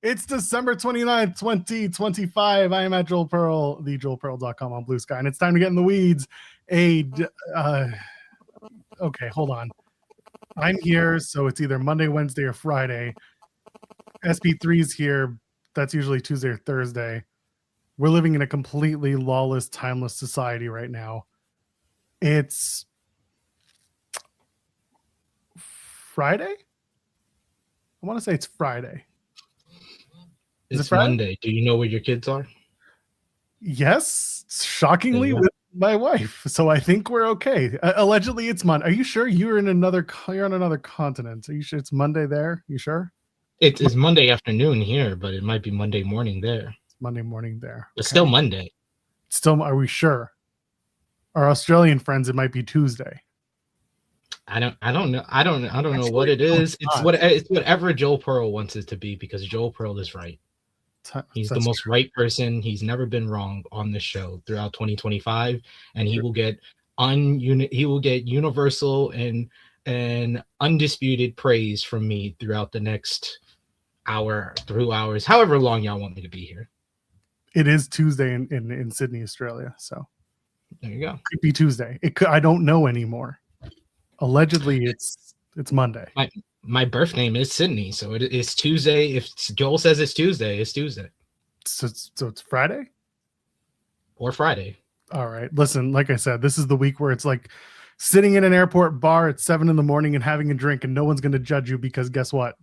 It's December 29th, 2025. I am at Joel Pearl, thejoelpearl.com on Blue Sky, and it's time to get in the weeds. Okay, hold on. I'm here, so it's either Monday, Wednesday, or Friday. SP3's here. That's usually Tuesday or Thursday. We're living in a completely lawless, timeless society right now. It's Friday? I want to say it's Friday. It's Monday. Do you know where your kids are? Yes, shockingly with my wife. So I think we're okay. Allegedly, it's Monday. Are you sure you're on another continent? Are you sure it's Monday there? You sure? It's Monday afternoon here, but it might be Monday morning there. It's Monday morning there. It's still Monday. Still, are we sure? Our Australian friends, it might be Tuesday. I don't know. I don't know what it is. It's whatever Joel Pearl wants it to be, because Joel Pearl is right. He's the most right person. He's never been wrong on this show throughout 2025, and he will get universal and undisputed praise from me throughout the next hour, 2 hours, however long y'all want me to be here. It is Tuesday in Sydney, Australia. So there you go. It could be Tuesday. It could. I don't know anymore. Allegedly, it's Monday. My birth name is Sydney, so it's Tuesday. If Joel says it's Tuesday, it's Tuesday. So it's Friday? Or Friday. All right. Listen, like I said, this is the week where it's like sitting in an airport bar at 7 a.m. and having a drink, and no one's going to judge you because guess what?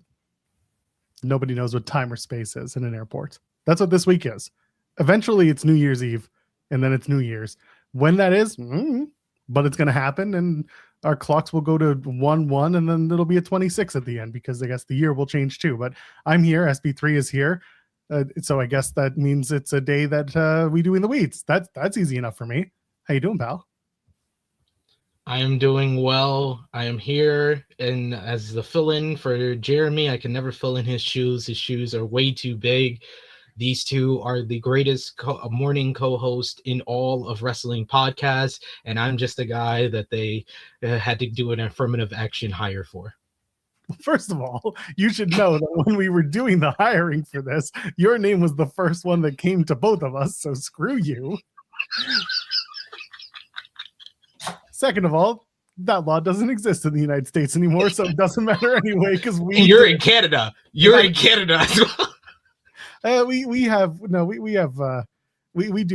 Nobody knows what time or space is in an airport. That's what this week is. Eventually, it's New Year's Eve, and then it's New Year's. When that is, but it's going to happen, and our clocks will go to 1-1, and then it'll be a 26 at the end, because I guess the year will change too. But I'm here. SP3 is here. So I guess that means it's a day that we do in the weeds. That's easy enough for me. How you doing, pal? I am doing well. I am here, and as the fill-in for Jeremy, I can never fill in his shoes. His shoes are way too big. These two are the greatest morning co-host in all of wrestling podcasts, and I'm just a guy that they had to do an affirmative action hire for. First of all, you should know that when we were doing the hiring for this, your name was the first one that came to both of us, so screw you. Second of all, that law doesn't exist in the United States anymore, so it doesn't matter anyway, because you're in Canada. You're in Canada as well. We do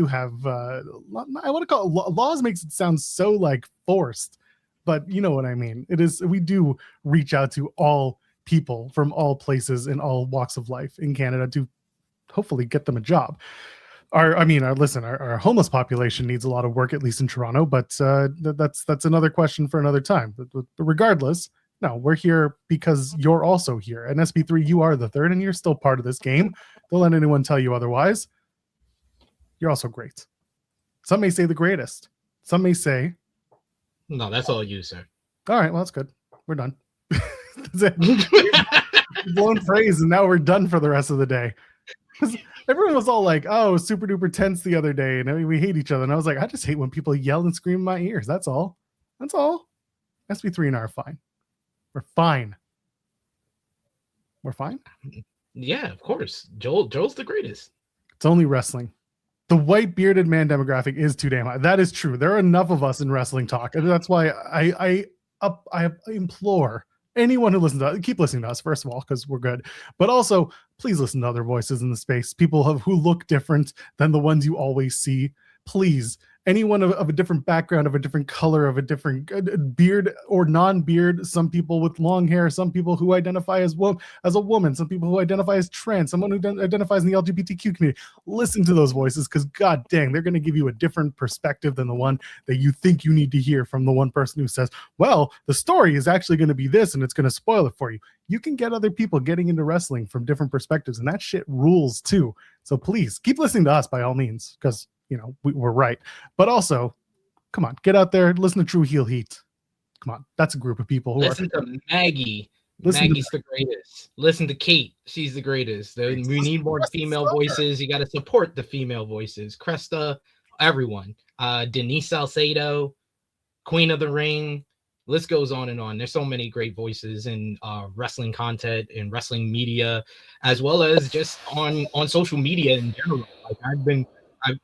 have I want to call it laws. Makes it sound so like forced, but you know what I mean. It is. We do reach out to all people from all places in all walks of life in Canada to hopefully get them a job. Our homeless population needs a lot of work, at least in Toronto, but that's another question for another time. But regardless, no, we're here because you're also here. And SP3, you are the third, and you're still part of this game. Don't let anyone tell you otherwise. You're also great. Some may say the greatest. Some may say... No, that's all you, sir. All right, well, that's good. We're done. That's it. Blown praise, and now we're done for the rest of the day. Everyone was all like, oh, super duper tense the other day, and we hate each other. And I was like, I just hate when people yell and scream in my ears. That's all. That's all. SP3 and I are fine. We're fine. We're fine? Yeah, of course. Joel's the greatest. It's only wrestling. The white bearded man demographic is too damn high. That is true. There are enough of us in wrestling talk. And that's why I implore anyone who listens to us, keep listening to us, first of all, because we're good. But also, please listen to other voices in the space. People who look different than the ones you always see. Please. Anyone of a different background, of a different color, of a different beard or non-beard, some people with long hair, some people who identify as a woman, some people who identify as trans, someone who identifies in the LGBTQ community. Listen to those voices, because god dang, they're going to give you a different perspective than the one that you think you need to hear from the one person who says, well, the story is actually going to be this and it's going to spoil it for you. You can get other people getting into wrestling from different perspectives, and that shit rules too. So please keep listening to us by all means, because we're right. But also, come on, get out there, listen to True Heel Heat. Come on, that's a group of people who listen to Maggie. Maggie's the greatest. Listen to Kate. She's the greatest. We need more female voices. You got to support the female voices. Cresta, everyone. Denise Salcedo, Queen of the Ring. list goes on and on. There's so many great voices in wrestling content and wrestling media, as well as just on social media in general. Like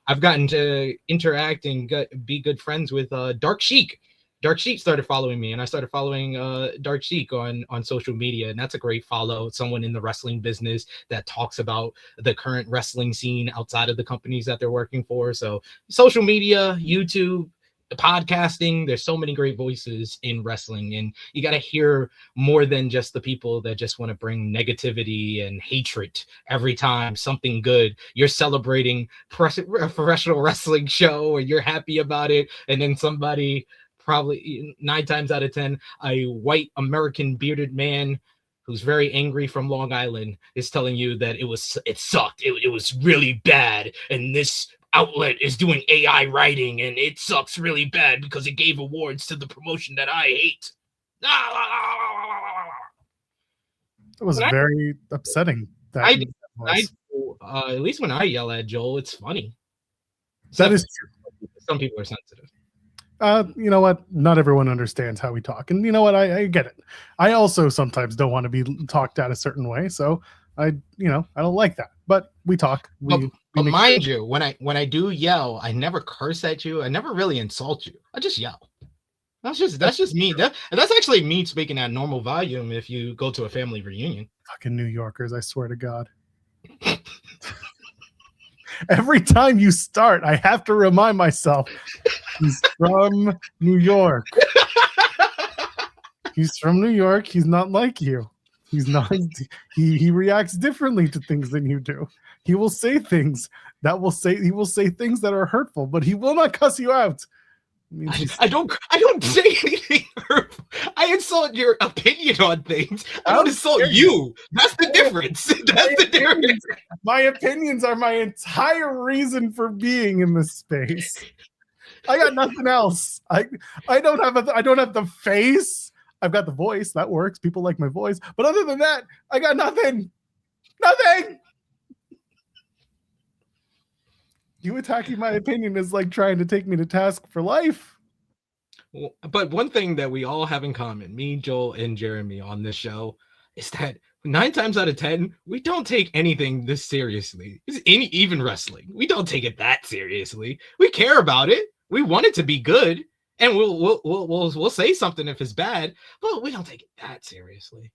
I've gotten to interact and be good friends with Dark Sheik. Dark Sheik started following me, and I started following Dark Sheik on social media, and that's a great follow. Someone in the wrestling business that talks about the current wrestling scene outside of the companies that they're working for. So social media, YouTube, podcasting, there's so many great voices in wrestling, and you got to hear more than just the people that just want to bring negativity and hatred every time something good. You're celebrating a professional wrestling show and you're happy about it, and then somebody, probably 9 times out of 10, a white American bearded man who's very angry from Long Island is telling you that it sucked, it was really bad, and this outlet is doing AI writing and it sucks really bad because it gave awards to the promotion that I hate. It was very upsetting. At least when I yell at Joel, it's funny. That is true. Some people are sensitive. You know what? Not everyone understands how we talk. And you know what? I get it. I also sometimes don't want to be talked at a certain way. So I don't like that. But we talk. But mind you, when I do yell, I never curse at you. I never really insult you. I just yell. That's just me. That's actually me speaking at normal volume if you go to a family reunion. Fucking New Yorkers, I swear to God. Every time you start, I have to remind myself he's from New York. He's from New York. He's not like you. He's not. He reacts differently to things than you do. He will say things he will say things that are hurtful, but he will not cuss you out. I don't say anything hurtful. I insult your opinion on things. I don't insult you. That's the difference. That's the difference. My opinions are my entire reason for being in this space. I got nothing else. I don't have the face. I've got the voice. That works. People like my voice. But other than that, I got nothing. Nothing. You attacking my opinion is like trying to take me to task for life. Well, but one thing that we all have in common, me, Joel, and Jeremy on this show, is that 9 times out of 10, we don't take anything this seriously. Even wrestling, we don't take it that seriously. We care about it. We want it to be good, and we'll say something if it's bad, but we don't take it that seriously.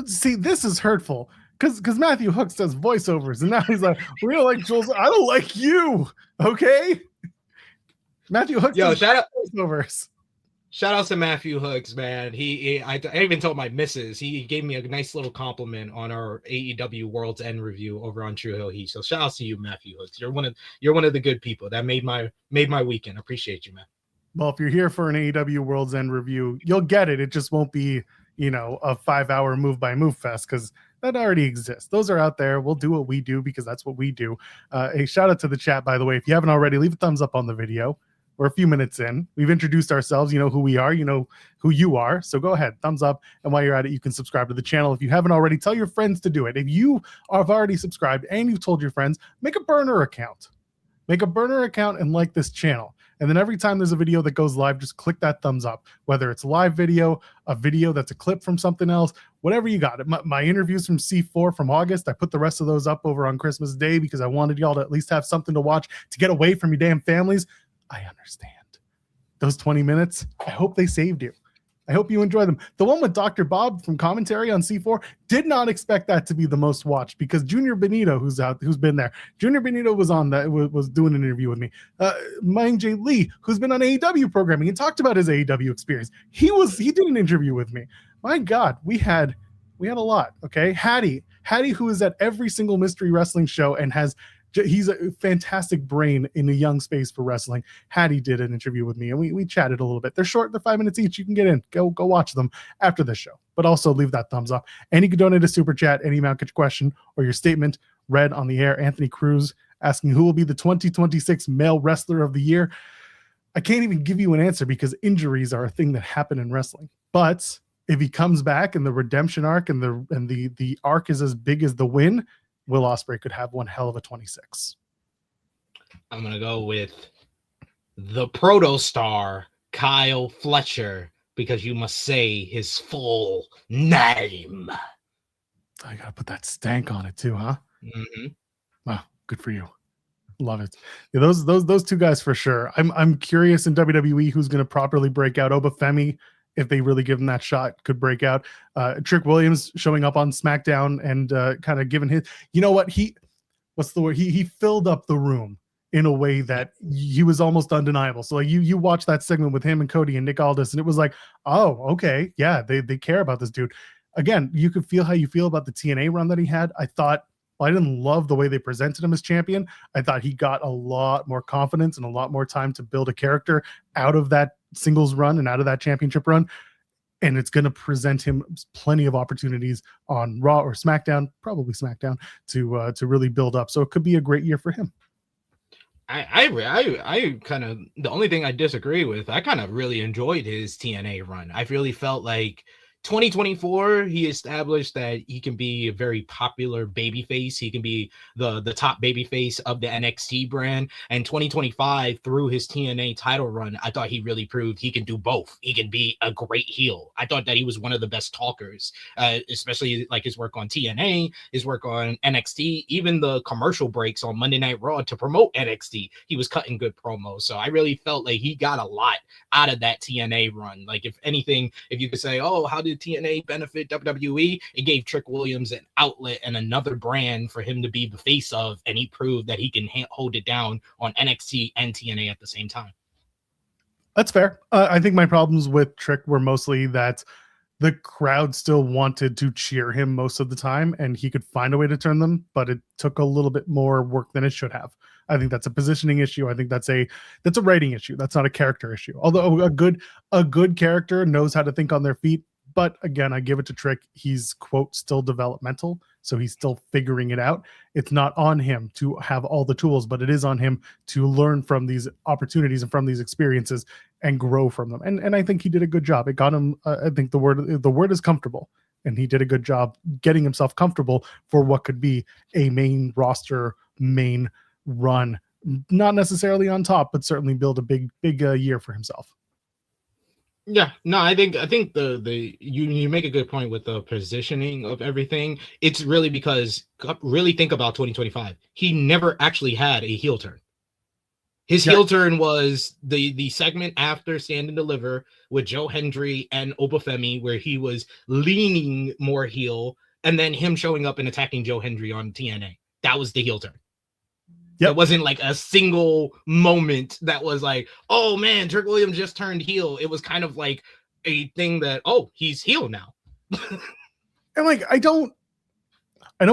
See, this is hurtful. Because Matthew Hooks does voiceovers, and now he's like, we don't like Jules. I don't like you, okay? Matthew Hooks does voiceovers. Shout out to Matthew Hooks, man. I even told my missus, he gave me a nice little compliment on our AEW World's End review over on True Hill Heat. So shout out to you, Matthew Hooks. You're one of the good people that made my weekend. I appreciate you, man. Well, if you're here for an AEW World's End review, you'll get it. It just won't be, a 5-hour move by move fest, because that already exists. Those are out there. We'll do what we do because that's what we do. A shout out to the chat, by the way. If you haven't already, leave a thumbs up on the video. We're a few minutes in. We've introduced ourselves. You know who we are. You know who you are. So go ahead, thumbs up. And while you're at it, you can subscribe to the channel. If you haven't already, tell your friends to do it. If you have already subscribed and you've told your friends, make a burner account. Make a burner account and like this channel. And then every time there's a video that goes live, just click that thumbs up, whether it's a live video, a video that's a clip from something else, whatever you got. My interviews from C4 from August, I put the rest of those up over on Christmas Day because I wanted y'all to at least have something to watch to get away from your damn families. I understand. Those 20 minutes, I hope they saved you. I hope you enjoy them. The one with Dr. Bob from commentary on C4, did not expect that to be the most watched, because Junior Benito, who's been there, Junior Benito was on that, was doing an interview with me. Myung J. Lee, who's been on AEW programming and talked about his AEW experience. He did an interview with me. My God, we had a lot. Okay, Hattie, who is at every single mystery wrestling show and he's a fantastic brain in a young space for wrestling. Hattie did an interview with me, and we chatted a little bit. They're short. They're 5 minutes each. You can get in. Go watch them after the show. But also leave that thumbs up. And you can donate a super chat any amount, get your question or your statement read on the air. Anthony Cruz asking who will be the 2026 male wrestler of the year. I can't even give you an answer because injuries are a thing that happen in wrestling. But if he comes back and the redemption arc and the arc is as big as the win, Will Ospreay could have one hell of a 26. I'm going to go with the proto-star, Kyle Fletcher, because you must say his full name. I gotta put that stank on it too, huh? Mm-hmm. Wow, good for you. Love it. Yeah, those two guys for sure. I'm curious in WWE who's going to properly break out. Obafemi, if they really give him that shot, could break out. Trick Williams showing up on SmackDown and kind of giving his. You know what? What's the word? He filled up the room in a way that he was almost undeniable. So like you watch that segment with him and Cody and Nick Aldis, and it was like, oh, okay, yeah, they care about this dude. Again, you could feel how you feel about the TNA run that he had. I thought. Well, I didn't love the way they presented him as champion. I thought he got a lot more confidence and a lot more time to build a character out of that singles run and out of that championship run. And it's going to present him plenty of opportunities on Raw or SmackDown, probably SmackDown, to really build up. So it could be a great year for him. I kind of, the only thing I disagree with, I kind of really enjoyed his TNA run. I really felt like 2024, he established that he can be a very popular babyface. He can be the top babyface of the NXT brand. And 2025, through his TNA title run, I thought he really proved he can do both. He can be a great heel. I thought that he was one of the best talkers, especially like his work on TNA, his work on NXT, even the commercial breaks on Monday Night Raw to promote NXT. He was cutting good promos. So I really felt like he got a lot out of that TNA run. Like, if anything, if you could say, oh, how did TNA benefit WWE? It gave Trick Williams an outlet and another brand for him to be the face of, and he proved that he can hold it down on NXT and TNA at the same time. That's fair. I think my problems with Trick were mostly that the crowd still wanted to cheer him most of the time, and he could find a way to turn them, but it took a little bit more work than it should have. I think that's a positioning issue. I think that's a writing issue. That's not a character issue. Although a good character knows how to think on their feet. But again, I give it to Trick. He's, quote, still developmental. So he's still figuring it out. It's not on him to have all the tools, but it is on him to learn from these opportunities and from these experiences and grow from them. And I think he did a good job. It got him, I think the word is comfortable. And he did a good job getting himself comfortable for what could be a main roster, main run. Not necessarily on top, but certainly build a big year for himself. Yeah, no, I think you make a good point with the positioning of everything. It's really because, really think about 2025. He never actually had a heel turn. His heel turn was the segment after Stand and Deliver with Joe Hendry and Obafemi, where he was leaning more heel, and then him showing up and attacking Joe Hendry on TNA. That was the heel turn. Yep. It wasn't like a single moment that was like, oh man, Trick Williams just turned heel. It was kind of like a thing that, oh, he's heel now. And like, I don't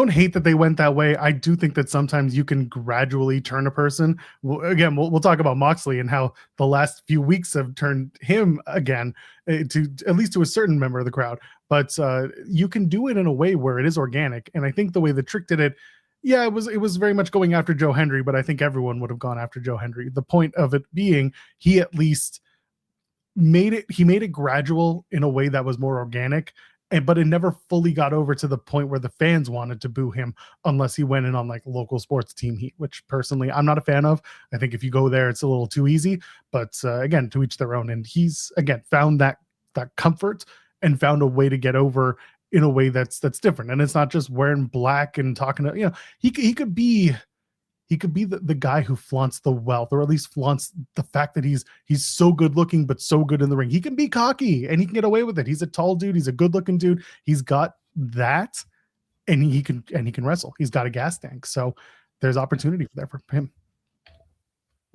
hate that they went that way. I do think that sometimes you can gradually turn a person. Again, we'll talk about Moxley and how the last few weeks have turned him again to at least to a certain member of the crowd. But you can do it in a way where it is organic. And I think the way the Trick did it, yeah, it was very much going after Joe Hendry, but I think everyone would have gone after Joe Hendry. The point of it being, he at least made it gradual in a way that was more organic, but it never fully got over to the point where the fans wanted to boo him unless he went in on like local sports team heat, which personally I'm not a fan of. I think if you go there, it's a little too easy, but again, to each their own. And he's, again, found that comfort and found a way to get over in a way that's different. And it's not just wearing black and talking to, he could be the guy who flaunts the wealth, or at least flaunts the fact that he's so good looking, but so good in the ring. He can be cocky and he can get away with it. He's a tall dude. He's a good looking dude. He's got that, and he can wrestle. He's got a gas tank. So there's opportunity there for him.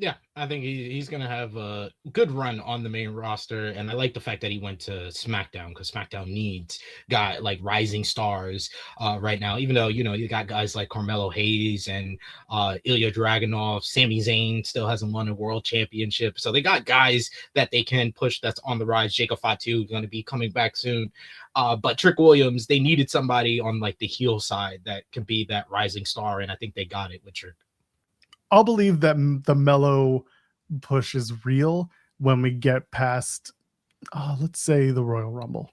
Yeah, I think he's going to have a good run on the main roster. And I like the fact that he went to SmackDown, because SmackDown needs like rising stars right now, even though, you got guys like Carmelo Hayes and Ilya Dragunov. Sami Zayn still hasn't won a world championship. So they got guys that they can push that's on the rise. Jacob Fatu going to be coming back soon. But Trick Williams, they needed somebody on like the heel side that can be that rising star. And I think they got it with Trick. I'll believe that the Mellow push is real when we get past, let's say, the Royal Rumble.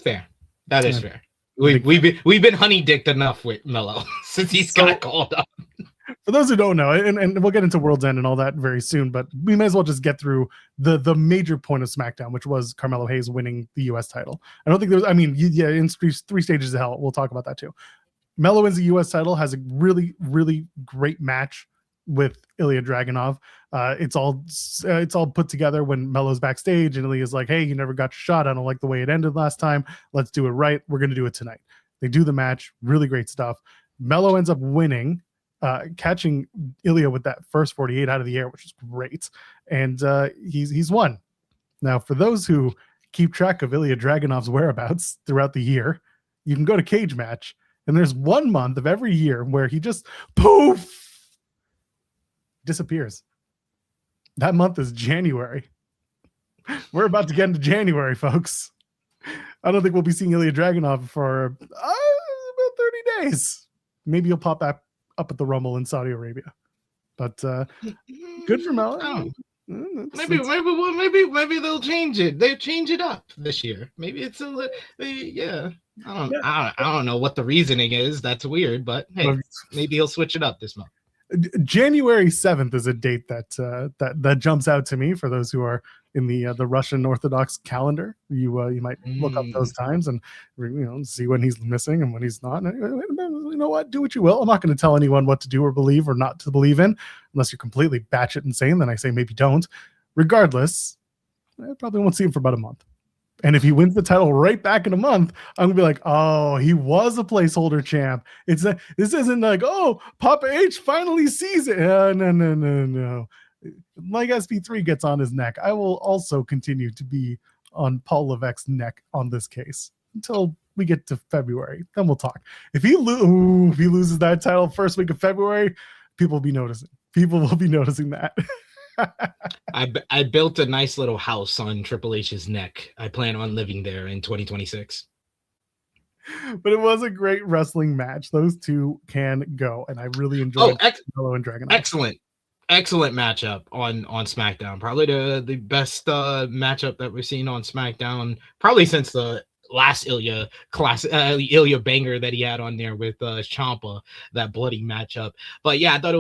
Fair. That is fair. We've been honey dicked enough with Mellow since he's got called up. For those who don't know, and we'll get into World's End and all that very soon, but we may as well just get through the major point of SmackDown, which was Carmelo Hayes winning the U.S. title. I don't think there was, I mean, yeah, in three stages of hell, we'll talk about that too. Melo wins the U.S. title, has a really, really great match with Ilya Dragunov. It's all put together when Melo's backstage and Ilya's like, hey, you never got your shot. I don't like the way it ended last time. Let's do it right. We're going to do it tonight. They do the match. Really great stuff. Melo ends up winning, catching Ilya with that first 48 out of the air, which is great. And he's won. Now, for those who keep track of Ilya Dragunov's whereabouts throughout the year, you can go to Cage Match, and there's 1 month of every year where he just poof disappears. That month is January. We're about to get into January, folks. I don't think we'll be seeing Ilya Dragunov for about 30 days. Maybe he'll pop up at the Rumble in Saudi Arabia. But good for Melo. Maybe they'll change it. They change it up this year. Maybe it's I don't know what the reasoning is. That's weird, but hey, maybe he'll switch it up this month. January 7th is a date that jumps out to me for those who are in the Russian Orthodox calendar. You might look up those times and see when he's missing and when he's not. You know what? Do what you will. I'm not going to tell anyone what to do or believe or not to believe in, unless you're completely batshit insane. Then I say maybe don't. Regardless, I probably won't see him for about a month. And if he wins the title right back in a month, I'm gonna be like, oh, he was a placeholder champ. This isn't like, oh, Papa H finally sees it. No. Like SP3 gets on his neck, I will also continue to be on Paul Levesque's neck on this case until we get to February. Then we'll talk. If he loses that title first week of February, people will be noticing. People will be noticing that. I built a nice little house on Triple H's neck. I plan on living there in 2026. But it was a great wrestling match. Those two can go, and I really enjoyed Melo and Dragunov. Excellent matchup on SmackDown. Probably the best matchup that we've seen on SmackDown probably since the last Ilya banger that he had on there with Ciampa, that bloody matchup. But yeah, I thought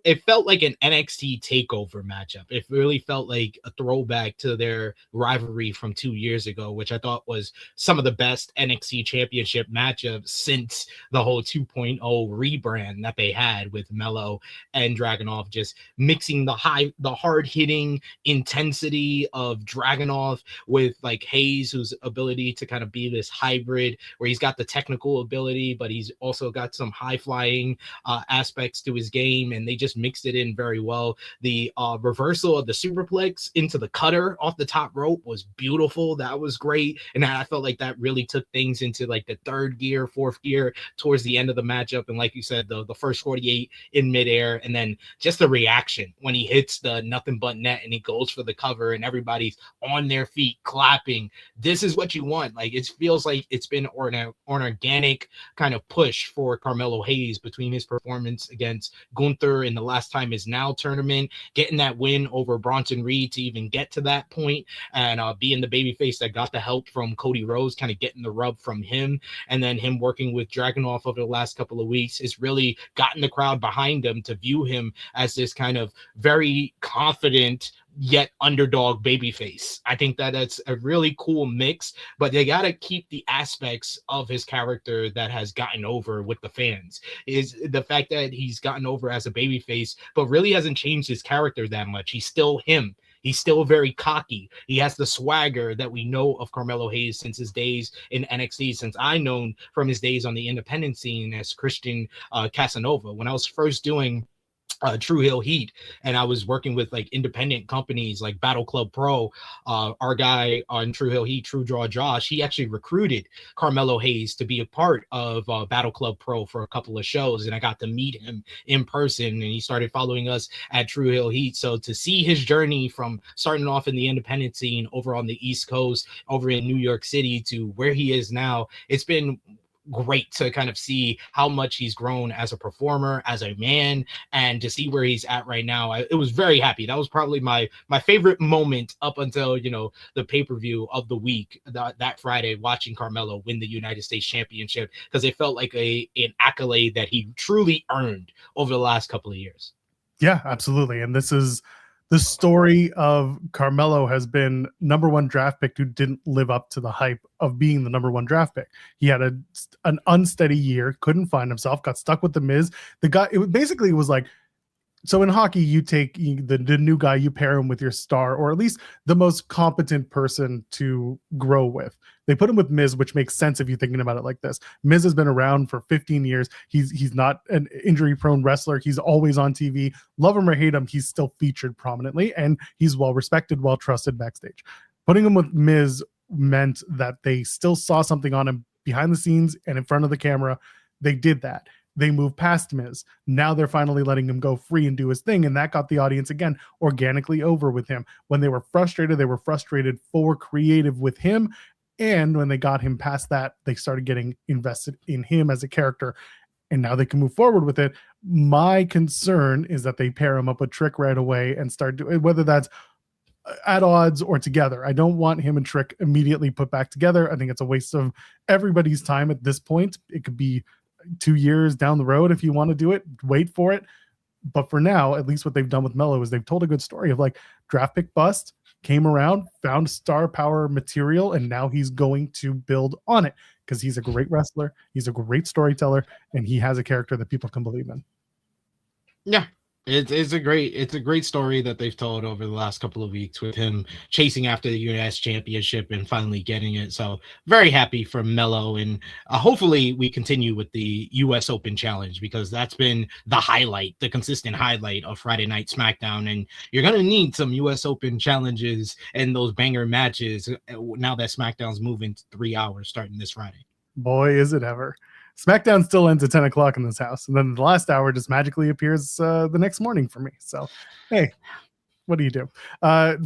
it felt like an NXT takeover matchup. It really felt like a throwback to their rivalry from 2 years ago, which I thought was some of the best NXT championship matchups since the whole 2.0 rebrand that they had with Melo and Dragunov, just mixing the hard hitting intensity of Dragunov with like Hayes, whose ability to kind of be this hybrid where he's got the technical ability, but he's also got some high flying aspects to his game, and they just mixed it in very well. The reversal of the superplex into the cutter off the top rope was beautiful. That was great, and I felt like that really took things into like the third gear, fourth gear towards the end of the matchup. And like you said, the first 48 in midair, and then just the reaction when he hits the nothing but net and he goes for the cover and everybody's on their feet clapping. This is what you want. Like, it feels like it's been an organic kind of push for Carmelo Hayes between his performance against Gunther in the Last Time Is Now tournament, getting that win over Bronson Reed to even get to that point, and being the babyface that got the help from Cody Rhodes, kind of getting the rub from him, and then him working with Dragunov over the last couple of weeks has really gotten the crowd behind him to view him as this kind of very confident yet underdog babyface. I think that that's a really cool mix, but they got to keep the aspects of his character that has gotten over with the fans. Is the fact that he's gotten over as a babyface, but really hasn't changed his character that much. He's still him. He's still very cocky. He has the swagger that we know of Carmelo Hayes since his days in NXT, since I known from his days on the independent scene as Christian Casanova. When I was first doing True Hill Heat, and I was working with like independent companies like Battle Club Pro, our guy on True Hill Heat, True Draw Josh, he actually recruited Carmelo Hayes to be a part of Battle Club Pro for a couple of shows, and I got to meet him in person, and he started following us at True Hill Heat. So to see his journey from starting off in the independent scene over on the East Coast, over in New York City, to where he is now, it's been great to kind of see how much he's grown as a performer, as a man, and to see where he's at right now. It was very happy. That was probably my favorite moment up until, you know, the pay-per-view of the week that Friday, watching Carmelo win the United States Championship, because it felt like an accolade that he truly earned over the last couple of years. Yeah, absolutely. And this is the story of Carmelo has been number one draft pick who didn't live up to the hype of being the number one draft pick. He had an unsteady year, couldn't find himself, got stuck with the Miz. The guy, it basically was like, so in hockey, you take the new guy, you pair him with your star, or at least the most competent person to grow with. They put him with Miz, which makes sense if you're thinking about it like this. Miz has been around for 15 years. He's not an injury-prone wrestler. He's always on TV. Love him or hate him, he's still featured prominently, and he's well-respected, well-trusted backstage. Putting him with Miz meant that they still saw something on him behind the scenes and in front of the camera. They did that. They moved past Miz. Now they're finally letting him go free and do his thing. And that got the audience again organically over with him. When they were frustrated for creative with him. And when they got him past that, they started getting invested in him as a character. And now they can move forward with it. My concern is that they pair him up with Trick right away and start doing, whether that's at odds or together. I don't want him and Trick immediately put back together. I think it's a waste of everybody's time at this point. It could be 2 years down the road if you want to do it, wait for it. But for now, at least what they've done with Melo is they've told a good story of like draft pick bust, came around, found star power material, and now he's going to build on it because he's a great wrestler, he's a great storyteller, and he has a character that people can believe in. Yeah. It's a great story that they've told over the last couple of weeks with him chasing after the US championship and finally getting it. So very happy for Melo, and hopefully we continue with the US Open Challenge, because that's been the highlight, the consistent highlight of Friday Night SmackDown. And you're going to need some US Open challenges and those banger matches now that SmackDown's moving to 3 hours starting this Friday. Boy, is it ever. SmackDown still ends at 10 o'clock in this house, and then the last hour just magically appears the next morning for me. So, hey, what do you do?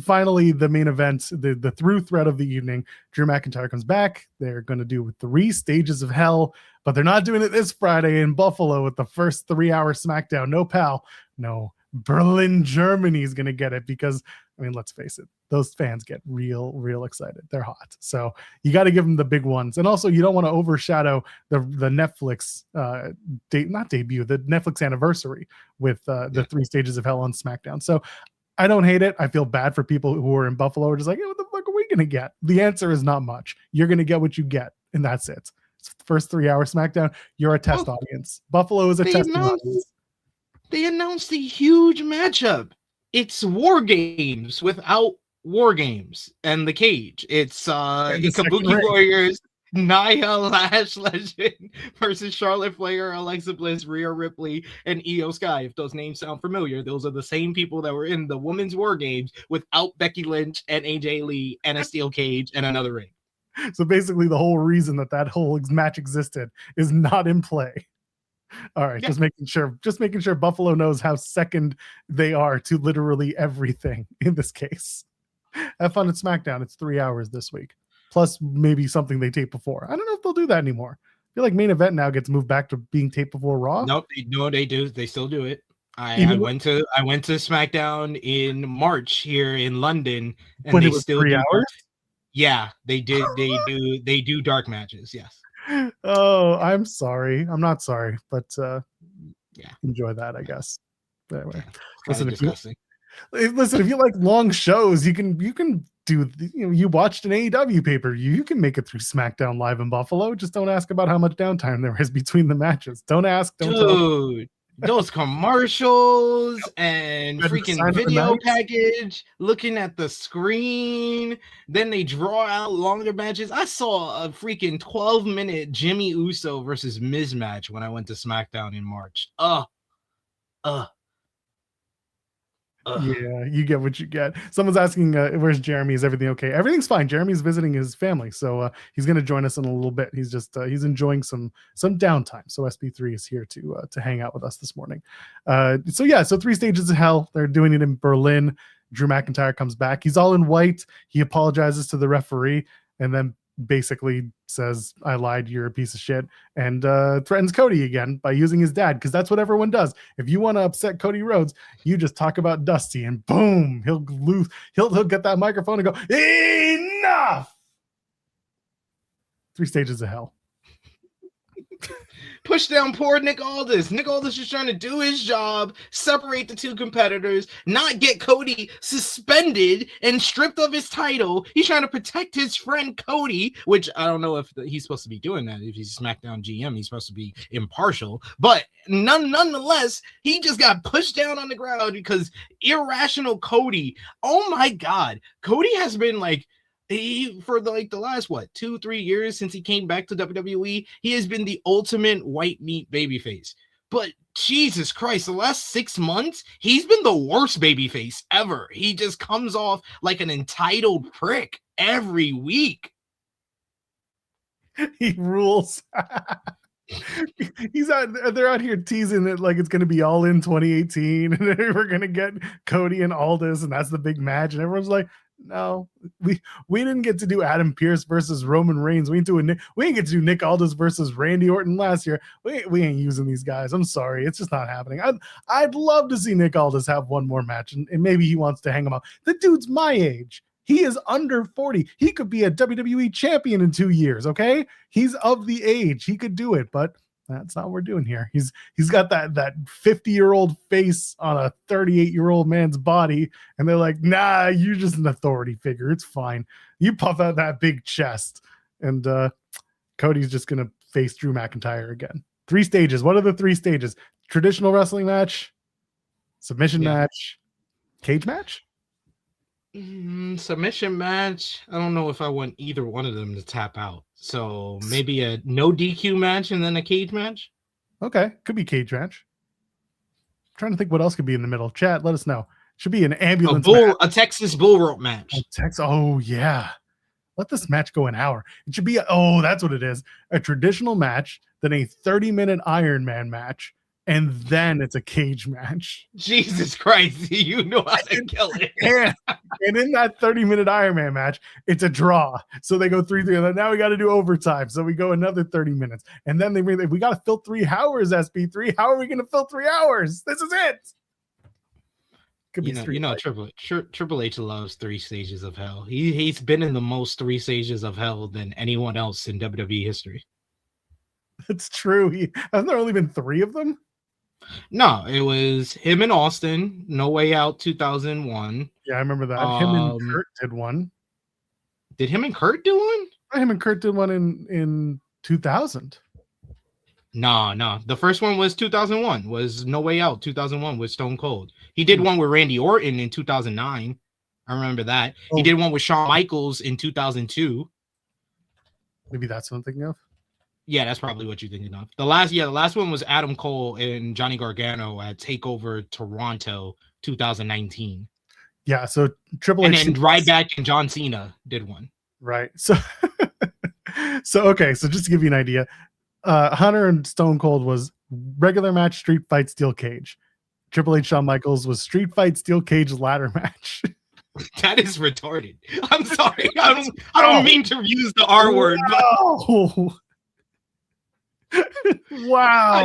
Finally, the main event, the through thread of the evening, Drew McIntyre comes back. They're going to do 3 stages of hell, but they're not doing it this Friday in Buffalo with the first 3-hour SmackDown. No, pal. No. Berlin, Germany is going to get it because, I mean, let's face it, those fans get real excited. They're hot. So you got to give them the big ones. And also, you don't want to overshadow the Netflix the Netflix anniversary with the 3 stages of hell on SmackDown. So I don't hate it. I feel bad for people who are in Buffalo are just like, hey, what the fuck are we going to get? The answer is not much. You're going to get what you get, and that's it. It's the first 3-hour SmackDown. You're a test audience. Buffalo is a test audience. They announced a huge matchup. It's War Games without War Games and the cage. It's Kabuki Warriors, Nia Lash Legend versus Charlotte Flair, Alexa Bliss, Rhea Ripley, and Io Sky. If those names sound familiar, those are the same people that were in the Women's War Games without Becky Lynch and AJ Lee and a steel cage and another ring. So basically the whole reason that whole match existed is not in play. All right, yeah. just making sure Buffalo knows how second they are to literally everything in this case. Have fun at SmackDown. It's 3 hours this week, plus maybe something they tape before. I don't know if they'll do that anymore. I feel like main event now gets moved back to being taped before Raw. Nope, they do. They still do it. I went to SmackDown in March here in London, and when they it was still 3 do hours. Yeah, they did. They do dark matches. Yes. Oh, I'm sorry. I'm not sorry, but yeah, enjoy that, I guess. But anyway, yeah, listen, if you like long shows, you can do. You watched an AEW pay-per-view. You can make it through SmackDown live in Buffalo. Just don't ask about how much downtime there is between the matches. Don't ask. Don't Dude. Those commercials and freaking video package, looking at the screen, then they draw out longer matches. I saw a freaking 12-minute Jimmy Uso versus Miz match when I went to SmackDown in March. Yeah, you get what you get. Someone's asking, where's Jeremy? Is everything okay? Everything's fine. Jeremy's visiting his family, so he's going to join us in a little bit. He's just he's enjoying some downtime. So SP3 is here to hang out with us this morning. So 3 stages of hell. They're doing it in Berlin. Drew McIntyre comes back. He's all in white. He apologizes to the referee, and then basically says, I lied, you're a piece of shit, and threatens Cody again by using his dad, because that's what everyone does. If you want to upset Cody Rhodes, you just talk about Dusty, and boom, he'll lose. He'll get that microphone and go, enough! 3 stages of hell. Push down poor Nick Aldis. Nick Aldis is trying to do his job, separate the two competitors, not get Cody suspended and stripped of his title. He's trying to protect his friend Cody, which I don't know if he's supposed to be doing that. If he's SmackDown GM, he's supposed to be impartial. But nonetheless, he just got pushed down on the ground because irrational Cody. Oh my God. Cody has been like, for the last 2-3 years since he came back to WWE, he has been the ultimate white meat babyface. But Jesus Christ, the last 6 months, he's been the worst babyface ever. He just comes off like an entitled prick every week. He rules. They're out here teasing it like it's going to be all in 2018, and we're going to get Cody and Aldis, and that's the big match, and everyone's like, no, we didn't get to do Adam Pearce versus Roman Reigns. We didn't get to do Nick Aldis versus Randy Orton last year. We ain't using these guys. I'm sorry, it's just not happening. I'd love to see Nick Aldis have one more match, and maybe he wants to hang him up. The dude's my age. He is under 40. He could be a WWE champion in 2 years. Okay, he's of the age. He could do it, but that's not what we're doing here. He's got that 50-year-old face on a 38-year-old man's body, and they're like, nah, you're just an authority figure. It's fine. You puff out that big chest, and Cody's just gonna face Drew McIntyre again. 3 stages. What are the 3 stages? Traditional wrestling match, submission match, cage match. Submission match. I don't know if I want either one of them to tap out. So maybe a no DQ match and then a cage match. Okay, could be cage match. I'm trying to think what else could be in the middle. Chat, let us know. Should be an ambulance match. A Texas bull rope match. Oh yeah. Let this match go an hour. It should be that's what it is. A traditional match, then a 30-minute Iron Man match, and then it's a cage match. Jesus Christ, you know how to kill it. And in that 30-minute Iron Man match, it's a draw. So they go 3-3. Now we got to do overtime. So we go another 30 minutes. And then we got to fill 3 hours, SP3. How are we going to fill 3 hours? This is it. Triple H loves 3 stages of hell. He's been in the most 3 stages of hell than anyone else in WWE history. That's true. Hasn't there only been 3 of them? No, it was him and Austin, No Way Out 2001. Yeah, I remember that. Him and Kurt did one. Did him and Kurt do one? Him and Kurt did one in 2000. No. The first one was 2001. Was No Way Out 2001 with Stone Cold. He did one with Randy Orton in 2009. I remember that. He did one with Shawn Michaels in 2002. Maybe that's what I'm thinking of. Yeah, that's probably what you're thinking of. The last one was Adam Cole and Johnny Gargano at TakeOver Toronto 2019. Yeah, so Triple H and Ryback and John Cena did one. Right. So okay, so just to give you an idea, Hunter and Stone Cold was regular match, street fight, steel cage. Triple H Shawn Michaels was street fight, steel cage, ladder match. That is retarded. I'm sorry. I don't mean to use the R word. But... Wow. I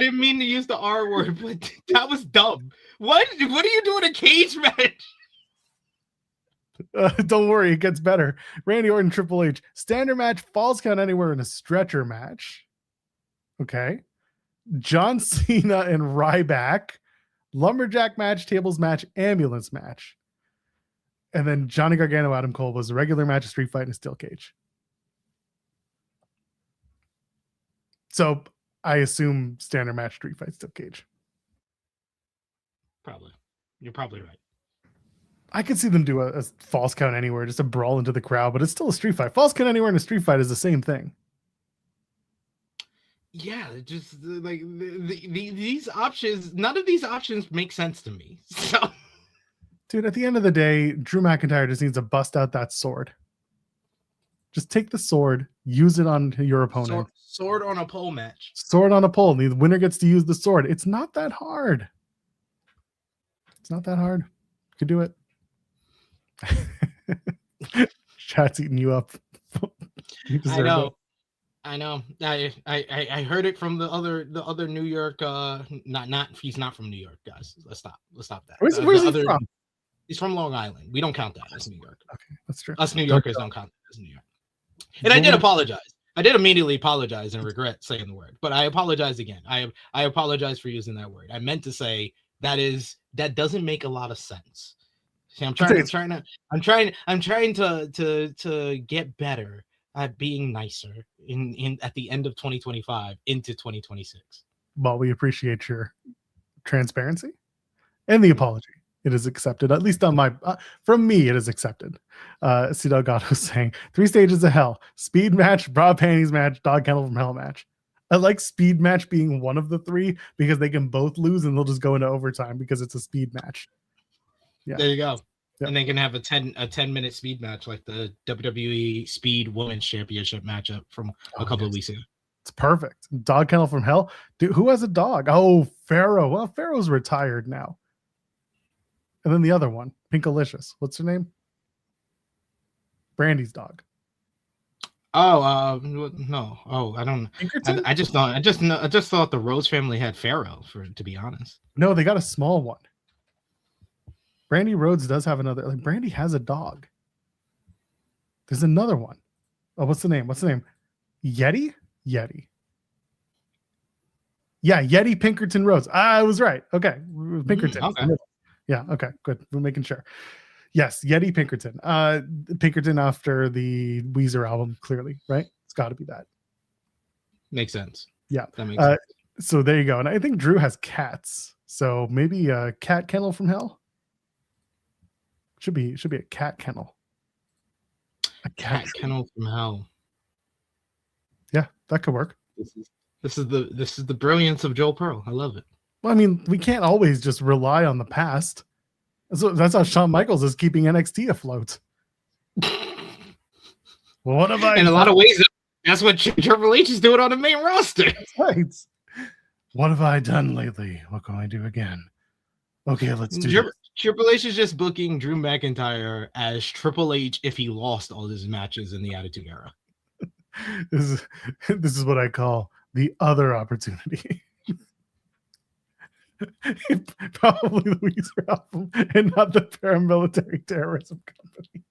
didn't mean to use the R word, but that was dumb. What are you doing a cage match? Don't worry, it gets better. Randy Orton, Triple H, standard match, falls count anywhere in a stretcher match. Okay. John Cena and Ryback, lumberjack match, tables match, ambulance match. And then Johnny Gargano, Adam Cole was a regular match, a street fight, and a steel cage. So I assume standard match, street fight, steel cage. Probably. You're probably right. I could see them do a false count anywhere, just a brawl into the crowd, but it's still a street fight. False count anywhere and a street fight is the same thing. Yeah, just like these options, none of these options make sense to me. So, dude, at the end of the day, Drew McIntyre just needs to bust out that sword. Just take the sword, use it on your opponent. Sword on a pole match. Sword on a pole. The winner gets to use the sword. It's not that hard. It's not that hard. You could do it. Chat's eating you up. He I deserved know. it. I know. I heard it from the other New York. Not he's not from New York, guys. Let's stop that. Where's he from? He's from Long Island. We don't count that as New York. Okay, that's true. Us New Yorkers don't count that as New York. And I did apologize. I did immediately apologize and regret saying the word, but I apologize again. I apologize for using that word. I meant to say that doesn't make a lot of sense. See, I'm trying to get better at being nicer in at the end of 2025 into 2026. Well, we appreciate your transparency and the apology. It is accepted, at least on my from me. It is accepted. C. Delgado saying 3 stages of hell: speed match, bra panties match, dog kennel from hell match. I like speed match being one of the 3 because they can both lose and they'll just go into overtime because it's a speed match. Yeah, there you go. Yep. And they can have a 10-minute speed match like the WWE Speed Women's Championship matchup from a couple of weeks ago. It's perfect. Dog kennel from hell. Dude, who has a dog? Oh, Pharaoh. Well, Pharaoh's retired now. And then the other one, Pinkalicious. What's her name? Brandy's dog. Oh, no. Oh, I don't. I just thought the Rose family had Pharaoh. To be honest, no, they got a small one. Brandy Rhodes does have another. Like Brandy has a dog. There's another one. Oh, what's the name? Yeti. Yeah, Yeti Pinkerton Rhodes. I was right. Okay, Pinkerton. Okay. Yeah, okay, good. We're making sure. Yes, Yeti Pinkerton. Pinkerton after the Weezer album, clearly, right? It's got to be that. Makes sense. Yeah. That makes sense. So there you go. And I think Drew has cats. So maybe a cat kennel from hell? Should be a cat kennel. A cat kennel from hell. Yeah, that could work. This is the brilliance of Joel Pearl. I love it. Well, I mean, we can't always just rely on the past. So that's how Shawn Michaels is keeping NXT afloat. Well, what have I? In a lot of ways, that's what Triple H is doing on the main roster. That's right. What have I done lately? What can I do again? Okay, let's do this. Triple H is just booking Drew McIntyre as Triple H if he lost all his matches in the Attitude Era. This is what I call the other opportunity. Probably the Weezer album and not the paramilitary terrorism company.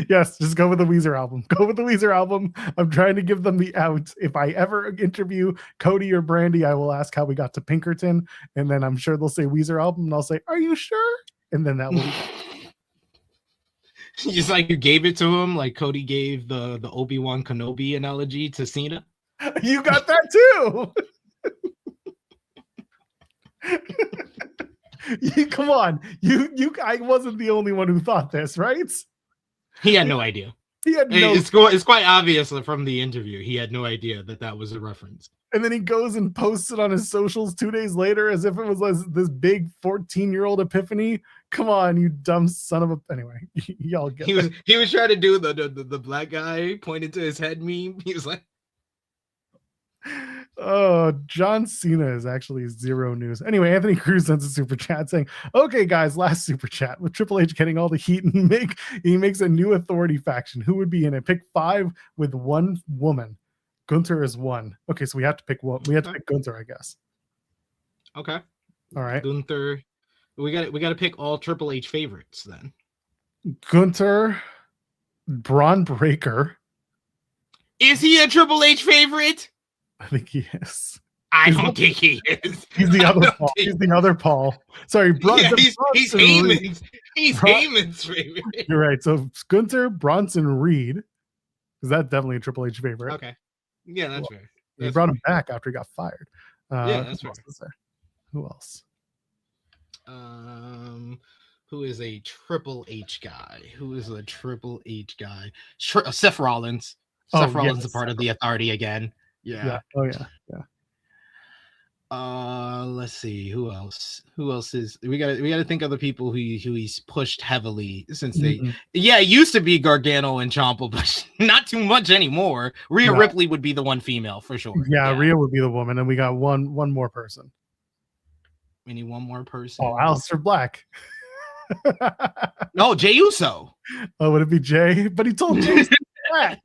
Yes, just go with the Weezer album. Go with the Weezer album. I'm trying to give them the out. If I ever interview Cody or Brandy, I will ask how we got to Pinkerton, and then I'm sure they'll say Weezer album, and I'll say, "Are you sure?" And then that will be. Just like you gave it to him, like Cody gave the Obi-Wan Kenobi analogy to Cena. You got that too. Come on, you. I wasn't the only one who thought this, right? He had no idea. It's quite obvious from the interview. He had no idea that was a reference. And then he goes and posts it on his socials 2 days later as if it was this big 14-year-old epiphany. Come on, you dumb son of a... Anyway, y'all get it. He was trying to do the black guy pointed to his head meme. He was like... Oh, John Cena is actually zero news. Anyway, Anthony Cruz sends a super chat saying, "Okay, guys, last super chat with Triple H getting all the heat and he makes a new authority faction. Who would be in it? Pick 5 with 1 woman. Gunther is 1. Okay, so we have to pick one. We have to pick Gunther, I guess. Okay. All right. Gunther. We got to pick all Triple H favorites then. Gunther, Braun Breaker. Is he a Triple H favorite? I think he is. I don't think he is. He's the other Paul. He's the other Paul. Sorry, he's Heyman's. He's Heyman's favorite. You're right. So Gunther, Bronson Reed, because that's definitely a Triple H favorite. Okay. Yeah, that's fair. They brought him back after he got fired. Yeah, that's fair. Who else? Who is a Triple H guy? Seth Rollins. Seth Rollins is a part of the authority again. Yeah. Oh yeah. Let's see who else is we got to think of the people who he's pushed heavily since it used to be Gargano and Ciampa, but not too much anymore. Rhea Ripley would be the one female for sure. Yeah, Rhea would be the woman, and we got one more person. We need one more person. Oh, Aleister Black. No, Jey Uso. Oh, would it be Jay? But he told Jay that.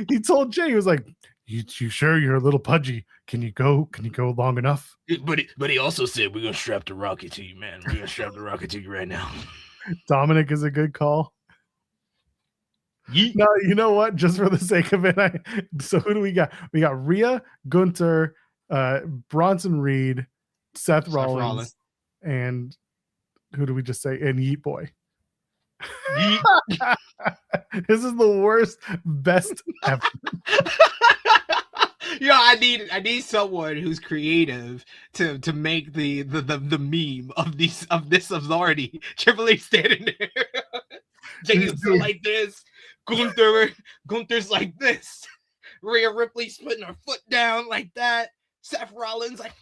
He told Jay, he was like, you sure you're a little pudgy? Can you go long enough? But he also said, we're gonna strap the rocket to you, man. We're gonna strap the rocket to you right now. Dominic is a good call. Yeet. No, you know what? Just for the sake of it, so who do we got? We got Rhea, Gunther, Bronson Reed, Seth Rollins, and who do we just say? And Yeet Boy. Yeet. This is the worst, best ever. I need someone who's creative to make the meme of this authority. Triple H standing there. Jacob's like this. Gunther's like this. Rhea Ripley's putting her foot down like that. Seth Rollins like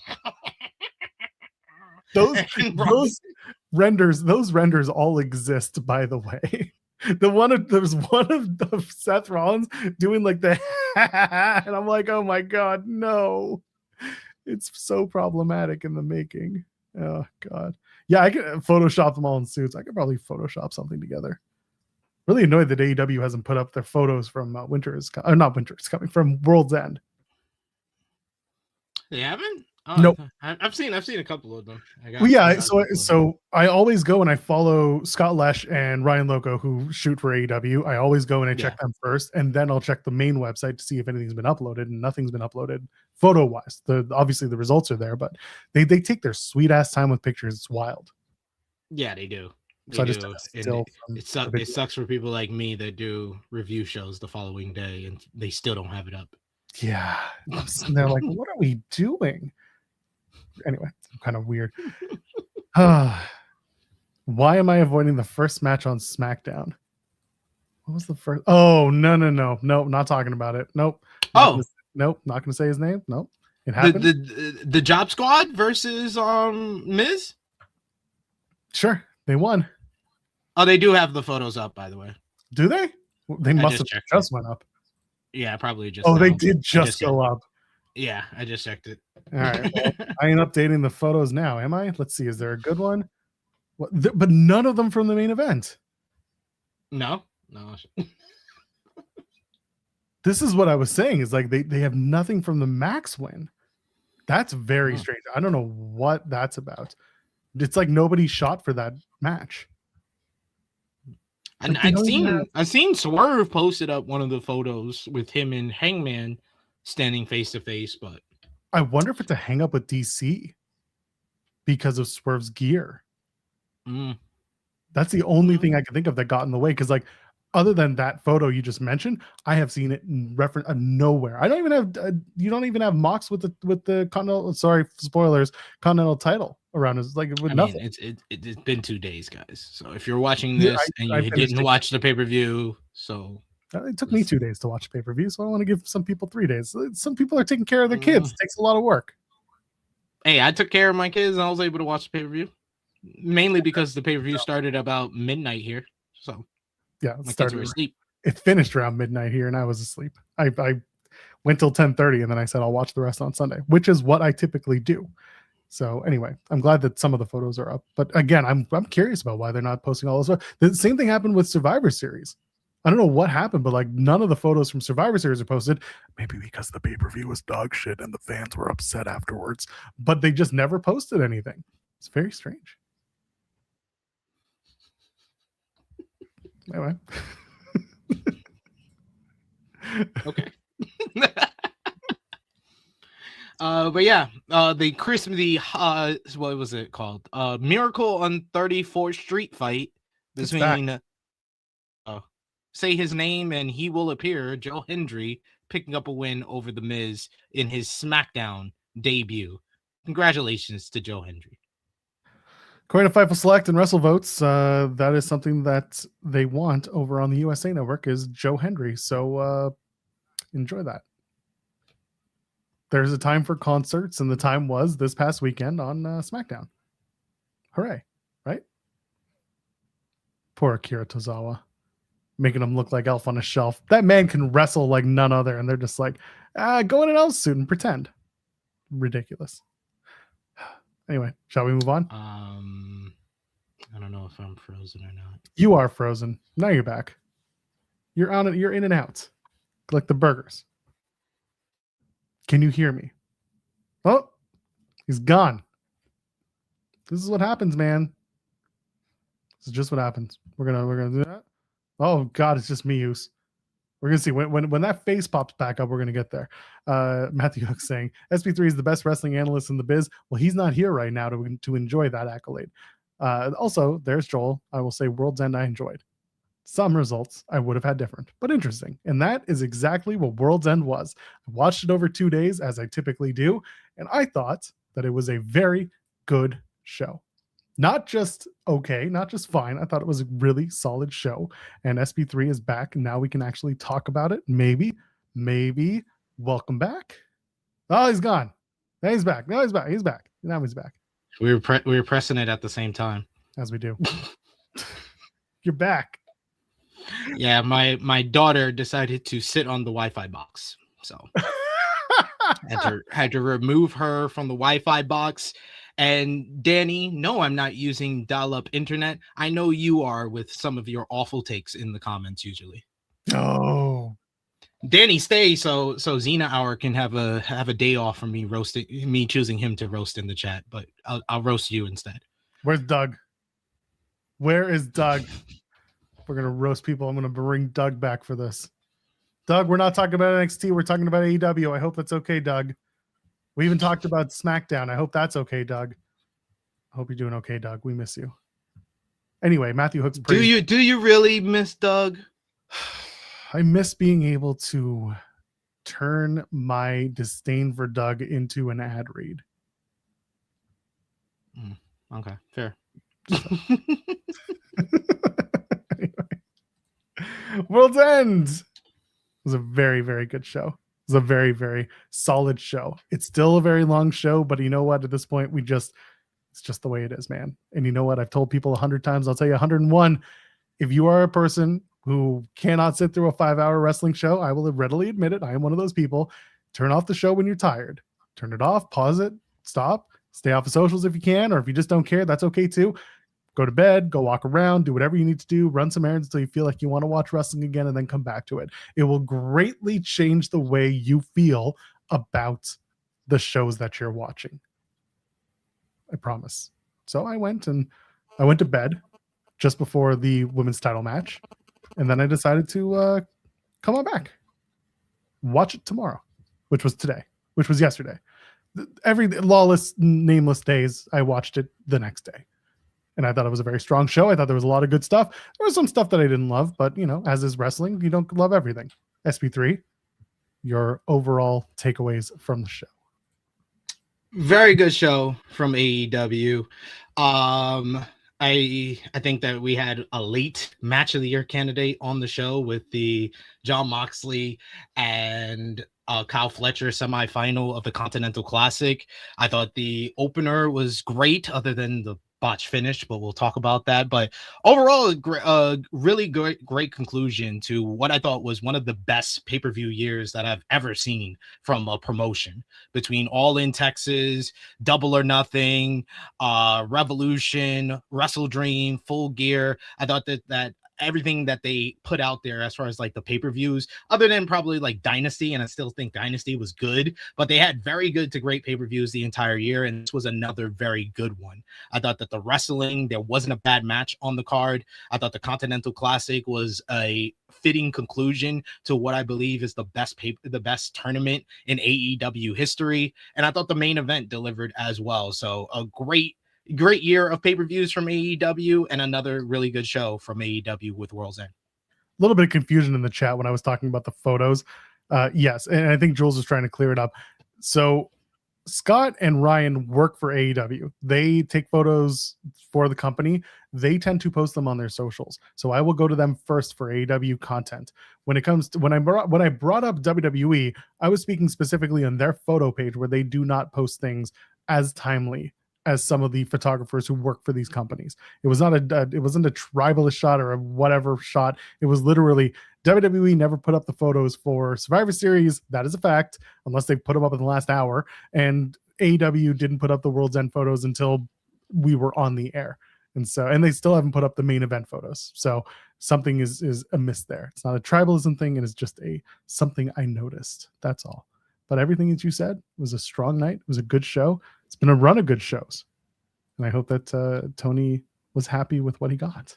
those renders all exist, by the way. There's one of Seth Rollins doing like the and I'm like, oh my god, no. It's so problematic in the making. Oh god. Yeah, I could Photoshop them all in suits. I could probably Photoshop something together. Really annoyed that AEW hasn't put up their photos from not Winter is Coming, from World's End. They haven't? Oh, nope. I've seen a couple of them. So I always go and I follow Scott Lesh and Ryan Loco, who shoot for AEW. I always go and I check them first, and then I'll check the main website to see if anything's been uploaded, and nothing's been uploaded photo wise. Obviously the results are there, but they take their sweet ass time with pictures. It's wild. Yeah, they do. So it sucks for people like me that do review shows the following day and they still don't have it up. Yeah. And they're like, what are we doing? Anyway, kind of weird. Why am I avoiding the first match on SmackDown? What was the first? Oh, no. Nope, not talking about it. Nope. Not going to say his name. Nope. It happened. The Job Squad versus Miz? Sure. They won. Oh, they do have the photos up, by the way. Do they? They must have just went up. Yeah, probably just. Oh, they did just go up. Yeah, I just checked it. All right. Well, I ain't updating the photos now, am I? Let's see. Is there a good one? But none of them from the main event. No. This is what I was saying. Is like they have nothing from the Max win. That's very strange. I don't know what that's about. It's like nobody shot for that match. And I've seen Swerve posted up one of the photos with him and Hangman standing face to face, but I wonder if it's a hang up with DC because of Swerve's gear. That's the only thing I can think of that got in the way. Because, like, other than that photo you just mentioned, I have seen it in reference nowhere. I don't even have you don't even have Mox with the Continental. Sorry, spoilers. Continental title around us, like with nothing. It's been 2 days, guys. So if you're watching this and you didn't watch the pay-per-view, so it took me 2 days to watch pay-per-view, so I want to give some people 3 days. Some people are taking care of their kids. It takes a lot of work. Hey, I took care of my kids and I was able to watch the pay-per-view, mainly because the pay-per-view started about midnight here. So yeah, my kids were asleep. It finished around midnight here, and I was asleep. I went till 10:30, and then I said I'll watch the rest on Sunday, which is what I typically do. So anyway, I'm glad that some of the photos are up. But again, I'm curious about why they're not posting all this. The same thing happened with Survivor Series. I don't know what happened, but like none of the photos from Survivor Series are posted. Maybe because the pay-per-view was dog shit and the fans were upset afterwards. But they just never posted anything. It's very strange. Anyway. Okay. But yeah, what was it called? Miracle on 34th Street fight between say his name and he will appear. Joe Hendry picking up a win over The Miz in his SmackDown debut. Congratulations to Joe Hendry. According to Fightful Select and Wrestle Votes, that is something that they want over on the USA Network is Joe Hendry. So enjoy that. There's a time for concerts, and the time was this past weekend on SmackDown. Hooray, right? Poor Akira Tozawa, making him look like Elf on a Shelf. That man can wrestle like none other, and they're just like, go in an elf suit and pretend. Ridiculous. Anyway, shall we move on? I don't know if I'm frozen or not. You are frozen. Now you're back. You're on it. You're in and out. Collect the burgers. Can you hear me? Oh, he's gone. This is what happens, man. This is just what happens. We're gonna do that. Oh God, it's just me, Use. We're gonna see when that face pops back up. We're gonna get there. Matthew Hook saying SP3 is the best wrestling analyst in the biz. Well, he's not here right now to enjoy that accolade. Also, there's Joel. I will say World's End I enjoyed. Some results I would have had different, but interesting. And that is exactly what World's End was. I watched it over 2 days, as I typically do, and I thought that it was a very good show. Not just okay, not just fine. I thought it was a really solid show. And SP3 is back, and now we can actually talk about it. Maybe. Welcome back. Oh, he's gone. Now he's back. Now he's back. He's back. Now he's back. We were pressing it at the same time. As we do. You're back. Yeah, my daughter decided to sit on the Wi-Fi box, so had to remove her from the Wi-Fi box. And Danny, no, I'm not using dial-up internet. I know you are with some of your awful takes in the comments usually. Oh, Danny, stay so Xena Hour can have a day off from me choosing him to roast in the chat, but I'll roast you instead. Where's Doug? Where is Doug? We're gonna roast people. I'm gonna bring Doug back for this. Doug, we're not talking about NXT. We're talking about AEW. I hope that's okay, Doug. We even talked about SmackDown. I hope that's okay, Doug. I hope you're doing okay, Doug. We miss you. Anyway, Matthew Hook's praise. Do you really miss Doug? I miss being able to turn my disdain for Doug into an ad read. Okay, fair. World's End was a very, very good show. It was a very, very solid show. It's still a very long show, but you know what? At this point, it's just the way it is, man. And you know what? I've told people 100 times. I'll tell you 101. If you are a person who cannot sit through a 5-hour wrestling show, I will readily admit it. I am one of those people. Turn off the show when you're tired. Turn it off, pause it, stop, stay off of socials if you can, or if you just don't care, that's okay too. Go to bed, go walk around, do whatever you need to do, run some errands until you feel like you want to watch wrestling again, and then come back to it. It will greatly change the way you feel about the shows that you're watching. I promise. So I went to bed just before the women's title match, and then I decided to come on back, watch it tomorrow, which was yesterday. Every lawless, nameless days, I watched it the next day. And I thought it was a very strong show. I thought there was a lot of good stuff. There was some stuff that I didn't love, but, as is wrestling, you don't love everything. SP3, your overall takeaways from the show. Very good show from AEW. I think that we had a late match of the year candidate on the show with the Jon Moxley and Kyle Fletcher semifinal of the Continental Classic. I thought the opener was great, other than the botch finish, but we'll talk about that. But overall, really great conclusion to what I thought was one of the best pay-per-view years that I've ever seen from a promotion, between All In Texas, Double or Nothing, Revolution, Wrestle Dream, Full Gear. I thought that everything that they put out there as far as like the pay-per-views, other than probably like Dynasty, and I still think Dynasty was good, but they had very good to great pay-per-views the entire year, and this was another very good one. I thought that the wrestling, there wasn't a bad match on the card. I thought the Continental Classic was a fitting conclusion to what I believe is the best tournament in AEW history, and I thought the main event delivered as well. So a great year of pay-per-views from AEW, and another really good show from AEW with World's End. A little bit of confusion in the chat when I was talking about the photos. Yes, and I think Jules was trying to clear it up. So Scott and Ryan work for AEW. They take photos for the company. They tend to post them on their socials. So I will go to them first for AEW content. When it comes to when I brought up WWE, I was speaking specifically on their photo page, where they do not post things as timely as some of the photographers who work for these companies. It was not it wasn't a tribalist shot or a whatever shot. It was literally WWE never put up the photos for Survivor Series. That is a fact, unless they put them up in the last hour. And AEW didn't put up the World's End photos until we were on the air. And they still haven't put up the main event photos. So something is amiss there. It's not a tribalism thing. It is just something I noticed. That's all. But everything that you said was a strong night. It was a good show. It's been a run of good shows. And I hope that Tony was happy with what he got.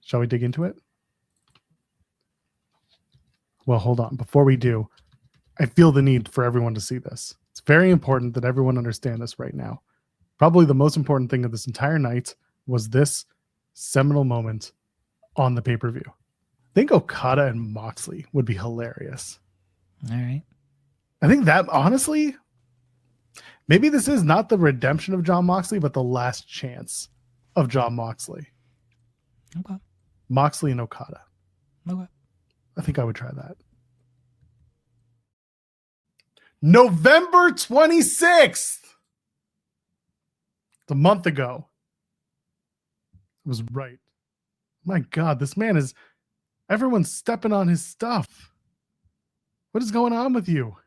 Shall we dig into it? Well, hold on. Before we do, I feel the need for everyone to see this. It's very important that everyone understand this right now. Probably the most important thing of this entire night was this seminal moment on the pay-per-view. I think Okada and Moxley would be hilarious. All right. I think that, honestly, maybe this is not the redemption of Jon Moxley, but the last chance of Jon Moxley. Okay. Moxley and Okada. Okay. I think I would try that. November 26th. It's a month ago. It was right. My God, this man is... Everyone's stepping on his stuff. What is going on with you?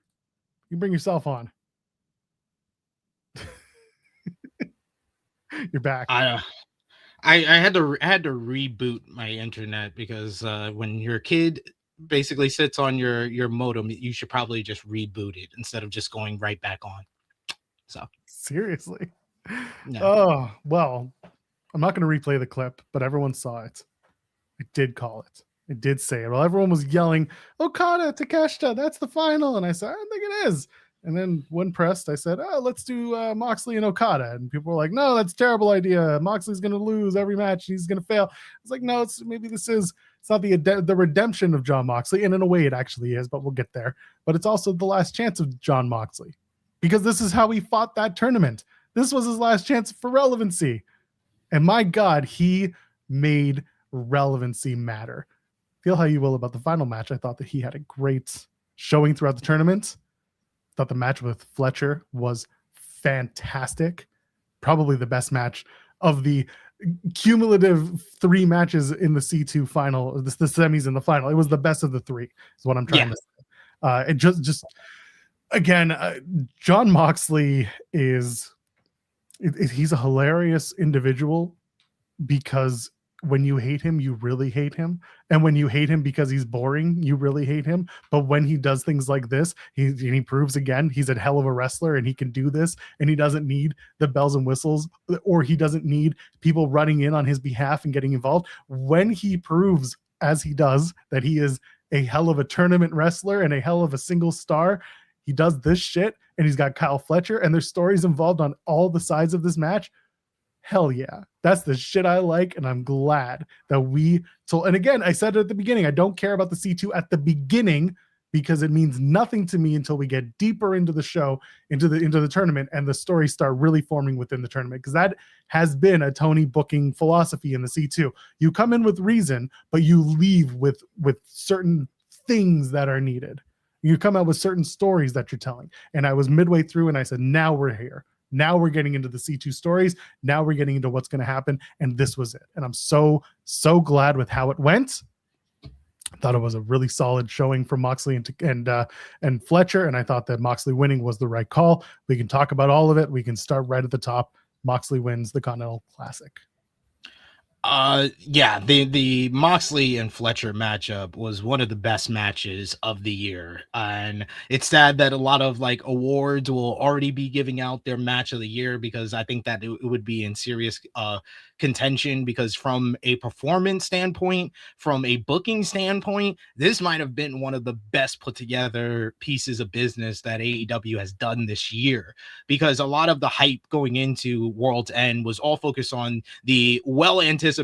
You bring yourself on. You're back. I had to reboot my internet because when your kid basically sits on your modem, you should probably just reboot it instead of just going right back on. So seriously. No. Oh, well, I'm not going to replay the clip, but everyone saw it. I did call it. I did say it. Well, everyone was yelling, Okada, Takeshita, that's the final. And I said, I don't think it is. And then when pressed, I said, oh, let's do Moxley and Okada. And people were like, no, that's a terrible idea. Moxley's going to lose every match. He's going to fail. I was like, no, it's not the redemption of Jon Moxley. And in a way it actually is, but we'll get there. But it's also the last chance of Jon Moxley because this is how he fought that tournament. This was his last chance for relevancy. And my God, he made relevancy matter. Feel how you will about the final match. I thought that he had a great showing throughout the tournament. Thought the match with Fletcher was fantastic. Probably the best match of the cumulative 3 matches in the C2 final, the semis and the final. It was the best of the 3 is what I'm trying to say. It just again, Jon Moxley he's a hilarious individual because when you hate him, you really hate him. And when you hate him because he's boring, you really hate him. But when he does things like this, he proves again, he's a hell of a wrestler and he can do this. And he doesn't need the bells and whistles, or he doesn't need people running in on his behalf and getting involved. When he proves, as he does, that he is a hell of a tournament wrestler and a hell of a single star, he does this shit and he's got Kyle Fletcher and there's stories involved on all the sides of this match. Hell yeah. That's the shit I like. And I'm glad that we told, and again, I said it at the beginning, I don't care about the C2 at the beginning because it means nothing to me until we get deeper into the show, into the tournament, and the stories start really forming within the tournament. Because that has been a Tony booking philosophy in the C2. You come in with reason, but you leave with certain things that are needed. You come out with certain stories that you're telling. And I was midway through and I said, now we're here. Now we're getting into the C2 stories. Now we're getting into what's going to happen. And this was it. And I'm so glad with how it went. I thought it was a really solid showing from Moxley and Fletcher. And I thought that Moxley winning was the right call. We can talk about all of it. We can start right at the top. Moxley wins the Continental Classic. The Moxley and Fletcher matchup was one of the best matches of the year, and it's sad that a lot of awards will already be giving out their match of the year because I think that it would be in serious contention, because from a performance standpoint, from a booking standpoint, this might have been one of the best put together pieces of business that AEW has done this year, because a lot of the hype going into World's End was all focused on the well-anticipated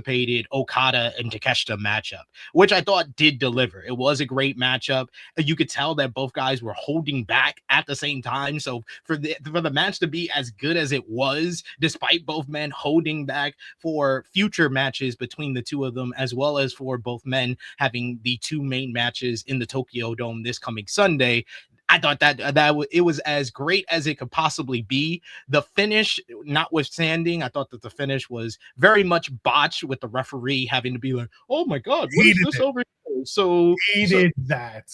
Okada and Takeshita matchup, which I thought did deliver. It was a great matchup. You could tell that both guys were holding back at the same time. So for the match to be as good as it was, despite both men holding back for future matches between the two of them, as well as for both men having the 2 main matches in the Tokyo Dome this coming Sunday, I thought that it was as great as it could possibly be. The finish, notwithstanding, I thought that the finish was very much botched, with the referee having to be like, "Oh my God, what is this over here?" So hated that.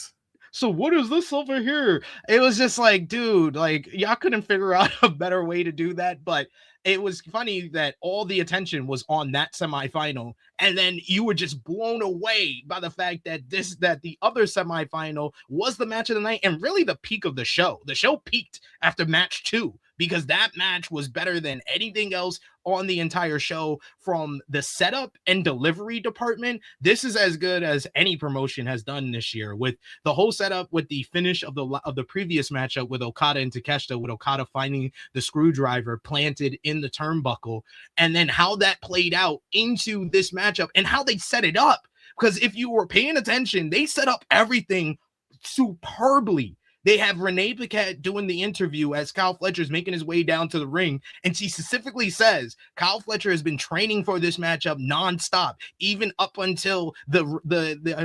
So what is this over here? It was just like, dude, like y'all couldn't figure out a better way to do that. But it was funny that all the attention was on that semifinal, and then you were just blown away by the fact that the other semifinal was the match of the night and really the peak of the show. The show peaked after match 2 because that match was better than anything else on the entire show. From the setup and delivery department, this is as good as any promotion has done this year, with the whole setup, with the finish of the previous matchup with Okada and Takeshita, with Okada finding the screwdriver planted in the turnbuckle, and then how that played out into this matchup and how they set it up. Because if you were paying attention, they set up everything superbly. They have Renee Paquette doing the interview as Kyle Fletcher's making his way down to the ring. And she specifically says Kyle Fletcher has been training for this matchup nonstop, even up until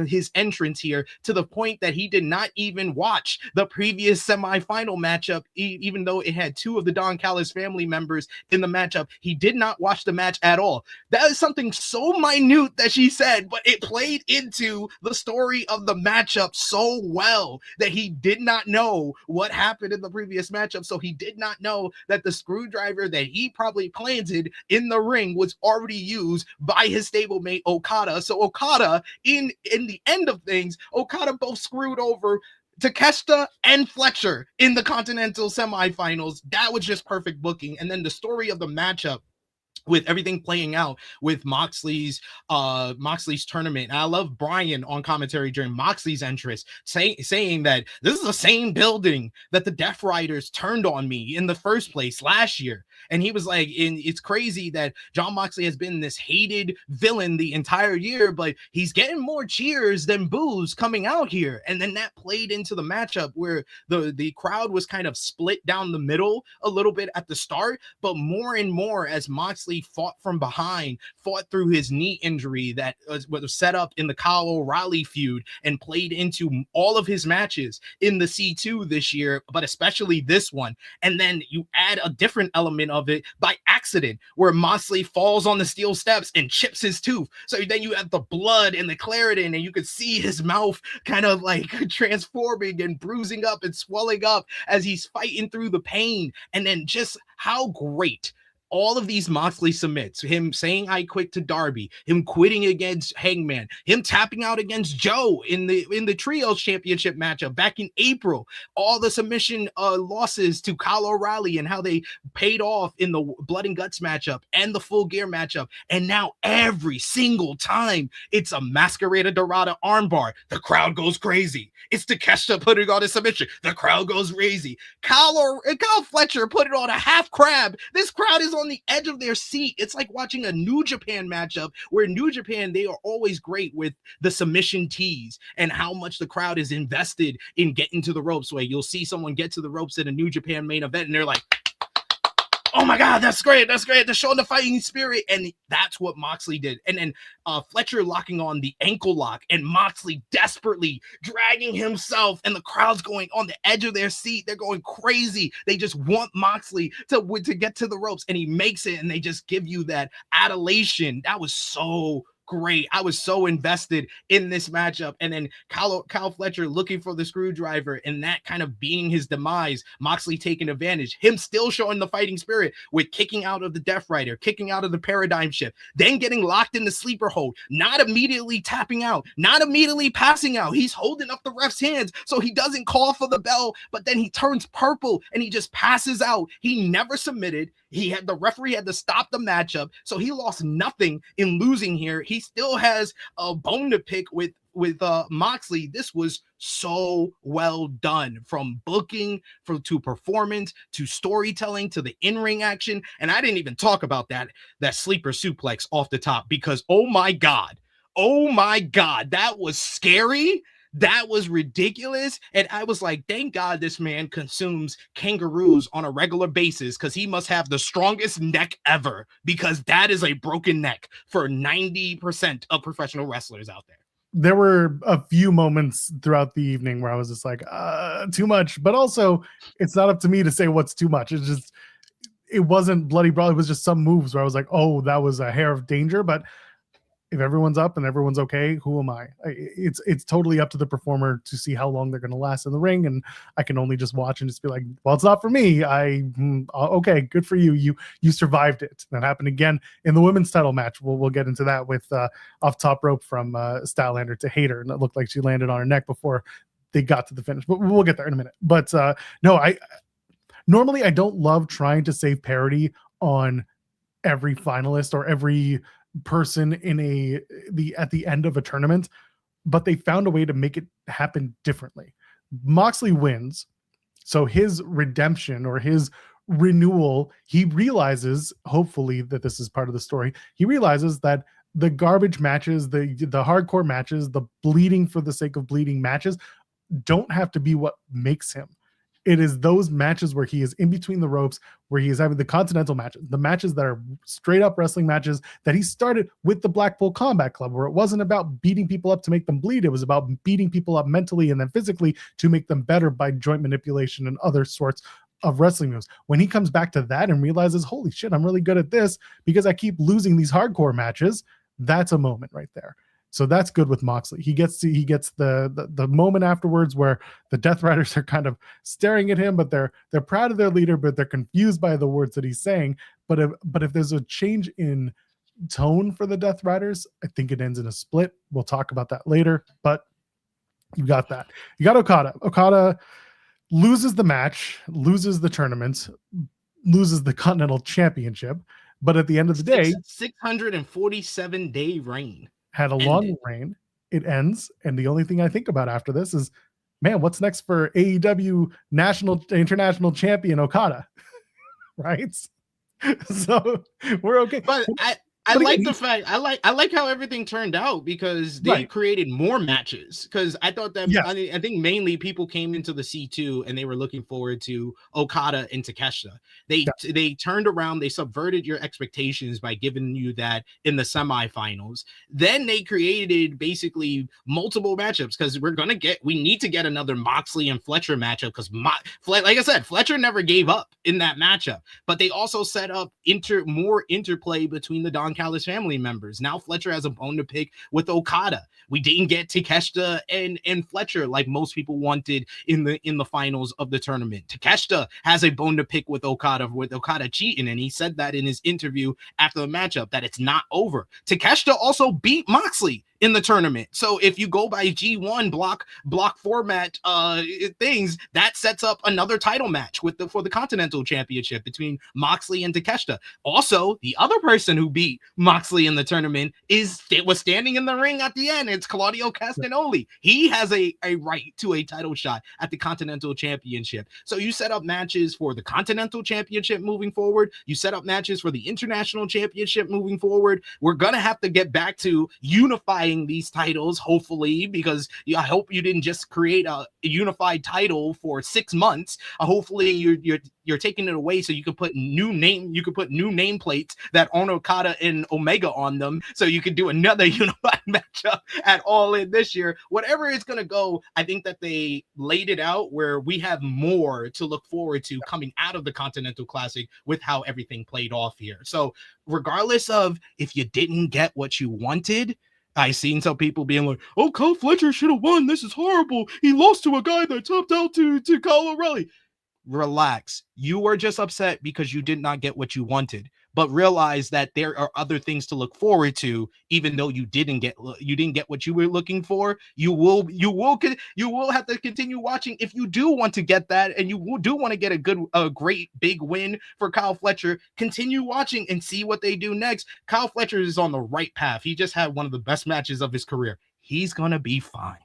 his entrance here, to the point that he did not even watch the previous semifinal matchup, even though it had 2 of the Don Callis family members in the matchup. He did not watch the match at all. That is something so minute that she said, but it played into the story of the matchup so well that he did not know what happened in the previous matchup. So he did not know that the screwdriver that he probably planted in the ring was already used by his stablemate Okada. So Okada, in the end of things, Okada both screwed over Takeshita and Fletcher in the Continental semifinals. That was just perfect booking. And then the story of the matchup, with everything playing out with Moxley's tournament. And I love Brian on commentary during Moxley's entrance saying that this is the same building that the Death Riders turned on me in the first place last year. And he was like, it's crazy that Jon Moxley has been this hated villain the entire year, but he's getting more cheers than boos coming out here. And then that played into the matchup where the crowd was kind of split down the middle a little bit at the start, but more and more as Moxley fought from behind, fought through his knee injury that was set up in the Kyle O'Reilly feud and played into all of his matches in the C2 this year, but especially this one. And then you add a different element of it by accident, where Moxley falls on the steel steps and chips his tooth. So then you have the blood and the Claritin, and you could see his mouth kind of like transforming and bruising up and swelling up as he's fighting through the pain. And then just how great all of these Moxley submits, him saying I quit to Darby, him quitting against Hangman, him tapping out against Joe in the Trios Championship matchup back in April, all the submission losses to Kyle O'Reilly and how they paid off in the Blood and Guts matchup and the Full Gear matchup. And now every single time it's a Masquerade Dorada armbar, the crowd goes crazy. It's Takeshita putting on a submission, the crowd goes crazy. Kyle Fletcher put it on a half crab. This crowd is on the edge of their seat. It's like watching a New Japan matchup, where New Japan, they are always great with the submission tease and how much the crowd is invested in getting to the ropes. Where you'll see someone get to the ropes in a New Japan main event and they're like, oh my God, that's great. That's great. They're showing the fighting spirit. And that's what Moxley did. And then Fletcher locking on the ankle lock and Moxley desperately dragging himself, and the crowd's going on the edge of their seat. They're going crazy. They just want Moxley to get to the ropes, and he makes it, and they just give you that adulation. That was so great. I was so invested in this matchup. And then Kyle Fletcher looking for the screwdriver, and that kind of being his demise, Moxley taking advantage, him still showing the fighting spirit with kicking out of the Death Rider, kicking out of the Paradigm Shift, then getting locked in the sleeper hold, not immediately tapping out, not immediately passing out. He's holding up the ref's hands so he doesn't call for the bell, but then he turns purple and he just passes out. He never submitted. The referee had to stop the matchup, so he lost nothing in losing here. He still has a bone to pick with Moxley. This was so well done, from booking to performance to storytelling to the in-ring action. And I didn't even talk about that sleeper suplex off the top, because oh my God, that was scary. That was ridiculous. And I was like, thank God this man consumes kangaroos on a regular basis, because he must have the strongest neck ever, because that is a broken neck for 90% of professional wrestlers out there. There were a few moments throughout the evening where I was just like, too much. But also, it's not up to me to say what's too much. It wasn't bloody brawl. It was just some moves where I was like, oh, that was a hair of danger. But if everyone's up and everyone's okay, who am I? It's totally up to the performer to see how long they're going to last in the ring, and I can only just watch and just be like, well, it's not for me. Okay, good for you. You survived it. That happened again in the women's title match. We'll get into that with off top rope from Stylander to Hayter, and it looked like she landed on her neck before they got to the finish. But we'll get there in a minute. But no, I don't love trying to save parity on every finalist or every person in at the end of a tournament, but they found a way to make it happen differently. Moxley wins, so his redemption or his renewal, he realizes, hopefully that this is part of the story, he realizes that the garbage matches, the hardcore matches, the bleeding for the sake of bleeding matches don't have to be what makes him. It is those matches where he is in between the ropes, where he is having the continental matches, the matches that are straight up wrestling matches that he started with the Blackpool Combat Club, where it wasn't about beating people up to make them bleed. It was about beating people up mentally and then physically to make them better by joint manipulation and other sorts of wrestling moves. When he comes back to that and realizes, holy shit, I'm really good at this because I keep losing these hardcore matches, that's a moment right there. So that's good with Moxley. He gets the moment afterwards where the Death Riders are kind of staring at him, but they're proud of their leader, but they're confused by the words that he's saying. But if there's a change in tone for the Death Riders, I think it ends in a split. We'll talk about that later. But you got that. You got Okada. Okada loses the match, loses the tournament, loses the Continental Championship. But at the end of the day, 647-day reign. Had a long reign. It ends, and the only thing I think about after this is, man, what's next for AEW International Champion Okada? Right? So we're okay. But I like the fact I like how everything turned out because they created more matches. Because I thought that I think mainly people came into the C2 and they were looking forward to Okada and Takeshita. They turned around, they subverted your expectations by giving you that in the semifinals. Then they created basically multiple matchups because we need to get another Moxley and Fletcher matchup because like I said, Fletcher never gave up in that matchup. But they also set up more interplay between the Don Callis family members. Now Fletcher has a bone to pick with Okada. We didn't get Takeshita and Fletcher like most people wanted in the finals of the tournament. Takeshita has a bone to pick with Okada cheating, and he said that in his interview after the matchup that it's not over. Takeshita also beat Moxley in the tournament. So if you go by G1 block format things, that sets up another title match for the Continental Championship between Moxley and Takeshita. Also, the other person who beat Moxley in the tournament was standing in the ring at the end. It's Claudio Castagnoli. He has a right to a title shot at the Continental Championship. So you set up matches for the Continental Championship moving forward. You set up matches for the International Championship moving forward. We're going to have to get back to unifying these titles, hopefully, because I hope you didn't just create a unified title for 6 months. Hopefully you're taking it away so you can put new nameplates that on Okada and Omega on them, so you could do another unified matchup at All In this year. Whatever it's going to go, I think that they laid it out where we have more to look forward to coming out of the Continental Classic with how everything played off here. So regardless of if you didn't get what you wanted, I seen some people being like, oh, Kyle Fletcher should have won. This is horrible. He lost to a guy that topped out to Kyle O'Reilly. Relax. You were just upset because you did not get what you wanted. But realize that there are other things to look forward to, even though you didn't get what you were looking for. You will have to continue watching if you do want to get that, and you do want to get a great big win for Kyle Fletcher. Continue watching and see what they do next. Kyle Fletcher is on the right path. He just had one of the best matches of his career. He's gonna be fine.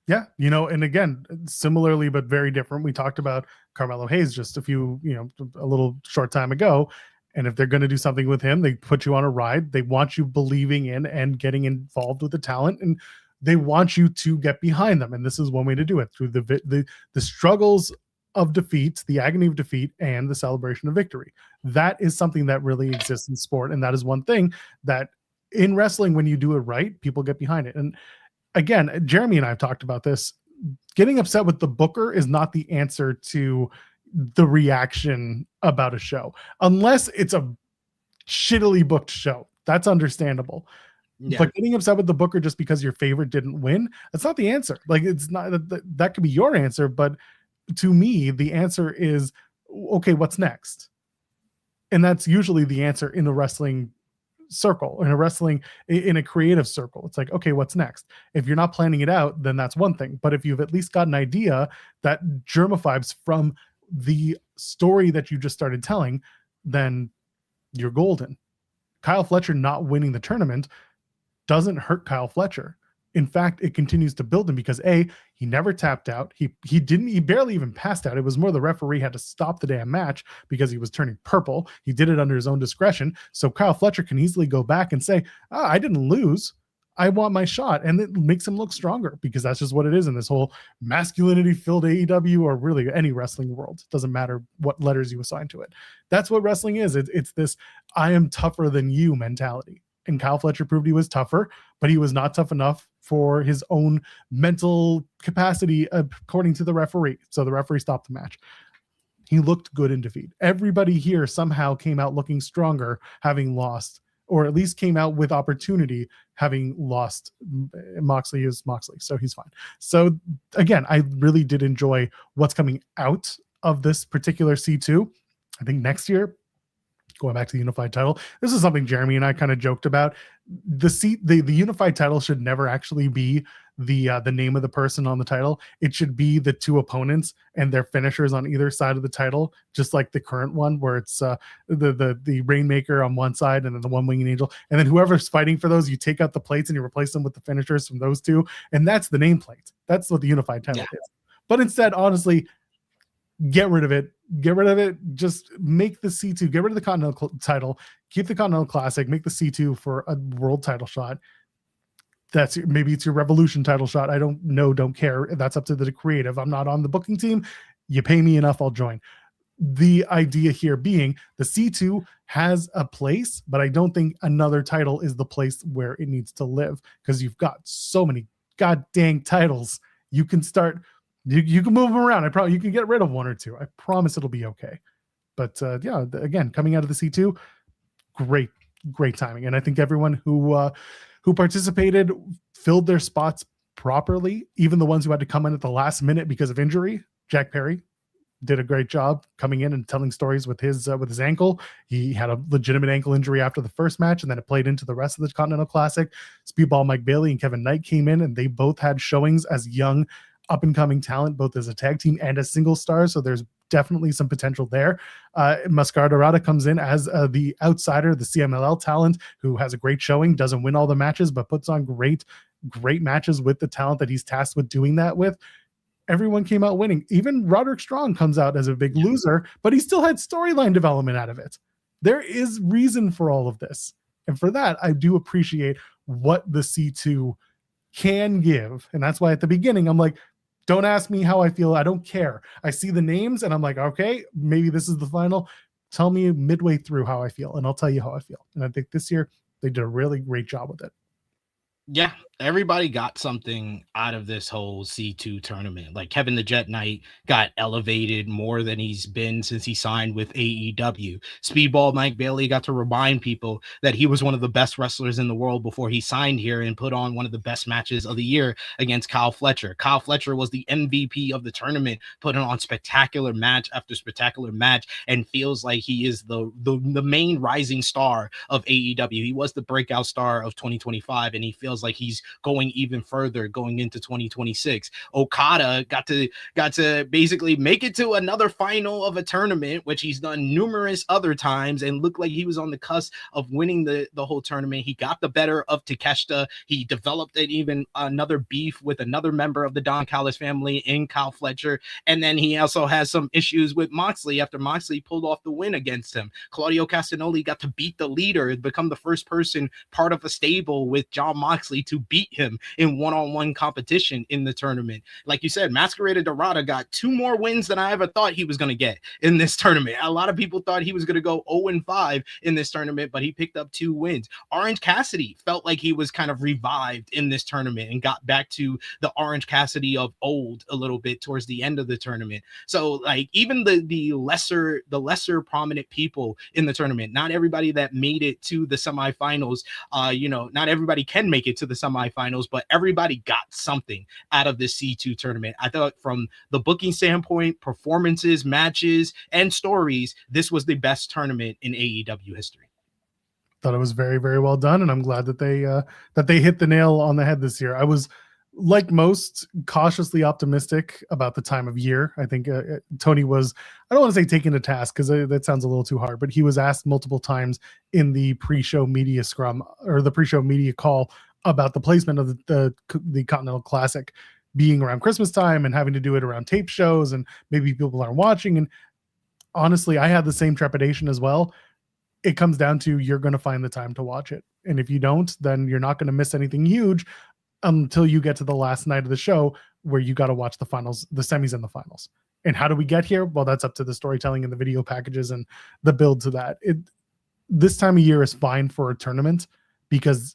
Yeah, and again, similarly but very different. We talked about Carmelo Hayes just a little short time ago. And if they're going to do something with him, they put you on a ride. They want you believing in and getting involved with the talent, and they want you to get behind them. And this is one way to do it, through the struggles of defeat, the agony of defeat, and the celebration of victory. That is something that really exists in sport. And that is one thing that in wrestling, when you do it right, people get behind it. And again, Jeremy and I have talked about this. Getting upset with the booker is not the answer to the reaction about a show, unless it's a shittily booked show. That's understandable. Yeah. But getting upset with the booker just because your favorite didn't win, that's not the answer. Like, it's not that could be your answer, but to me, the answer is, okay, what's next? And that's usually the answer in a wrestling circle, in a creative circle. It's like, okay, what's next? If you're not planning it out, then that's one thing. But if you've at least got an idea that germifies from the story that you just started telling, then you're golden. Kyle Fletcher not winning the tournament doesn't hurt Kyle Fletcher. In fact, it continues to build him because he never tapped out. He barely even passed out. It was more the referee had to stop the damn match because he was turning purple. He did it under his own discretion. So Kyle Fletcher can easily go back and say, I didn't lose. I want my shot. And it makes him look stronger because that's just what it is in this whole masculinity filled AEW or really any wrestling world. It doesn't matter what letters you assign to it. That's what wrestling is. It's this I am tougher than you mentality. And Kyle Fletcher proved he was tougher, but he was not tough enough for his own mental capacity, according to the referee. So the referee stopped the match. He looked good in defeat. Everybody here somehow came out looking stronger, having lost, or at least came out with opportunity, having lost. Moxley is Moxley, so he's fine. So again, I really did enjoy what's coming out of this particular C2. I think next year, going back to the unified title, this is something Jeremy and I kind of joked about. The unified title should never actually be the name of the person on the title. It should be the two opponents and their finishers on either side of the title, just like the current one where it's the Rainmaker on one side and then the One Winged Angel, and then whoever's fighting for those, you take out the plates and you replace them with the finishers from those two, and that's the nameplate. That's what the unified title is. But instead, honestly, get rid of it. Just make the C2, get rid of the Continental title, keep the Continental Classic, make the C2 for a world title shot. Maybe it's your Revolution title shot. I don't know, don't care. That's up to the creative. I'm not on the booking team. You pay me enough, I'll join. The idea here being the C2 has a place, but I don't think another title is the place where it needs to live because you've got so many god dang titles. You can start. You can move them around. I probably you can get rid of one or two. I promise it'll be okay. But yeah, again, coming out of the C2, great timing. And I think everyone who participated filled their spots properly. Even the ones who had to come in at the last minute because of injury. Jack Perry did a great job coming in and telling stories with his ankle. He had a legitimate ankle injury after the first match, and then it played into the rest of the Continental Classic. Speedball Mike Bailey and Kevin Knight came in, and they both had showings as young up-and-coming talent, both as a tag team and as single stars, so there's definitely some potential there. Mascara Dorada comes in as the outsider, the CMLL talent, who has a great showing, doesn't win all the matches, but puts on great matches with the talent that he's tasked with doing that with. Everyone came out winning. Even Roderick Strong comes out as a big loser, but he still had storyline development out of it. There is reason for all of this. And for that, I do appreciate what the C2 can give. And that's why at the beginning, I'm like, don't ask me how I feel. I don't care. I see the names and I'm like, okay, maybe this is the final. Tell me midway through how I feel and I'll tell you how I feel. And I think this year they did a really great job with it. Yeah, everybody got something out of this whole C2 tournament. Like Kevin the Jet Knight got elevated more than he's been since he signed with AEW. Speedball Mike Bailey got to remind people that he was one of the best wrestlers in the world before he signed here and put on one of the best matches of the year against Kyle Fletcher. Kyle Fletcher was the MVP of the tournament, putting on spectacular match after spectacular match, and feels like he is the main rising star of AEW. He was the breakout star of 2025, and he feels like he's going even further going into 2026. Okada got to basically make it to another final of a tournament, which he's done numerous other times, and looked like he was on the cusp of winning the whole tournament. He got the better of Takeshita. He developed even another beef with another member of the Don Callis family in Kyle Fletcher, and then he also has some issues with Moxley after Moxley pulled off the win against him. Claudio Castagnoli got to beat the leader and become the first person part of a stable with Jon Moxley to beat beat him in one-on-one competition in the tournament. Like you said, Masquerade Dorada got 2 more wins than I ever thought he was going to get in this tournament. A lot of people thought he was going to go 0-5 in this tournament, but he picked up 2 wins. Orange Cassidy felt like he was kind of revived in this tournament and got back to the Orange Cassidy of old a little bit towards the end of the tournament. So like even the lesser prominent people in the tournament, not everybody that made it to the semifinals, not everybody can make it to the semifinals, but everybody got something out of this C2 tournament. I thought from the booking standpoint, performances, matches, and stories, this was the best tournament in AEW history. Thought it was very, very well done, and I'm glad that they hit the nail on the head this year. I was, like most, cautiously optimistic about the time of year. I think Tony was, I don't want to say taken to task because that sounds a little too hard, but he was asked multiple times in the pre-show media scrum or the pre-show media call about the placement of the Continental Classic being around Christmas time and having to do it around tape shows and maybe people aren't watching. And honestly, I had the same trepidation as well. It comes down to you're going to find the time to watch it. And if you don't, then you're not going to miss anything huge until you get to the last night of the show where you got to watch the finals, the semis and the finals. And how do we get here? Well, that's up to the storytelling and the video packages and the build to that. This time of year is fine for a tournament because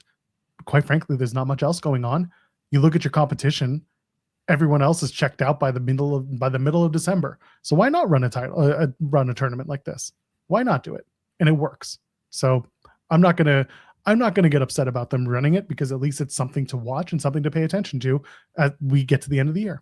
quite frankly, there's not much else going on. You look at your competition, everyone else is checked out by the middle of December. So why not run a tournament like this? Why not do it? And it works. So I'm not going to get upset about them running it because at least it's something to watch and something to pay attention to as we get to the end of the year.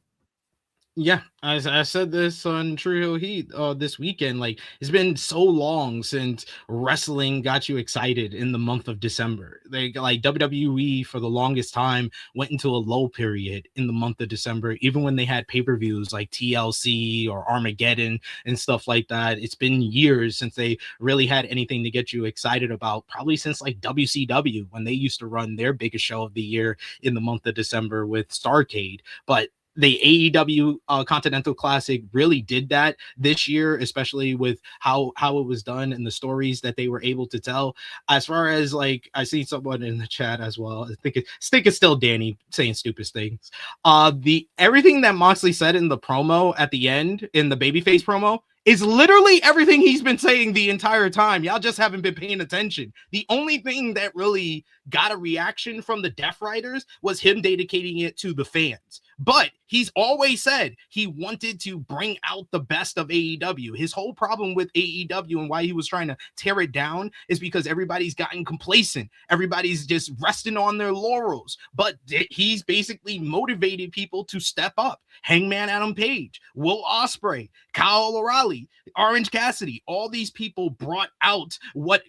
Yeah, I said this on True Heat this weekend. Like, it's been so long since wrestling got you excited in the month of December. Like WWE for the longest time went into a low period in the month of December, even when they had pay-per-views like TLC or Armageddon and stuff like that. It's been years since they really had anything to get you excited about, probably since like WCW when they used to run their biggest show of the year in the month of December with Starrcade. But the AEW Continental Classic really did that this year, especially with how it was done and the stories that they were able to tell. As far as like, I see someone in the chat as well. I think it's still Danny saying stupid things. Everything that Moxley said in the promo at the end, in the babyface promo, is literally everything he's been saying the entire time. Y'all just haven't been paying attention. The only thing that really got a reaction from the Death Riders was him dedicating it to the fans. But he's always said he wanted to bring out the best of AEW. His whole problem with AEW and why he was trying to tear it down is because everybody's gotten complacent. Everybody's just resting on their laurels. But he's basically motivated people to step up. Hangman Adam Page, Will Ospreay, Kyle O'Reilly, Orange Cassidy, all these people brought out what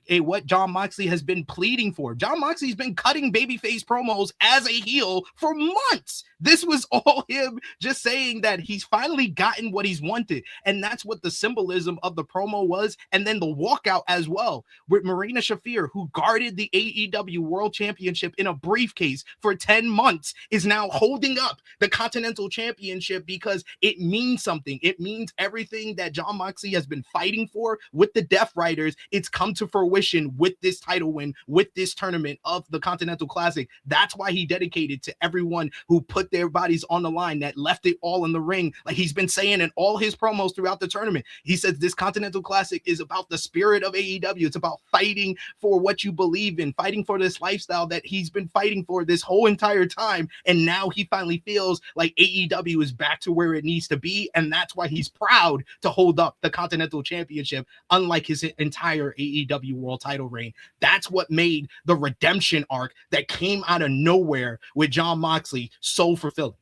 Jon Moxley has been pleading for. Jon Moxley's been cutting babyface promos as a heel for months. This was all him just saying that he's finally gotten what he's wanted. And that's what the symbolism of the promo was. And then the walkout as well with Marina Shafir, who guarded the AEW World Championship in a briefcase for 10 months, is now holding up the Continental Championship because it means something. It means everything that Jon Moxley has been fighting for with the Death Riders. It's come to fruition with this title win, with this tournament of the Continental Classic. That's why he dedicated to everyone who put their bodies on the line, that left it all in the ring. Like he's been saying in all his promos throughout the tournament, he says this Continental Classic is about the spirit of AEW. It's about fighting for what you believe in, fighting for this lifestyle that he's been fighting for this whole entire time. And now he finally feels like AEW is back to where it needs to be. And that's why he's proud to hold up the Continental Championship, unlike his entire AEW World Title reign. That's what made the redemption arc that came out of nowhere with Jon Moxley so fulfilling.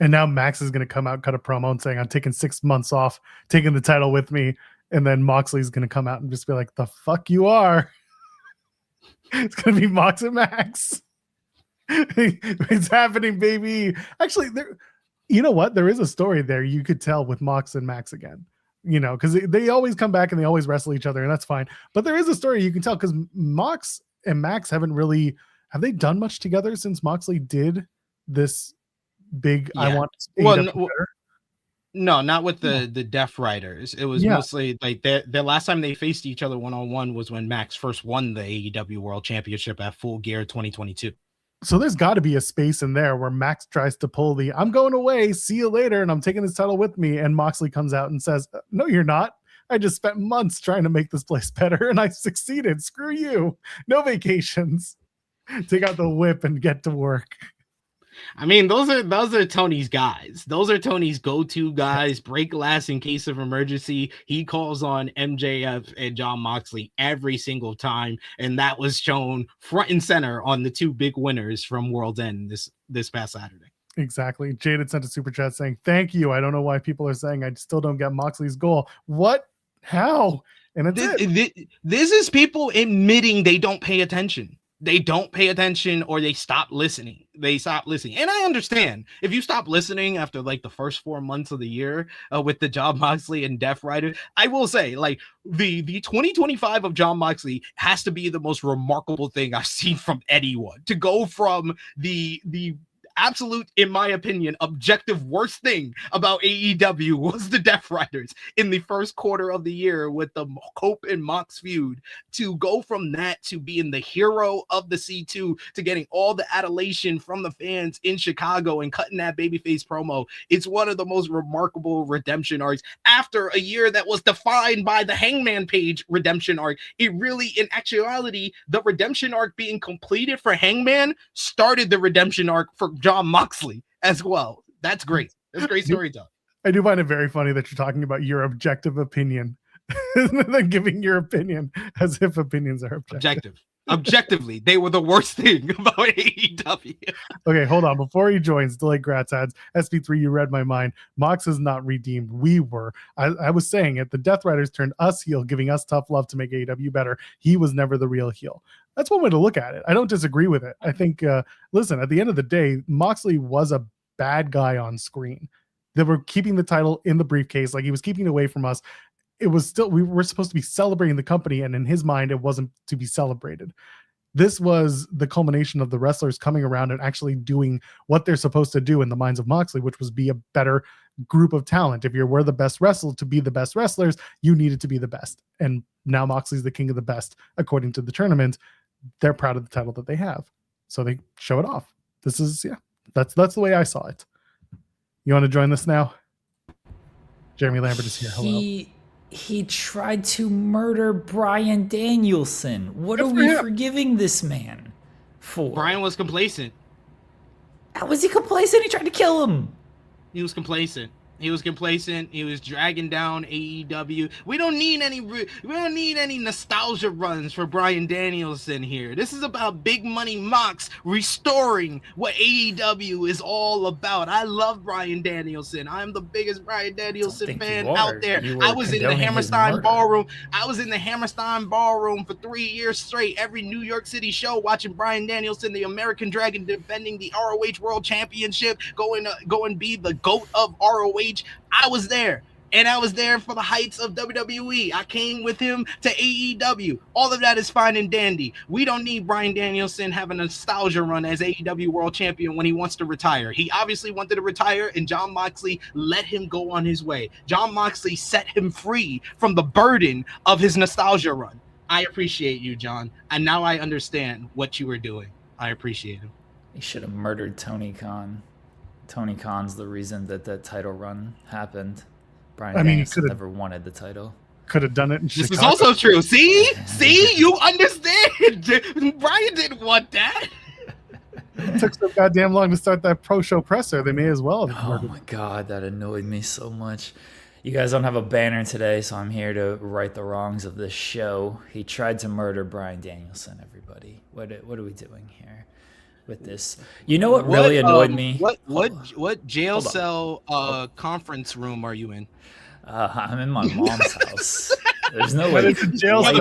And now Max is going to come out, cut a promo and saying, I'm taking 6 months off, taking the title with me. And then Moxley's going to come out and just be like, the fuck you are. It's going to be Mox and Max. It's happening, baby. Actually, you know what? There is a story there you could tell with Mox and Max again. You know, because they always come back and they always wrestle each other, and that's fine. But there is a story you can tell because Mox and Max have they done much together since Moxley did this big Yeah. I want No, not with the Death Riders. It was mostly like the last time they faced each other one-on-one was when Max first won the AEW World Championship at Full Gear 2022. So there's got to be a space in there where Max tries to pull the "I'm going away, see you later, and I'm taking this title with me," and Moxley comes out and says, "No, you're not. I just spent months trying to make this place better, and I succeeded. Screw you. No vacations. Take out the whip and get to work." I mean, those are Tony's guys. Those are Tony's go-to guys. Break glass in case of emergency. He calls on MJF and Jon Moxley every single time, and that was shown front and center on the two big winners from World's End this past Saturday. Exactly. Jade had sent a super chat saying, "Thank you. I don't know why people are saying I still don't get Moxley's goal. What? How?" And this is people admitting they don't pay attention. They don't pay attention, or they stop listening. And I understand if you stop listening after like the first 4 months of the year with the Jon Moxley and Death Rider. I will say, like, the 2025 of Jon Moxley has to be the most remarkable thing I've seen from anyone. To go from the absolute, in my opinion, objective worst thing about AEW was the Death Riders in the first quarter of the year with the Cope and Mox feud, to go from that to being the hero of the C2 to getting all the adulation from the fans in Chicago and cutting that babyface promo. It's one of the most remarkable redemption arcs after a year that was defined by the Hangman Page redemption arc. It really, in actuality, the redemption arc being completed for Hangman started the redemption arc for Jon Moxley as well. That's great. That's great storytelling. I do find it very funny that you're talking about your objective opinion and then giving your opinion as if opinions are objective. Objectively, they were the worst thing about AEW. Okay, hold on. Before he joins, Delayed Grats adds, SP3, you read my mind. Mox is not redeemed. We were. I was saying it. The Death Riders turned us heel, giving us tough love to make AEW better. He was never the real heel. That's one way to look at it. I don't disagree with it. I think, listen, at the end of the day, Moxley was a bad guy on screen. They were keeping the title in the briefcase, like he was keeping it away from us. It was still, we were supposed to be celebrating the company, and in his mind, it wasn't to be celebrated. This was the culmination of the wrestlers coming around and actually doing what they're supposed to do in the minds of Moxley, which was be a better group of talent. If you were the best wrestler to be the best wrestlers, you needed to be the best. And now Moxley's the king of the best, according to the tournament. They're proud of the title that they have. So they show it off. This is, that's the way I saw it. You want to join this now? Jeremy Lambert is here. Hello. He tried to murder Bryan Danielson. What are we forgiving this man for? Bryan was complacent. How was he complacent? He tried to kill him. He was complacent. He was dragging down AEW. We don't need any nostalgia runs for Bryan Danielson here. This is about big money Mox restoring what AEW is all about. I love Bryan Danielson. I'm the biggest Bryan Danielson fan out there. I was in the Hammerstein Ballroom. I was in the Hammerstein Ballroom for 3 years straight. Every New York City show, watching Bryan Danielson, the American Dragon, defending the ROH World Championship, going be the GOAT of ROH. I was there, and I was there for the heights of WWE. I came with him to AEW. All of that is fine and dandy. We don't need Bryan Danielson having a nostalgia run as AEW World Champion when he wants to retire. He obviously wanted to retire, and Jon Moxley let him go on his way. Jon Moxley set him free from the burden of his nostalgia run. I appreciate you, John, and now I understand what you were doing. I appreciate him. He should have murdered Tony Khan. Tony Khan's the reason that title run happened. Bryan Danielson never wanted the title. Could have done it in This Chicago. is also true. See, you understand. Bryan didn't want that. It took so goddamn long to start that pro show presser. They may as well have Oh my God, that annoyed me so much. You guys don't have a banner today, so I'm here to right the wrongs of this show. He tried to murder Bryan Danielson, everybody. What are we doing here with this? You know what really annoyed me? What jail cell conference room are you in? I'm in my mom's house. There's no way. Jail cell.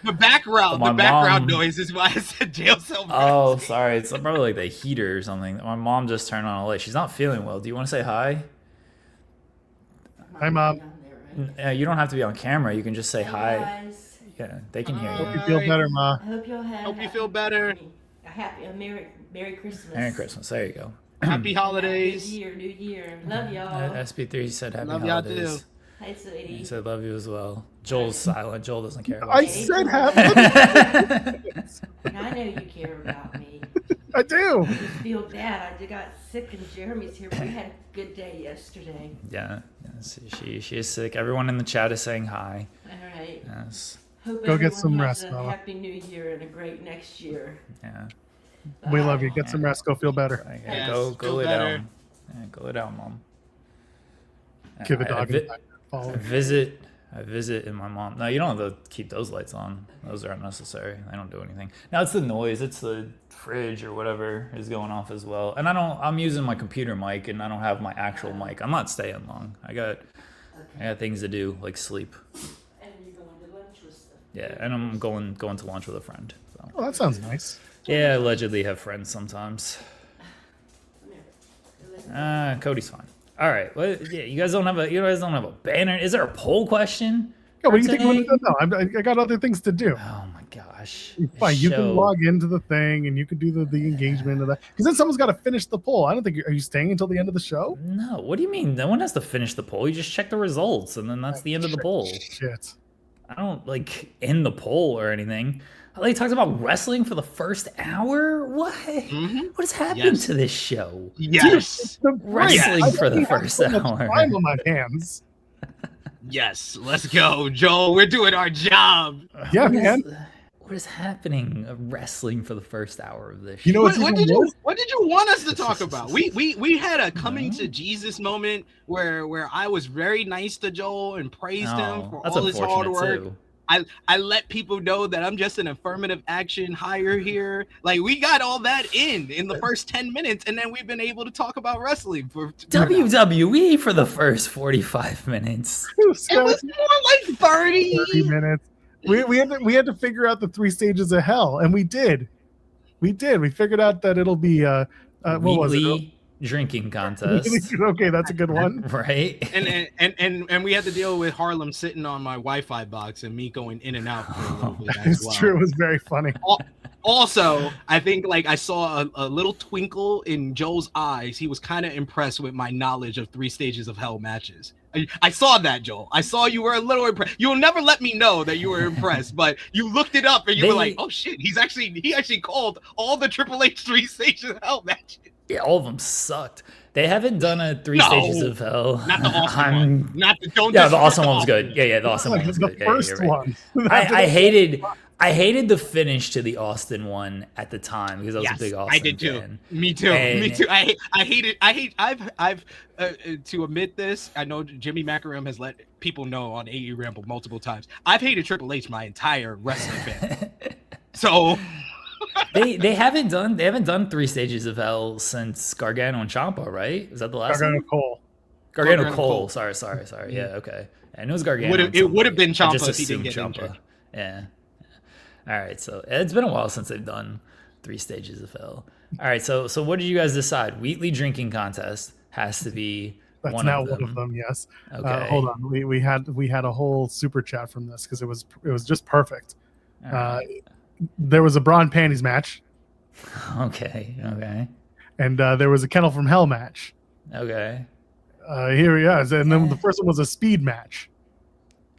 The background noise is why I said jail cell. Oh, sorry. It's probably like the heater or something. My mom just turned on a light. She's not feeling well. Do you want to say hi? Hi, Mom. You don't have to be on camera. You can just say hi. Guys. Yeah, they can hear you. Hope you feel better, Ma. Hope you feel better. Merry Christmas. Merry Christmas. There you go. Happy holidays. New year. Love y'all. SP3 said happy love holidays. Y'all too. Hi, sweetie. He said love you as well. Joel's silent. Joel doesn't care about I you. said happy. I know you care about me. I do. I just feel bad. I got sick and Jeremy's here, but we had a good day yesterday. Yeah, yes, she is sick. Everyone in the chat is saying hi. All right. Yes. Hope Go get everyone some has rest, a fella. happy new year and a great next year. Yeah. We love you. Get some rest. Go feel better. Okay, Yes, go feel lay better. down. Yeah, go lay down, Mom. Give a I dog vi- a follow. I visit and my mom. No, you don't have to keep those lights on. Those are unnecessary. They don't do anything. Now it's the noise. It's the fridge or whatever is going off as well. And I'm using my computer mic and I don't have my actual mic. I'm not staying long. I got things to do like sleep. And you're going to lunch with stuff. Yeah, and I'm going to lunch with a friend. So Oh, that sounds nice. yeah, I allegedly have friends sometimes. Come here. Cody's fine. All right. Well, yeah, you guys don't have a banner. Is there a poll question? Yeah, what do you think? today? No, I got other things to do. Oh my gosh. Fine, you Show. can log into the thing and you can do the engagement of that. Because then someone's got to finish the poll. I don't think. Are you staying until the end of the show? No, what do you mean? No one has to finish the poll. You just check the results, and then that's the end of the poll. Shit. I don't end the poll or anything. They talked about wrestling for the first hour. What? Mhm. What has happened Yes. to this show? Yes. Wrestling I for the have first so much hour. time on my hands. Yes. Let's go, Joel. We're doing our job. Yeah, What is- man. What is happening of wrestling for the first hour of this? You know show? What even did worse? you want us to talk about? We had a coming to Jesus moment where I was very nice to Joel and praised him for that's all his hard unfortunate, work. too. I let people know that I'm just an affirmative action hire here. Like we got all that in the first 10 minutes, and then we've been able to talk about wrestling for WWE for the first 45 minutes. It was more like 30. 30 minutes. We had to figure out the 3 stages of hell, and we did. We figured out that it'll be what was it? Weekly drinking contest. Okay, that's a good one. Right? And we had to deal with Harlem sitting on my Wi-Fi box and me going in and out for a little bit as It's well. true. It was very funny. Also, I think I saw a little twinkle in Joel's eyes. He was kind of impressed with my knowledge of 3 stages of hell matches. I saw that, Joel. I saw you were a little impressed. You'll never let me know that you were impressed, but you looked it up and you were like, "Oh shit, he actually called all the Triple H 3 stages of hell matches." Yeah, all of them sucked. They haven't done a 3 No, stages of hell. Not the awesome I'm- one. Not the don't. Yeah, the disrespect awesome one was good. Yeah, the awesome one was The good. Yeah, first you're right. one. I hated the finish to the Austin one at the time because I was a big Austin I did too. fan. Me too. And- Me too. I've to admit this. I know Jimmy Macaram has let people know on AE Ramble multiple times. I've hated Triple H my entire wrestling fan. So they haven't done 3 stages of hell since Gargano and Ciampa, right? Is that the last Gargano one? Cole. Gargano Gargano Cole. Cole. Sorry. Yeah, okay. And it was Gargano. it would have been I Ciampa just if he didn't assumed get injured. Yeah. All right. So it's been a while since they've done 3 stages of hell. All right. So what did you guys decide? Wheatley drinking contest has to be That's one now of one them. of them. Yes. Okay. Hold on. We had a whole super chat from this because it was just perfect. All right. There was a bra and panties match, Okay. and there was a Kennel from Hell match. Okay. Here he is, and then the first one was a speed match.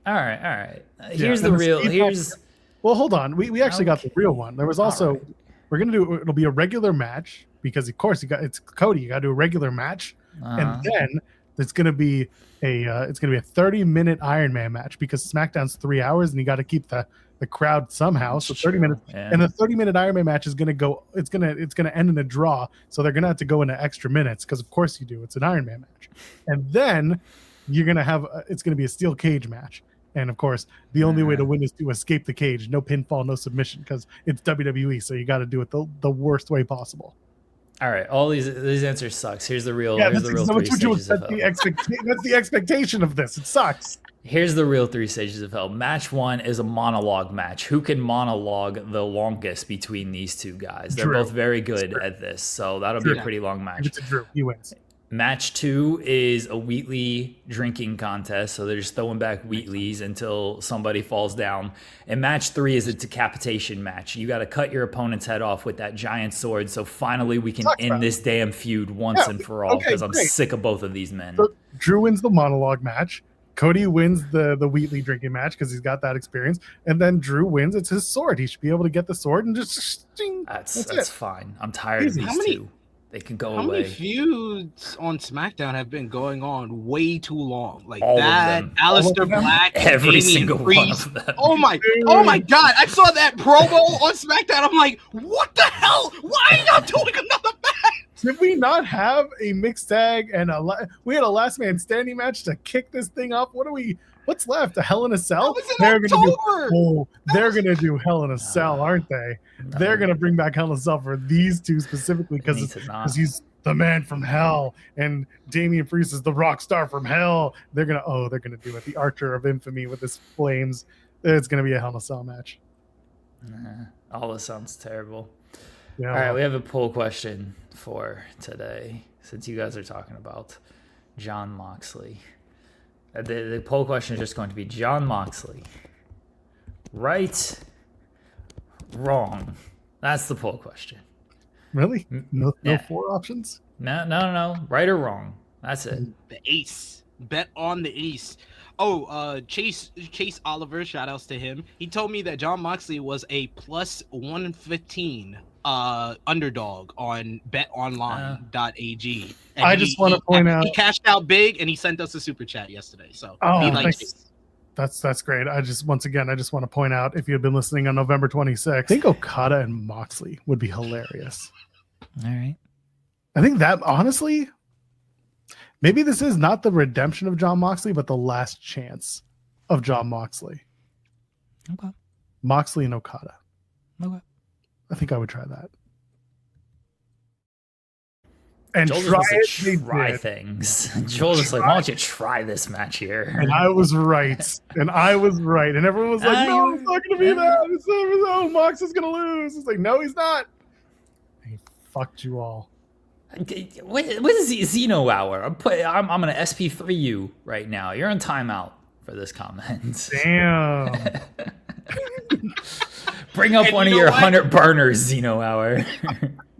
All right. Here's and the the real. speed Here's Well, hold on. We actually got the real one. There was also right. we're gonna do it'll be a regular match because of course it's Cody. You got to do a regular match, and then it's gonna be a 30-minute Iron Man match because SmackDown's 3 hours and you got to keep the crowd somehow. So 30 minutes, Yeah. and the 30-minute Iron Man match is gonna go. It's gonna end in a draw. So they're gonna have to go into extra minutes because of course you do. It's an Iron Man match, and then you're gonna have it's gonna be a steel cage match. And of course, the only way to win is to escape the cage. No pinfall, no submission, because it's WWE. So you got to do it the worst way possible. All right. All these answers sucks. Here's the real. Yeah, Here's that's the real 3 stages of hell. that's the expectation of this. It sucks. Here's the real 3 stages of hell. Match 1 is a monologue match. Who can monologue the longest between these 2 guys? They're Drew. both very good at this, so that'll be Drew. a pretty long match. Give it to Drew. He wins. Match 2 is a Wheatley drinking contest, so they're just throwing back Wheatleys until somebody falls down. And match 3 is a decapitation match. You got to cut your opponent's head off with that giant sword, so finally we can Sucks, end man. this damn feud once Yeah, and for all, okay, because I'm great. sick of both of these men. So Drew wins the monologue match. Cody wins the Wheatley drinking match because he's got that experience, and then Drew wins. It's his sword. He should be able to get the sword and just ding. That's fine. I'm tired of these two. They can go away. How many feuds on SmackDown have been going on way too long? Like all that, Aleister Black, every Damian single Priest. one of them. Oh my God! I saw that promo on SmackDown. I'm like, what the hell? Why are y'all doing another match? Did we not have a mixed tag and we had a last man standing match to kick this thing up? What's left? A Hell in a Cell? They're gonna do Hell in a Cell, aren't they? No. They're gonna bring back Hell in a Cell for these two specifically because he's the man from hell and Damian Priest is the rock star from hell. They're gonna do it. The Archer of Infamy with his flames. It's gonna be a Hell in a Cell match. All this sounds terrible. Yeah. All right, we have a poll question for today since you guys are talking about Jon Moxley. The poll question is just going to be Jon Moxley. Right? Wrong? That's the poll question. Really? No Yeah. 4 options? No. Right or wrong? That's it. The ace. Bet on the ace. Oh, Chase Oliver, shout outs to him. He told me that Jon Moxley was a plus 115 underdog on betonline.ag. I just want to point out he cashed out big and he sent us a super chat yesterday. So he likes Chase. That's great. I just want to point out, if you had been listening on November 26th, I think Okada and Moxley would be hilarious. All right. I think that, honestly, maybe this is not the redemption of Jon Moxley, but the last chance of Jon Moxley. Okay. Moxley and Okada. Okay. I think I would try that. And Joel try things. Joel's just like, why don't you try this match here? And I was right. And everyone was like, no, it's not going to be that. Mox is going to lose. It's like, no, he's not. He fucked you all. What is the Xeno Hour? I'm going to SP3 you right now. You're on timeout for this comment. Damn. Bring up one of your 100 burners, Xeno Hour.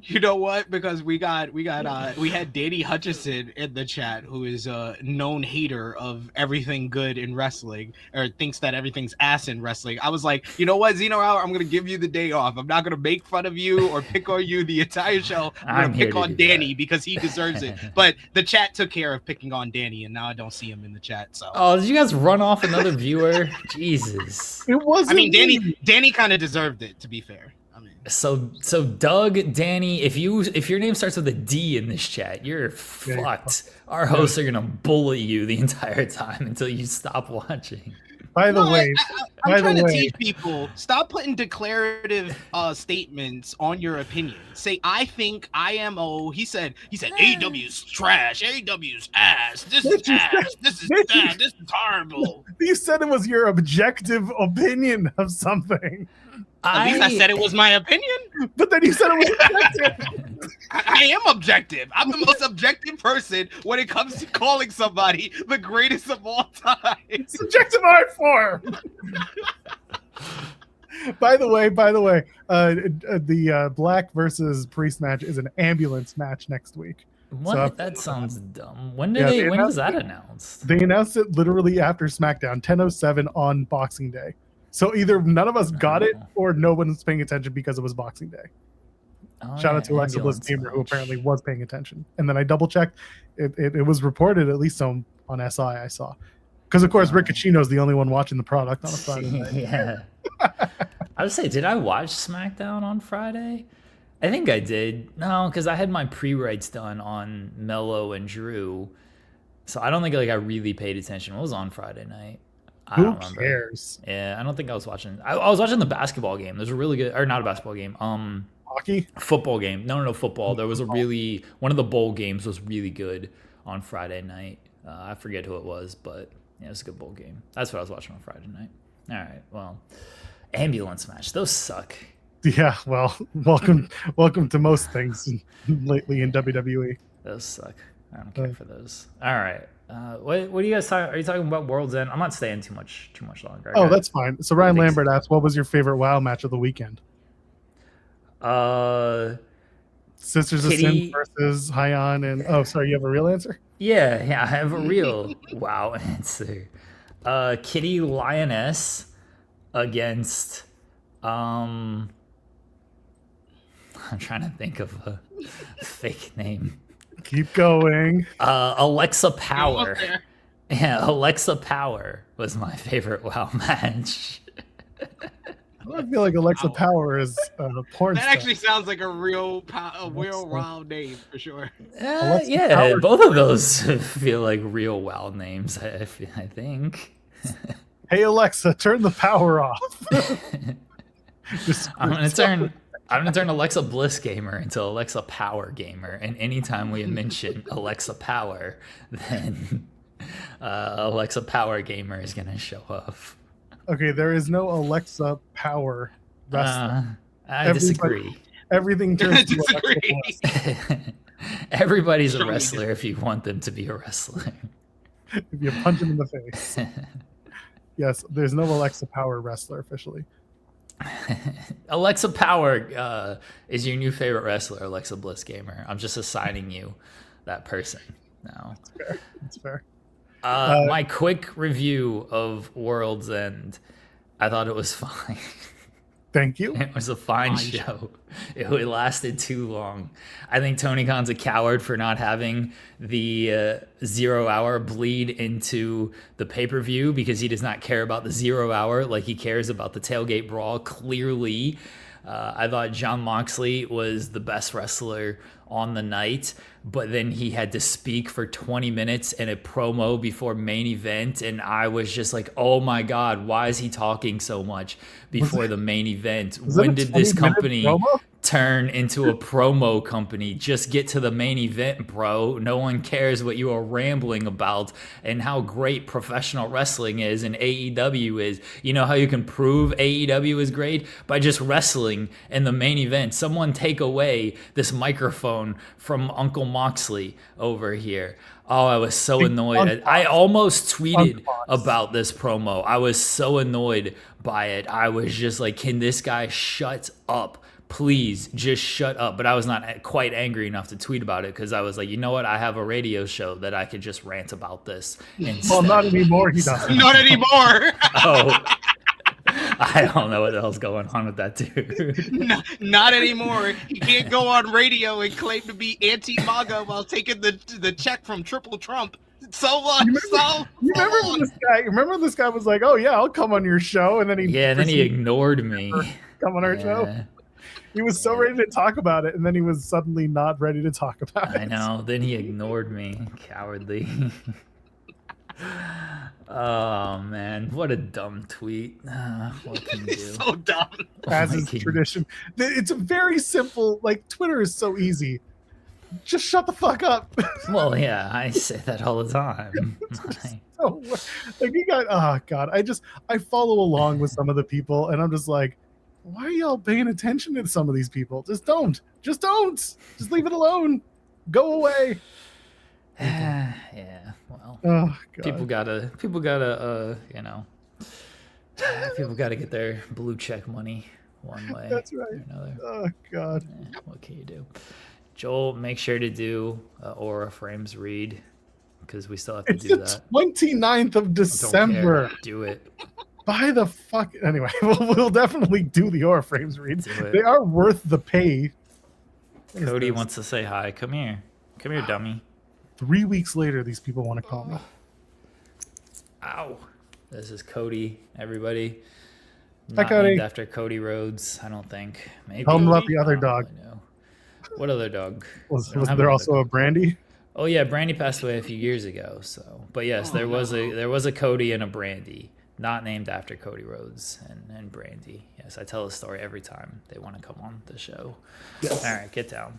You know what? Because we had Danny Hutchison in the chat, who is a known hater of everything good in wrestling, or thinks that everything's ass in wrestling. I was like, you know what, Xeno Hour, I'm gonna give you the day off. I'm not gonna make fun of you or pick on you the entire show. I'm gonna pick on Danny because he deserves it. But the chat took care of picking on Danny, and now I don't see him in the chat. So did you guys run off another viewer? Jesus. It wasn't. I mean, Danny kind of deserved it, to be fair. So Doug, Danny, if your name starts with a D in this chat, you're fucked. Our hosts are gonna bully you the entire time until you stop watching. By the way, I'm trying to teach people, stop putting declarative statements on your opinion. Say, I think, IMO. He said AEW's trash, AEW's ass, this is ass, this is bad, this is horrible. You said it was your objective opinion of something. At least I said it was my opinion. But then you said it was objective. I am objective. I'm the most objective person when it comes to calling somebody the greatest of all time. Subjective art form. By the way, the Black versus Priest match is an ambulance match next week. What? So, that sounds dumb. When was that announced? They announced it literally after SmackDown, 10:07 on Boxing Day. So either none of us got it or no one was paying attention because it was Boxing Day. Shout out to Alexa Bliss Gamer, who apparently was paying attention. And then I double checked. It was reported, at least on SI, I saw. Because, of course, Rick Cachino's the only one watching the product on a Friday night. Yeah. I would say, did I watch SmackDown on Friday? I think I did. No, because I had my pre-writes done on Mello and Drew. So I don't think I really paid attention. What was on Friday night? Who cares? Yeah, I don't think I was watching. I was watching the basketball game. There's a really good, or not a basketball game. Hockey? Football game. No, football. There was one of the bowl games was really good on Friday night. I forget who it was, but yeah, it was a good bowl game. That's what I was watching on Friday night. All right, well, ambulance match. Those suck. Yeah, well, welcome to most things lately in WWE. Those suck. I don't care for those. All right. What do you guys talk? Are you talking about World's End? I'm not staying too much longer. Oh, that's fine. So Ryan Lambert asked, "What was your favorite WoW match of the weekend?" Sisters of Sin versus Hyon and sorry, you have a real answer? Yeah, I have a real WoW answer. Kitty Lioness against I'm trying to think of a fake name. Keep going. Alexa Power. Yeah, Alexa Power was my favorite WoW match. I feel like Alexa Power is porn That star. actually sounds like a real WoW name for sure. Yeah, Power. both of those feel like real WoW names, I think. Hey Alexa, turn the power off. I'm gonna turn Alexa Bliss Gamer into Alexa Power Gamer, and anytime we mention Alexa Power, then Alexa Power Gamer is gonna show up. Okay, there is no Alexa Power wrestler. I disagree. Everything turns to Alexa Disagree. Bliss. Everybody's a Strongly wrestler if you want them to be a wrestler. If you punch him in the face. Yes, there's no Alexa Power wrestler officially. Alexa Power is your new favorite wrestler, Alexa Bliss Gamer. I'm just assigning you that person now. That's fair. My quick review of World's End, I thought it was fine. Thank you. It was a fine show. It lasted too long. I think Tony Khan's a coward for not having the 0 hour bleed into the pay-per-view because he does not care about the 0 hour like he cares about the tailgate brawl. Clearly, I thought Jon Moxley was the best wrestler on the night, but then he had to speak for 20 minutes in a promo before main event, and I was just like, oh my god, why is he talking so much before the main event? When did this company turn into a promo company? Just get to the main event, bro. No one cares what you are rambling about and how great professional wrestling is and AEW is. You know how you can prove AEW is great? By just wrestling in the main event. Someone take away this microphone from Uncle Moxley over here. Oh, I was so annoyed. I almost tweeted about this promo. I was so annoyed by it. I was just like, can this guy shut up? Please just shut up. But I was not quite angry enough to tweet about it because I was like, you know what? I have a radio show that I could just rant about this instead. Well, not anymore. He doesn't. Not anymore. Oh, I don't know what the hell's going on with that dude. No, not anymore. He can't go on radio and claim to be anti-MAGA while taking the check from Triple Trump. So long. Remember when this guy was like, "Oh yeah, I'll come on your show," and then he ignored me. Come on our show. He was so ready to talk about it, and then he was suddenly not ready to talk about it. I know. Then he ignored me, cowardly. Oh man, what a dumb tweet. What can you do? So dumb. As is tradition. It's a very simple, like, Twitter is so easy. Just shut the fuck up. Well, yeah, I say that all the time. So, like, you got, oh god, I follow along with some of the people, and I'm just like, why are y'all paying attention to some of these people? Just don't. Just leave it alone. Go away. Yeah, well, oh, God. people gotta people gotta get their blue check money one way. That's right. Or another. Oh god. What can you do? Joel, make sure to do Aura Frames read because we still have to do that. It's the 29th of December. Do it. By the fuck. Anyway, we'll definitely do the Aura Frames read. They are worth the pay. Cody wants to say hi. Come here, dummy. 3 weeks later, these people want to call me. Ow. This is Cody, everybody. Hi, Not Cody. named after Cody Rhodes, I don't think. Maybe. Tell them about the other dog. What other dog? Was there also a Brandy? Oh yeah, Brandy passed away a few years ago. So, but yes, there was a Cody and a Brandy, not named after Cody Rhodes and Brandy. Yes, I tell the story every time they want to come on the show. Yes. All right, get down.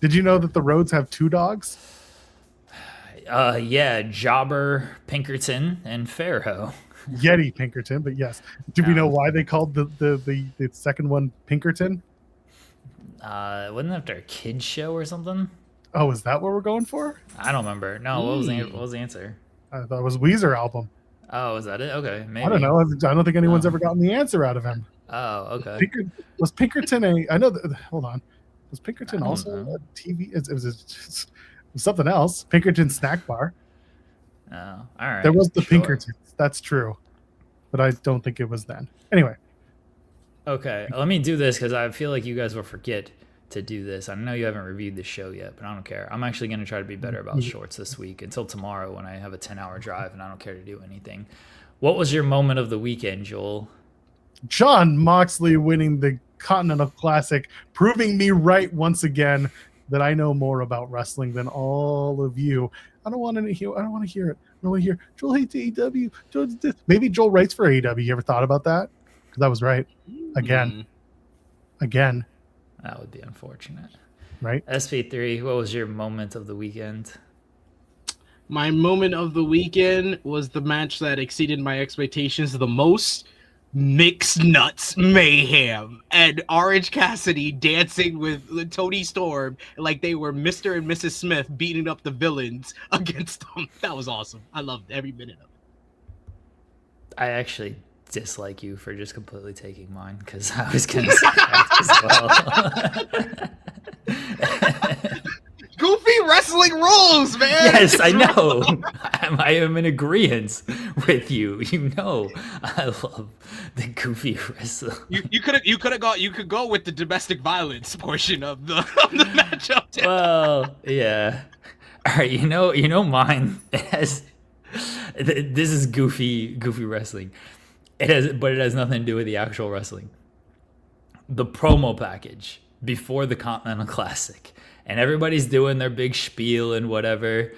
Did you know that the Rhodes have 2 dogs? Yeah, Jobber Pinkerton and Pharaoh. Yeti Pinkerton, but yes. Do we know why they called the second one Pinkerton? Wasn't that after a kid's show or something? Oh, is that what we're going for? I don't remember. No, what was the answer? I thought it was Weezer album. Oh, was that it? Okay, maybe. I don't know. I don't think anyone's ever gotten the answer out of him. Oh, okay. Was Pinkerton I know that, hold on. Was Pinkerton also a TV? It was something else. Pinkerton Snack Bar. Oh, all right. There was the Pinkertons. That's true, but I don't think it was then. Anyway. Okay, let me do this because I feel like you guys will forget to do this. I know you haven't reviewed the show yet, but I don't care. I'm actually going to try to be better about shorts this week until tomorrow when I have a 10-hour drive and I don't care to do anything. What was your moment of the weekend, Joel? Jon Moxley winning the Continental Classic, proving me right once again that I know more about wrestling than all of you. I don't want to hear it. I don't want to hear Joel hates AEW. Maybe Joel writes for AEW. You ever thought about that? Because I was right. Again. That would be unfortunate. Right? SP3, what was your moment of the weekend? My moment of the weekend was the match that exceeded my expectations the most. Mixed Nuts Mayhem and Orange Cassidy dancing with Tony Storm like they were Mr. and Mrs. Smith beating up the villains against them. That was awesome. I loved every minute of it. I actually dislike you for just completely taking mine because I was going to say that as well. Goofy wrestling rules, man. Yes, I know. I am in agreement with you. You know, I love the goofy wrestling. You could go with the domestic violence portion of the matchup. Well, yeah. All right, you know mine. It has. This is goofy wrestling. But it has nothing to do with the actual wrestling. The promo package before the Continental Classic. And everybody's doing their big spiel and whatever.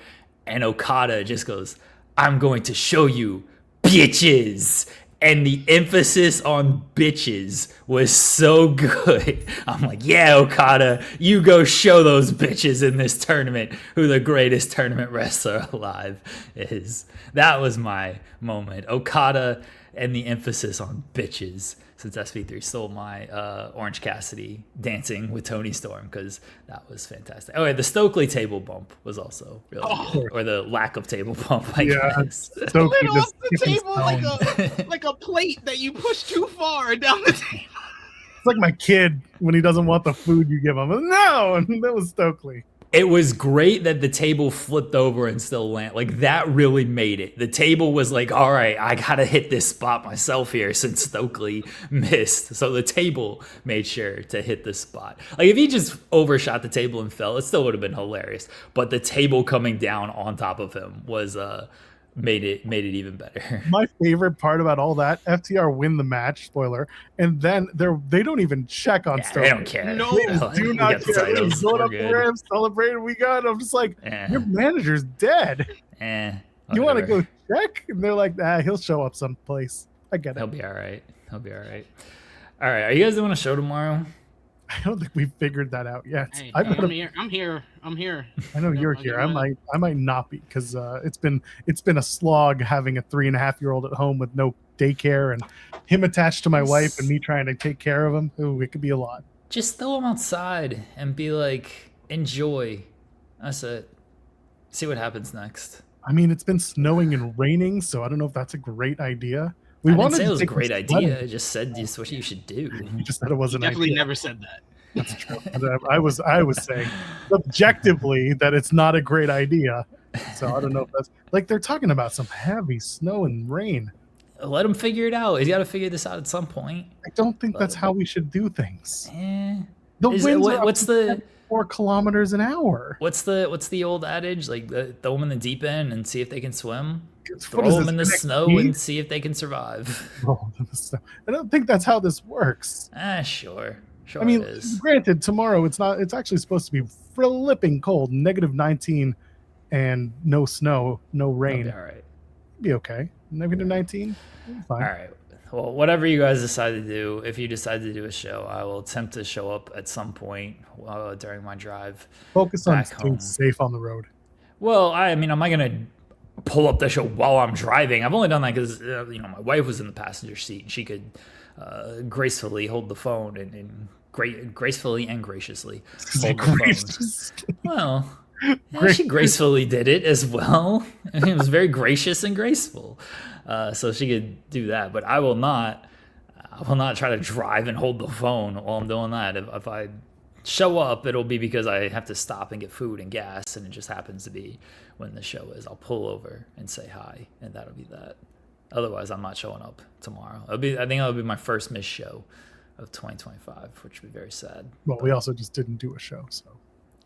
And Okada just goes, I'm going to show you bitches. And the emphasis on bitches was so good. I'm like, yeah, Okada, you go show those bitches in this tournament who the greatest tournament wrestler alive is. That was my moment. Okada and the emphasis on bitches, since SP3 stole my Orange Cassidy dancing with Tony Storm, because that was fantastic. Oh, yeah, the Stokely table bump was also really good. Or the lack of table bump, I guess. Stokely off the table like a plate that you push too far down the table. It's like my kid when he doesn't want the food you give him. No, and that was Stokely. It was great that the table flipped over and still landed. Like, that really made it. The table was like, all right, I got to hit this spot myself here since Stokely missed. So the table made sure to hit the spot. Like, if he just overshot the table and fell, it still would have been hilarious. But the table coming down on top of him was made it even better. My favorite part about all that, FTR win the match, spoiler, and then they don't even check on Stokely. They don't care. No, do not care. They're going up there and celebrating. We got. I'm just like, your manager's dead. You want to go check? And they're like, he'll show up someplace. I get it. He'll be all right. All right, are you guys doing a show tomorrow? I don't think we've figured that out yet. Hey, I'm here. I know you're here. I might not be, because it's been a slog having a 3.5-year-old at home with no daycare and him attached to my wife and me trying to take care of him. Ooh, it could be a lot. Just throw him outside and be like, enjoy. That's it. See what happens next. I mean, it's been snowing and raining, so I don't know if that's a great idea. I didn't say it was a great idea. I just said this is what you should do. You just said it wasn't. Definitely never said that. That's true. I was saying objectively that it's not a great idea. So I don't know if that's like they're talking about some heavy snow and rain. Let him figure it out. He's got to figure this out at some point. I don't think that's how we should do things. The winds what's the 4 kilometers an hour? What's the old adage? Like, throw them in the deep end and see if they can swim. Throw them in the snow and see if they can survive. I don't think that's how this works. Sure. I mean, it is. Granted, tomorrow it's not. It's actually supposed to be flipping cold, -19, and no snow, no rain. It'll be all right. Be okay. -19. Fine. All right. Well, whatever you guys decide to do, if you decide to do a show, I will attempt to show up at some point during my drive. Focus on back staying home. safe on the road. Well, I mean, am I gonna pull up the show while I'm driving? I've only done that because my wife was in the passenger seat and she could gracefully hold the phone and gracefully and graciously hold the phone. Well, she gracefully did it as well. It was very gracious and graceful, so she could do that. But I will not try to drive and hold the phone while I'm doing that. If I show up, it'll be because I have to stop and get food and gas, and it just happens to be when the show is. I'll pull over and say hi, and that'll be that. Otherwise, I'm not showing up tomorrow. I think that'll be my first missed show of 2025, which would be very sad. Well, we also just didn't do a show, so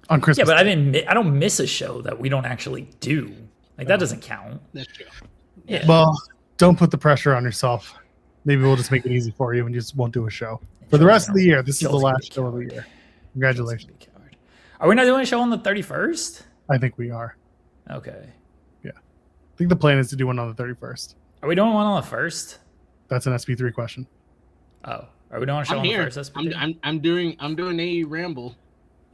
on Christmas. Yeah, but I don't miss a show that we don't actually do. Like that doesn't count. That's true. Yeah. Well, don't put the pressure on yourself. Maybe we'll just make it easy for you and you just won't do a show for the rest of the year. This is the last show of the year. Congratulations. Are we not doing a show on the 31st? I think we are. Okay. Yeah, I think the plan is to do one on the 31st. Are we doing one on the 1st? That's an SP3 question. Oh, are we doing a show on the 1st? I'm doing a ramble.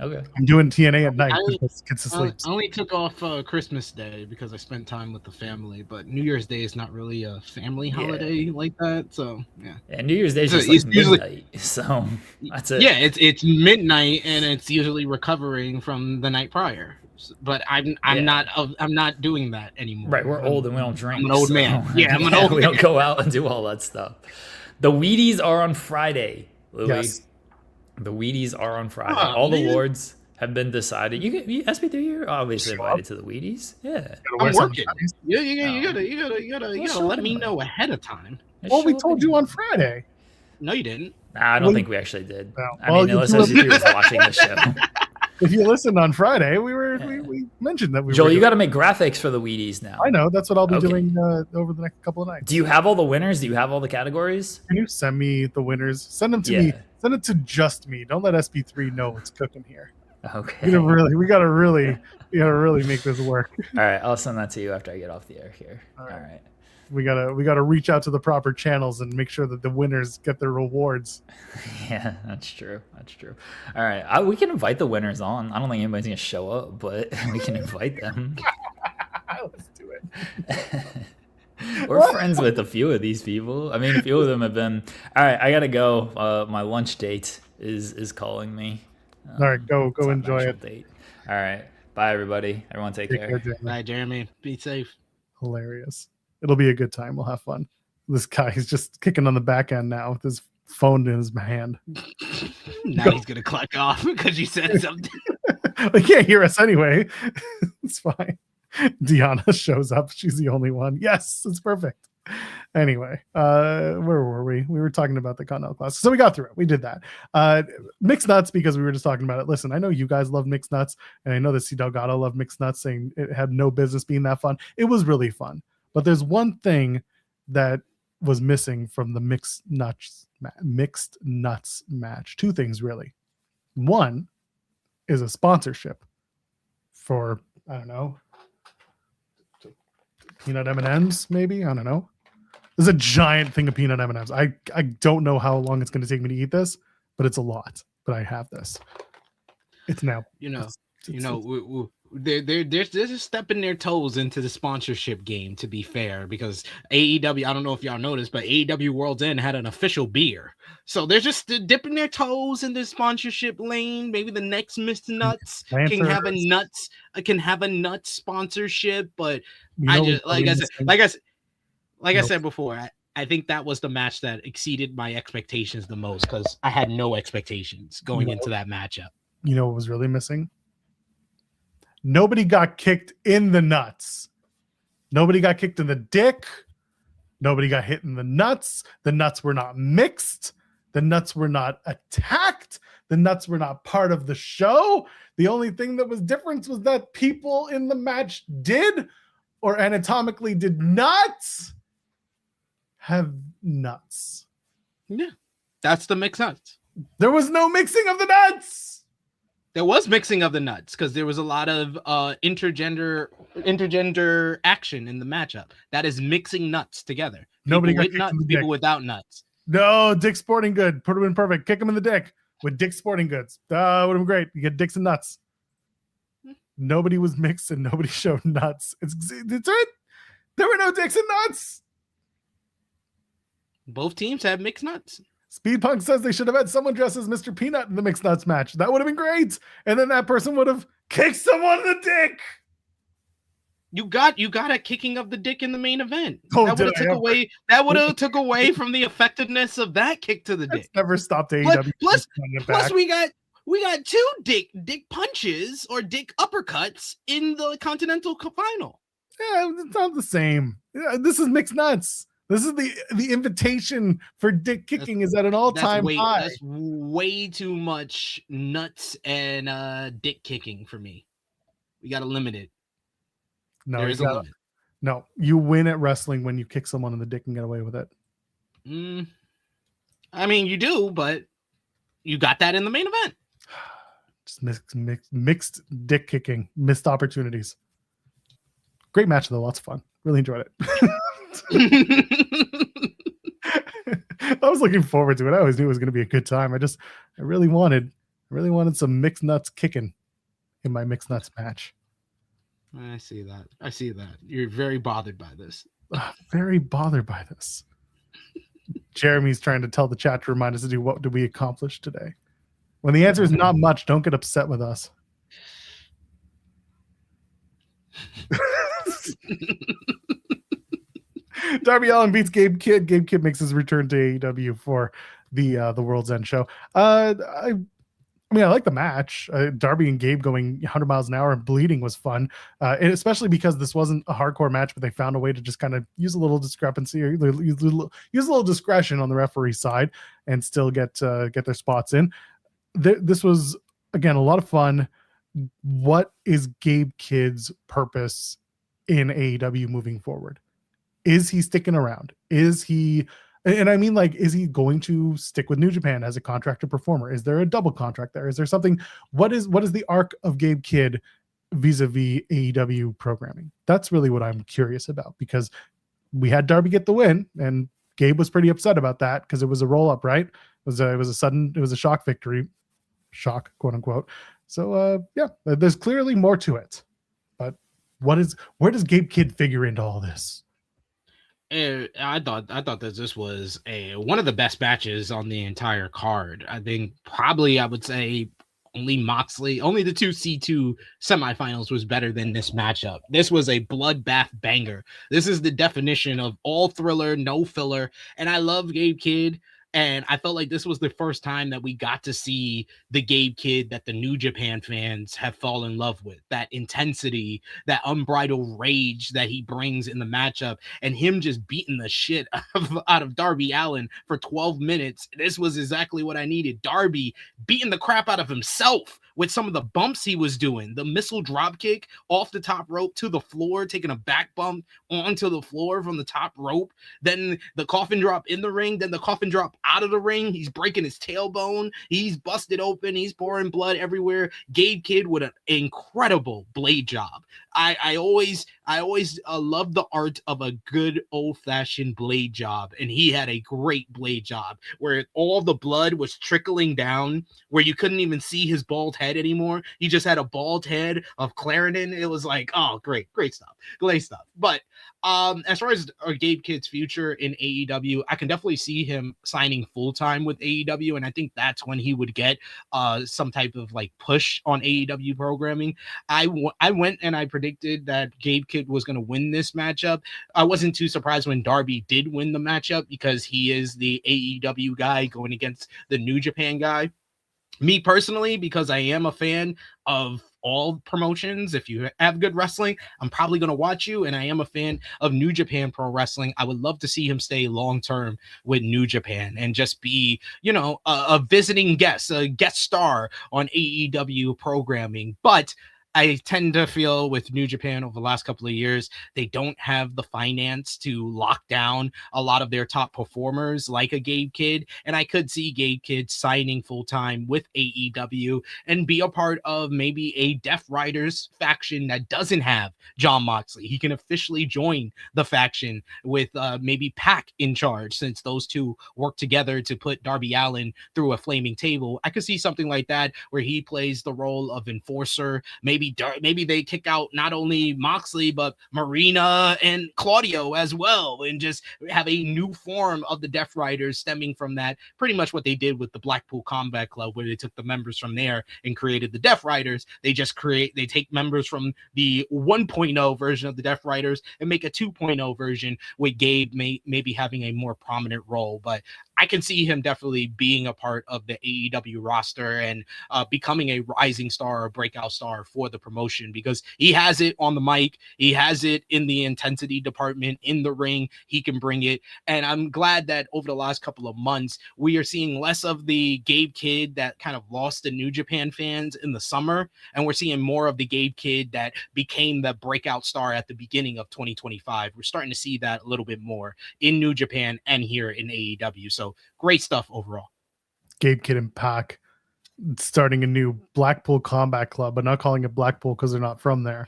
Okay. I'm doing TNA at night because kids to sleep. I only took off Christmas Day because I spent time with the family, but New Year's Day is not really a family holiday like that. So yeah. And New Year's Day is just like midnight, so that's it. Yeah, it's midnight and it's usually recovering from the night prior. But I'm not doing that anymore. Right, we're old and we don't drink. I'm an old man. Yeah, I'm an old man. We don't go out and do all that stuff. The Wheaties are on Friday, Louis. Yes. The Wheaties are on Friday. All the awards have been decided. You SP3, you're obviously invited to the Wheaties. Yeah. I'm working. You gotta let me know ahead of time. Well, we told you on Friday. No, you didn't. Nah, I don't think we actually did. No. I mean, unless SP3 was watching the show. If you listened on Friday, we mentioned that we Joel, were you got to make graphics for the Wheaties now. I know. That's what I'll be doing over the next couple of nights. Do you have all the winners? Do you have all the categories? Can you send me the winners? Send them to me. Send it to just me. Don't let SP3 know what's cooking here. Okay. We gotta really make this work. All right, I'll send that to you after I get off the air here. All right. We gotta reach out to the proper channels and make sure that the winners get their rewards. Yeah, that's true. All right, we can invite the winners on. I don't think anybody's gonna show up, but we can invite them. Let's do it. We're friends with a few of these people. I mean, a few of them have been. All right, I gotta go. My lunch date is calling me. All right, go enjoy it. Date. All right, bye everybody. Everyone take care. Bye, Jeremy. Be safe. Hilarious. It'll be a good time. We'll have fun. This guy is just kicking on the back end now with his phone in his hand. Now he's gonna click off because you said something. They can't hear us anyway. It's fine. Deanna shows up. She's the only one. Yes, it's perfect. Anyway, where were we? We were talking about the Continental Classic. So we got through it. We did that. Mixed nuts, because we were just talking about it. Listen, I know you guys love mixed nuts, and I know that C. Delgado loved mixed nuts, saying it had no business being that fun. It was really fun. But there's one thing that was missing from the mixed nuts match. Two things, really. One is a sponsorship for, I don't know, peanut M&Ms, maybe? I don't know. There's a giant thing of peanut M&Ms. I don't know how long it's going to take me to eat this, but it's a lot. But I have this. It's now. They're just stepping their toes into the sponsorship game, to be fair, because AEW, I don't know if y'all noticed, but AEW World's End had an official beer. So they're just dipping their toes in the sponsorship lane. Maybe the next Mr. Nuts can have a nuts sponsorship, but I just like I said before, I think that was the match that exceeded my expectations the most, because I had no expectations going into that matchup. You know what was really missing? Nobody got kicked in the nuts. Nobody got kicked in the dick. Nobody got hit in the nuts. The nuts were not mixed. The nuts were not attacked. The nuts were not part of the show. The only thing that was different was that people in the match did or anatomically did not have nuts. Yeah, that's the mixed nuts. There was no mixing of the nuts. There was mixing of the nuts because there was a lot of intergender action in the matchup. That is mixing nuts together. Nobody got with nuts, people without nuts. No, Dick Sporting Good. Put him in perfect. Kick him in the dick with Dick Sporting Goods. Would have been great. You get dicks and nuts. Nobody was mixed and nobody showed nuts. It's it. There were no dicks and nuts. Both teams had mixed nuts. Speed Punk says they should have had someone dressed as Mr. Peanut in the mixed nuts match. That would have been great. And then that person would have kicked someone in the dick. You got a kicking of the dick in the main event. Oh, that would have took away from the effectiveness of that kick to the dick. It's never stopped AEW. Plus we got two dick punches or dick uppercuts in the Continental Final. Yeah, it's not the same. Yeah, this is mixed nuts. This is the invitation for dick kicking is at an all-time high. That's way too much nuts and dick kicking for me. We got to limit it. No, There is a limit. No, you win at wrestling when you kick someone in the dick and get away with it. I mean, you do, but you got that in the main event. Just mixed dick kicking, missed opportunities. Great match though, lots of fun. Really enjoyed it. I was looking forward to it. I always knew it was going to be a good time. I really wanted some mixed nuts kicking in my mixed nuts match. I see that. You're very bothered by this. Very bothered by this. Jeremy's trying to tell the chat to remind us to do what did we accomplish today. When the answer is not much, don't get upset with us. Darby Allin beats Gabe Kidd. Gabe Kidd makes his return to AEW for the World's End show. I mean, I like the match. Darby and Gabe going 100 miles an hour and bleeding was fun, and especially because this wasn't a hardcore match, but they found a way to just kind of use a little discrepancy or use a little discretion on the referee side and still get their spots in. This was, again, a lot of fun. What is Gabe Kidd's purpose in AEW moving forward? Is he sticking around? Is he... And I mean, like, is he going to stick with New Japan as a contracted performer? Is there a double contract there? Is there something? What is the arc of Gabe Kidd vis-a-vis AEW programming? That's really what I'm curious about, because we had Darby get the win, and Gabe was pretty upset about that because it was a roll up, right? It was a shock victory, quote unquote. So yeah, there's clearly more to it. But where does Gabe Kidd figure into all this? I thought that this was one of the best matches on the entire card. I think probably I would say only the 2C2 semifinals was better than this matchup. This was a bloodbath banger. This is the definition of all thriller, no filler. And I love Gabe Kidd. And I felt like this was the first time that we got to see the Gabe Kidd that the New Japan fans have fallen in love with. That intensity, that unbridled rage that he brings in the matchup, and him just beating the shit out of Darby Allin for 12 minutes. This was exactly what I needed. Darby beating the crap out of himself with some of the bumps he was doing. The missile drop kick off the top rope to the floor, taking a back bump onto the floor from the top rope. Then the coffin drop in the ring. Then the coffin drop out of the ring. He's breaking his tailbone. He's busted open. He's pouring blood everywhere. Gabe Kidd with an incredible blade job. I always love the art of a good old-fashioned blade job, and he had a great blade job where all the blood was trickling down, where you couldn't even see his bald head anymore. He just had a bald head of Clarendon. It was like, oh, great stuff. But as far as Gabe Kidd's future in AEW, I can definitely see him signing full-time with AEW, and I think that's when he would get some type of like push on AEW programming. I went and I predicted that Gabe Kidd was going to win this matchup. I wasn't too surprised when Darby did win the matchup, because he is the AEW guy going against the New Japan guy. Me personally, because I am a fan of all promotions, if you have good wrestling, I'm probably going to watch you, and I am a fan of New Japan Pro Wrestling. I would love to see him stay long-term with New Japan and just be, a visiting guest, a guest star on AEW programming. But I tend to feel with New Japan over the last couple of years, they don't have the finance to lock down a lot of their top performers like a Gabe Kidd. And I could see Gabe Kidd signing full-time with AEW and be a part of maybe a Death Riders faction that doesn't have Jon Moxley. He can officially join the faction with maybe Pac in charge, since those two work together to put Darby Allin through a flaming table. I could see something like that where he plays the role of enforcer. Maybe they kick out not only Moxley, but Marina and Claudio as well, and just have a new form of the Death Riders stemming from that. Pretty much what they did with the Blackpool Combat Club, where they took the members from there and created the Death Riders. They take members from the 1.0 version of the Death Riders and make a 2.0 version with Gabe maybe having a more prominent role. But I can see him definitely being a part of the AEW roster and becoming a rising star or breakout star for the promotion, because he has it on the mic. He has it in the intensity department, in the ring. He can bring it. And I'm glad that over the last couple of months, we are seeing less of the Gabe Kidd that kind of lost the New Japan fans in the summer. And we're seeing more of the Gabe Kidd that became the breakout star at the beginning of 2025. We're starting to see that a little bit more in New Japan and here in AEW. So great stuff overall. Gabe Kidd and Pac starting a new Blackpool Combat Club, but not calling it Blackpool because they're not from there.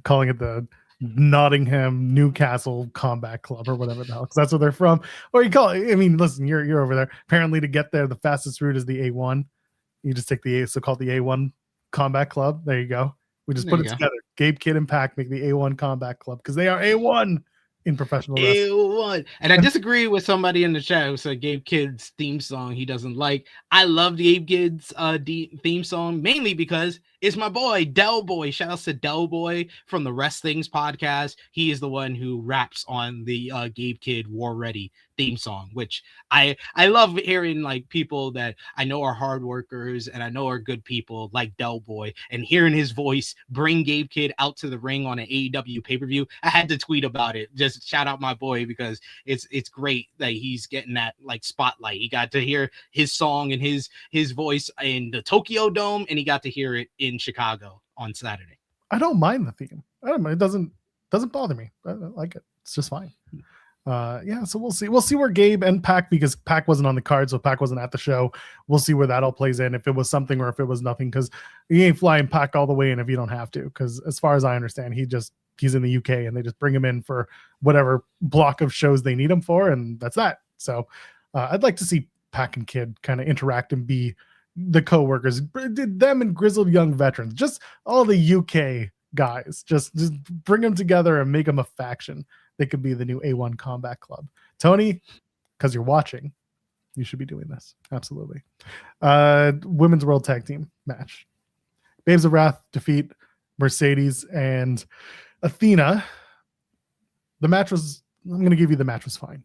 Calling it the Nottingham Newcastle Combat Club or whatever the hell, because that's where they're from. Or you call it, I mean, listen, you're over there. Apparently, to get there, the fastest route is the A1. You just take the so-called the A1 Combat Club. There you go. We just put it together. Gabe Kidd and Pac make the A1 Combat Club because they are A1 in professional wrestling. A1. And I disagree with somebody in the chat who said Gabe Kidd's theme song he doesn't like. I love the Gabe Kidd's theme song, mainly because it's my boy, Del Boy. Shout out to Del Boy from the Rest Things podcast. He is the one who raps on the Gabe Kidd War Ready theme song, which I love hearing, like, people that I know are hard workers and I know are good people like Del Boy, and hearing his voice bring Gabe Kidd out to the ring on an AEW pay-per-view. I had to tweet about it. Just shout out my boy, because it's great that he's getting that, like, spotlight. He got to hear his song and his voice in the Tokyo Dome, and he got to hear it in Chicago on Saturday. I don't mind the theme. I don't mind. It doesn't bother me. I like it. It's just fine. Yeah, so we'll see where Gabe and Pac, because Pac wasn't on the card, so Pac wasn't at the show. We'll see where that all plays in, if it was something or if it was nothing, because you ain't flying Pac all the way in if you don't have to, because as far as I understand, he's in the UK and they just bring him in for whatever block of shows they need him for, and that's that. So I'd like to see Pac and Kidd kind of interact and be the co-workers, them and grizzled young veterans, just all the UK guys, just bring them together and make them a faction. They could be the new A1 Combat Club. Tony, because you're watching, you should be doing this. Absolutely. Women's World Tag Team match. Babes of Wrath defeat Mercedes and Athena. The match was, I'm going to give you the match was fine.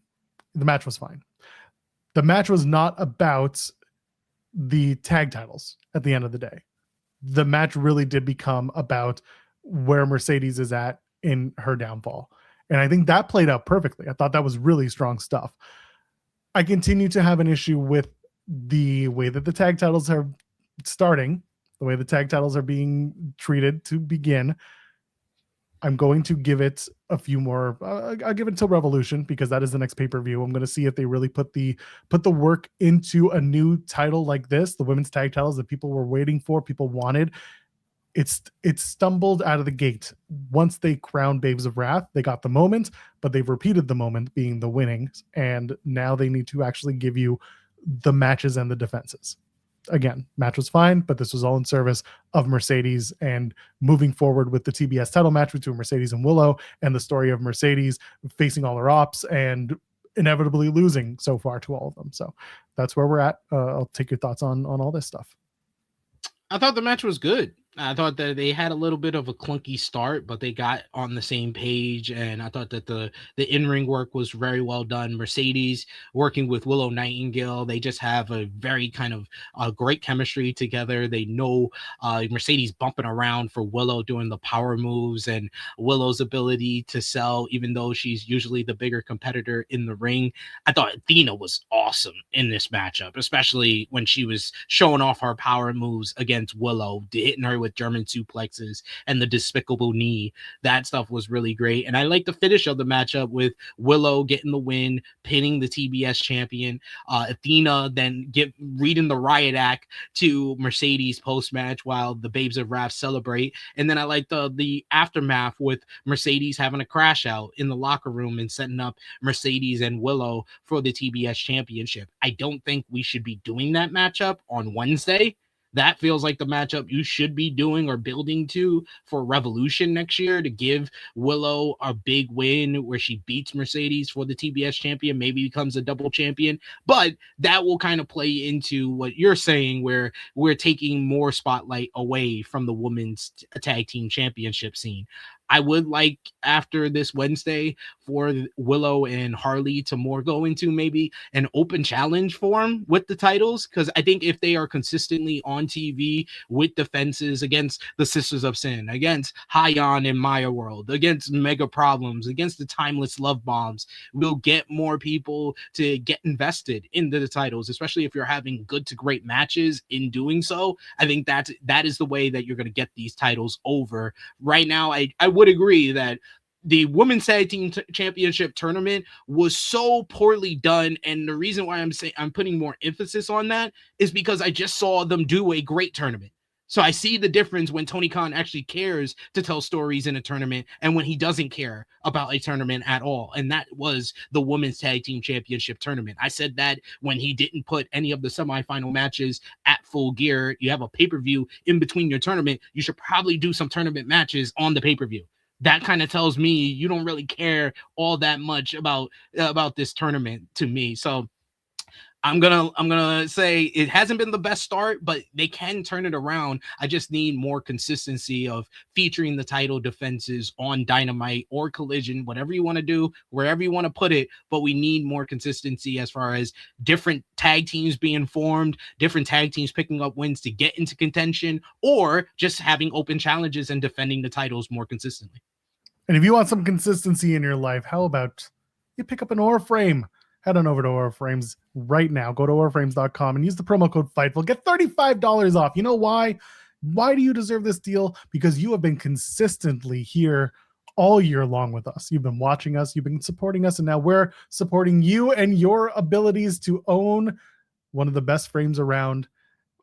The match was fine. The match was not about the tag titles at the end of the day. The match really did become about where Mercedes is at in her downfall. And I think that played out perfectly. I thought that was really strong stuff. I continue to have an issue with the way that the tag titles are starting, the way the tag titles are being treated to begin. I'm going to give it a few more. I'll give it until Revolution, because that is the next pay-per-view. I'm going to see if they really put the work into a new title like this, the women's tag titles that people were waiting for, people wanted. It stumbled out of the gate. Once they crowned Babes of Wrath, they got the moment, but they've repeated the moment being the winnings, and now they need to actually give you the matches and the defenses. Again, match was fine, but this was all in service of Mercedes and moving forward with the TBS title match between Mercedes and Willow, and the story of Mercedes facing all her ops and inevitably losing so far to all of them. So that's where we're at. I'll take your thoughts on all this stuff. I thought the match was good. I thought that they had a little bit of a clunky start, but they got on the same page, and I thought that the in-ring work was very well done. Mercedes working with Willow Nightingale, they just have a very kind of great chemistry together. They know Mercedes bumping around for Willow doing the power moves, and Willow's ability to sell, even though she's usually the bigger competitor in the ring. I thought Athena was awesome in this matchup, especially when she was showing off her power moves against Willow, hitting her with German suplexes and the despicable knee. That stuff was really great. And I like the finish of the matchup with Willow getting the win, pinning the TBS champion. Athena then reading the riot act to Mercedes post-match while the Babes of Wrath celebrate. And then I like the aftermath with Mercedes having a crash out in the locker room and setting up Mercedes and Willow for the TBS championship. I don't think we should be doing that matchup on Wednesday. That feels like the matchup you should be doing or building to for Revolution next year, to give Willow a big win where she beats Mercedes for the TBS champion, maybe becomes a double champion. But that will kind of play into what you're saying, where we're taking more spotlight away from the women's tag team championship scene. I would like after this Wednesday for Willow and Harley to more go into maybe an open challenge form with the titles, because I think if they are consistently on TV with defenses against the Sisters of Sin, against Hyon and Maya World, against Mega Problems, against the Timeless Love Bombs, we'll get more people to get invested into the titles, especially if you're having good to great matches in doing so. I think that is the way that you're going to get these titles over. Right now, I would agree that the Women's Tag Team Championship tournament was so poorly done, and the reason why I'm putting more emphasis on that is because I just saw them do a great tournament. So I see the difference when Tony Khan actually cares to tell stories in a tournament and when he doesn't care about a tournament at all. And that was the Women's Tag Team Championship tournament. I said that when he didn't put any of the semifinal matches at Full Gear. You have a pay-per-view in between your tournament. You should probably do some tournament matches on the pay-per-view. That kind of tells me you don't really care all that much about this tournament to me. So I'm gonna say it hasn't been the best start, but they can turn it around. I just need more consistency of featuring the title defenses on Dynamite or Collision, whatever you want to do, wherever you want to put it. But we need more consistency as far as different tag teams being formed, different tag teams picking up wins to get into contention, or just having open challenges and defending the titles more consistently. And if you want some consistency in your life, how about you pick up an Aura frame? Head on over to Aura Frames right now. Go to auraframes.com and use the promo code FIGHTFUL. Get $35 off. You know why? Why do you deserve this deal? Because you have been consistently here all year long with us. You've been watching us. You've been supporting us. And now we're supporting you and your abilities to own one of the best frames around.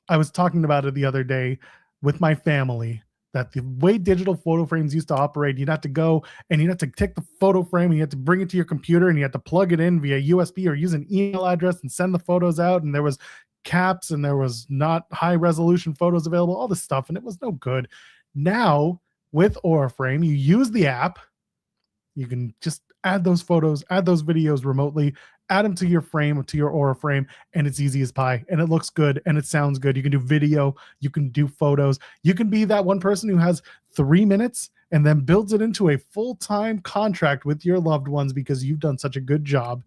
I was talking about it the other day with my family, that the way digital photo frames used to operate, you'd have to go and you'd have to take the photo frame and you had to bring it to your computer and you had to plug it in via USB or use an email address and send the photos out. And there was caps and there was not high resolution photos available, all this stuff. And it was no good. Now with Aura Frame, you use the app. You can just add those photos, add those videos remotely, add them to your frame, to your Aura frame, and it's easy as pie, and it looks good, and it sounds good. You can do video, you can do photos. You can be that one person who has 3 minutes and then builds it into a full-time contract with your loved ones because you've done such a good job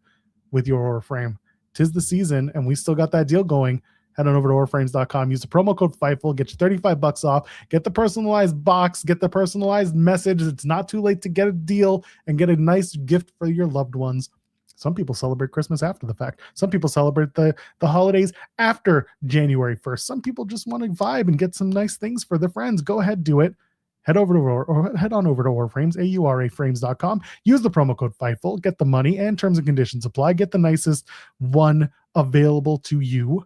with your Aura frame. 'Tis the season, and we still got that deal going. Head on over to auraframes.com. Use the promo code FIGHTFUL. Get you $35 off. Get the personalized box. Get the personalized message. It's not too late to get a deal and get a nice gift for your loved ones. Some people celebrate Christmas after the fact. Some people celebrate the holidays after January 1st. Some people just want to vibe and get some nice things for their friends. Go ahead, do it. Head on over to Aura Frames, auraframes.com. Use the promo code FIGHTFUL. Get the money and terms and conditions apply. Get the nicest one available to you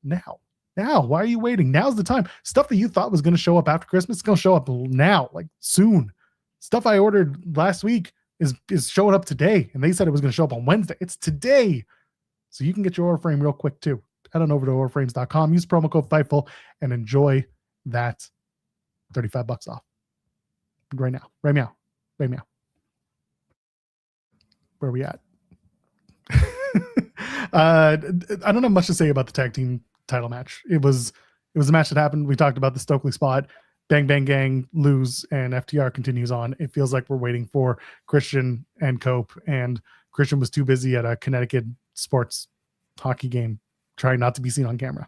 now. Why are you waiting? Now's the time. Stuff that you thought was going to show up after Christmas is going to show up now, like soon. Stuff I ordered last week is showing up today, and they said it was going to show up on Wednesday. It's today. So you can get your Aura frame real quick too. Head on over to auraframes.com, use promo code FIGHTFUL, and enjoy that $35 off. Right now. Right now. Where are we at? I don't have much to say about the tag team title match. It was a match that happened. We talked about the Stokely spot. Bang Bang Gang lose and FTR continues on. It feels like we're waiting for Christian and Cope, and Christian was too busy at a Connecticut sports hockey game trying not to be seen on camera.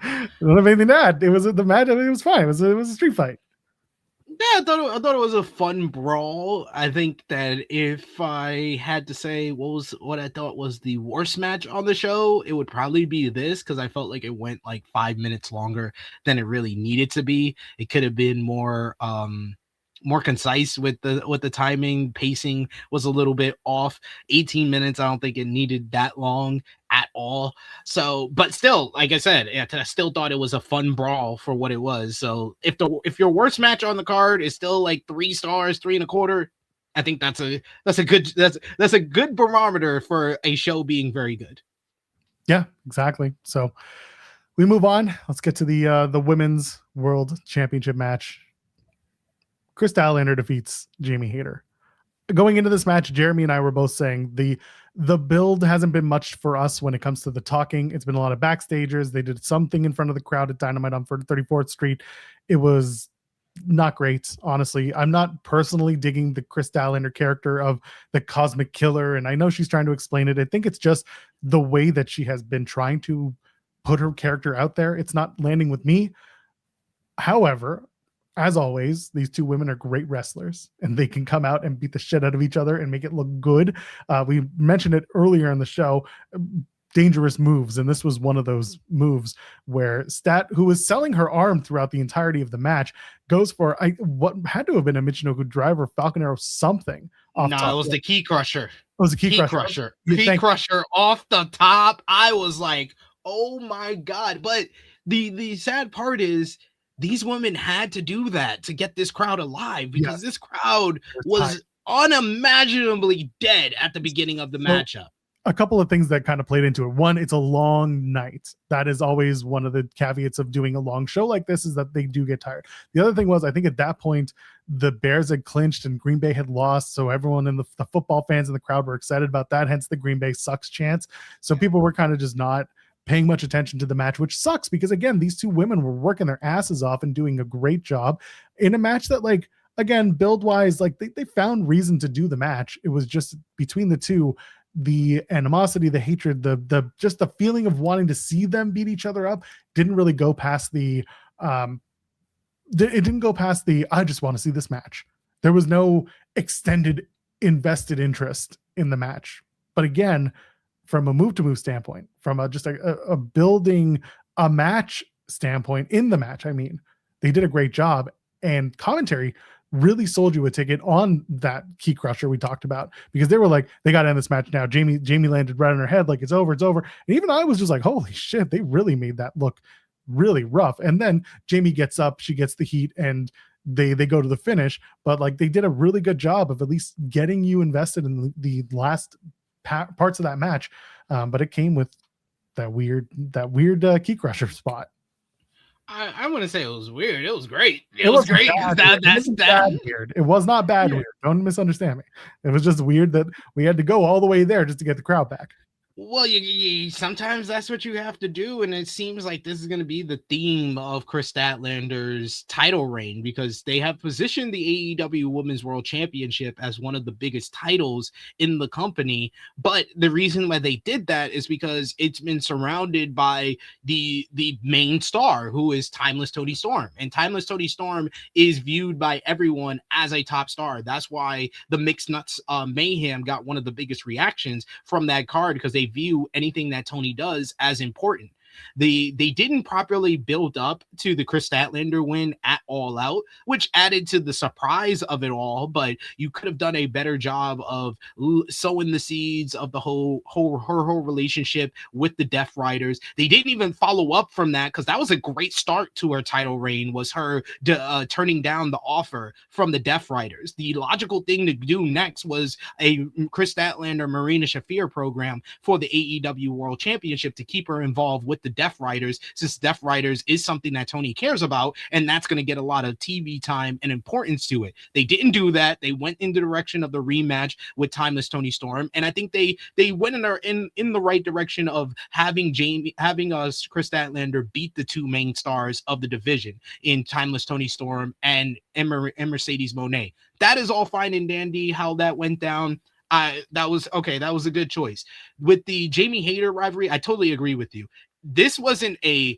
I don't have anything to add. It was the match. It was fine. It was a street fight. Yeah, I thought it was a fun brawl. I think that if I had to say what I thought was the worst match on the show, it would probably be this, because I felt like it went like 5 minutes longer than it really needed to be. It could have been more concise with the timing. Pacing was a little bit off. 18 minutes, I don't think it needed that long at all. So, but still, like I said, I still thought it was a fun brawl for what it was. So if your worst match on the card is still like 3 stars, 3.25, I think that's a good barometer for a show being very good. Yeah, exactly. So we move on. Let's get to the Women's World Championship match. Chris Statlander defeats Jamie Hayter. Going into this match, Jeremy and I were both saying the build hasn't been much for us when it comes to the talking. It's been a lot of backstagers. They did something in front of the crowd at Dynamite on 34th Street. It was not great, honestly. I'm not personally digging the Chris Statlander character of the Cosmic Killer, and I know she's trying to explain it. I think it's just the way that she has been trying to put her character out there. It's not landing with me. However, as always, these two women are great wrestlers, and they can come out and beat the shit out of each other and make it look good. We mentioned it earlier in the show, dangerous moves, and this was one of those moves where Stat, who was selling her arm throughout the entirety of the match, goes for what had to have been a Michinoku driver, Falcon Arrow, something. No, it was the Key Crusher. It was a key crusher. Key Crusher off the top. I was like, oh my God. But the sad part is, these women had to do that to get this crowd alive, because this crowd was unimaginably dead at the beginning of the matchup. A couple of things that kind of played into it. One, it's a long night. That is always one of the caveats of doing a long show like this, is that they do get tired. The other thing was, I think at that point, the Bears had clinched and Green Bay had lost. So everyone in the football fans in the crowd were excited about that. Hence the Green Bay sucks chants. So people were kind of just not paying much attention to the match, which sucks, because again, these two women were working their asses off and doing a great job in a match that, like, again, build wise, like they found reason to do the match. It was just between the two, the animosity, the hatred, the just the feeling of wanting to see them beat each other up didn't really go past the it didn't go past the I just want to see this match. There was no extended invested interest in the match. But again, from a move to move standpoint, from a building a match standpoint in the match, I mean, they did a great job, and commentary really sold you a ticket on that Key Crusher we talked about, because they were like, they got to end this match now. Jamie landed right on her head, like, it's over. And even I was just like, holy shit, they really made that look really rough. And then Jamie gets up, she gets the heat, and they go to the finish. But like, they did a really good job of at least getting you invested in the last parts of that match. But it came with that weird Key Crusher spot. I wouldn't say it was weird. It was great. It was great. Bad weird. It was not bad weird. Don't misunderstand me. It was just weird that we had to go all the way there just to get the crowd back. Well, you sometimes that's what you have to do, and it seems like this is going to be the theme of Chris Statlander's title reign, because they have positioned the AEW Women's World Championship as one of the biggest titles in the company. But the reason why they did that is because it's been surrounded by the main star, who is Timeless Toni Storm, and Timeless Toni Storm is viewed by everyone as a top star. That's why the Mixed Nuts Mayhem got one of the biggest reactions from that card, because they view anything that Tony does as important. They didn't properly build up to the Chris Statlander win at All Out, which added to the surprise of it all. But you could have done a better job of sowing the seeds of the whole relationship with the Death Riders. They didn't even follow up from that, because that was a great start to her title reign, was her turning down the offer from the Death Riders. The logical thing to do next was a Chris Statlander Marina Shafir program for the AEW World Championship to keep her involved with the Death Riders, since Death Riders is something that Tony cares about, and that's going to get a lot of TV time and importance to it. They didn't do that. They went in the direction of the rematch with Timeless Toni Storm, and I think they went in the right direction of having Chris Statlander beat the two main stars of the division in Timeless Toni Storm and Mercedes Moné. That is all fine and dandy how that went down. That was okay. That was a good choice. With the Jamie Hayter rivalry, I totally agree with you. This wasn't the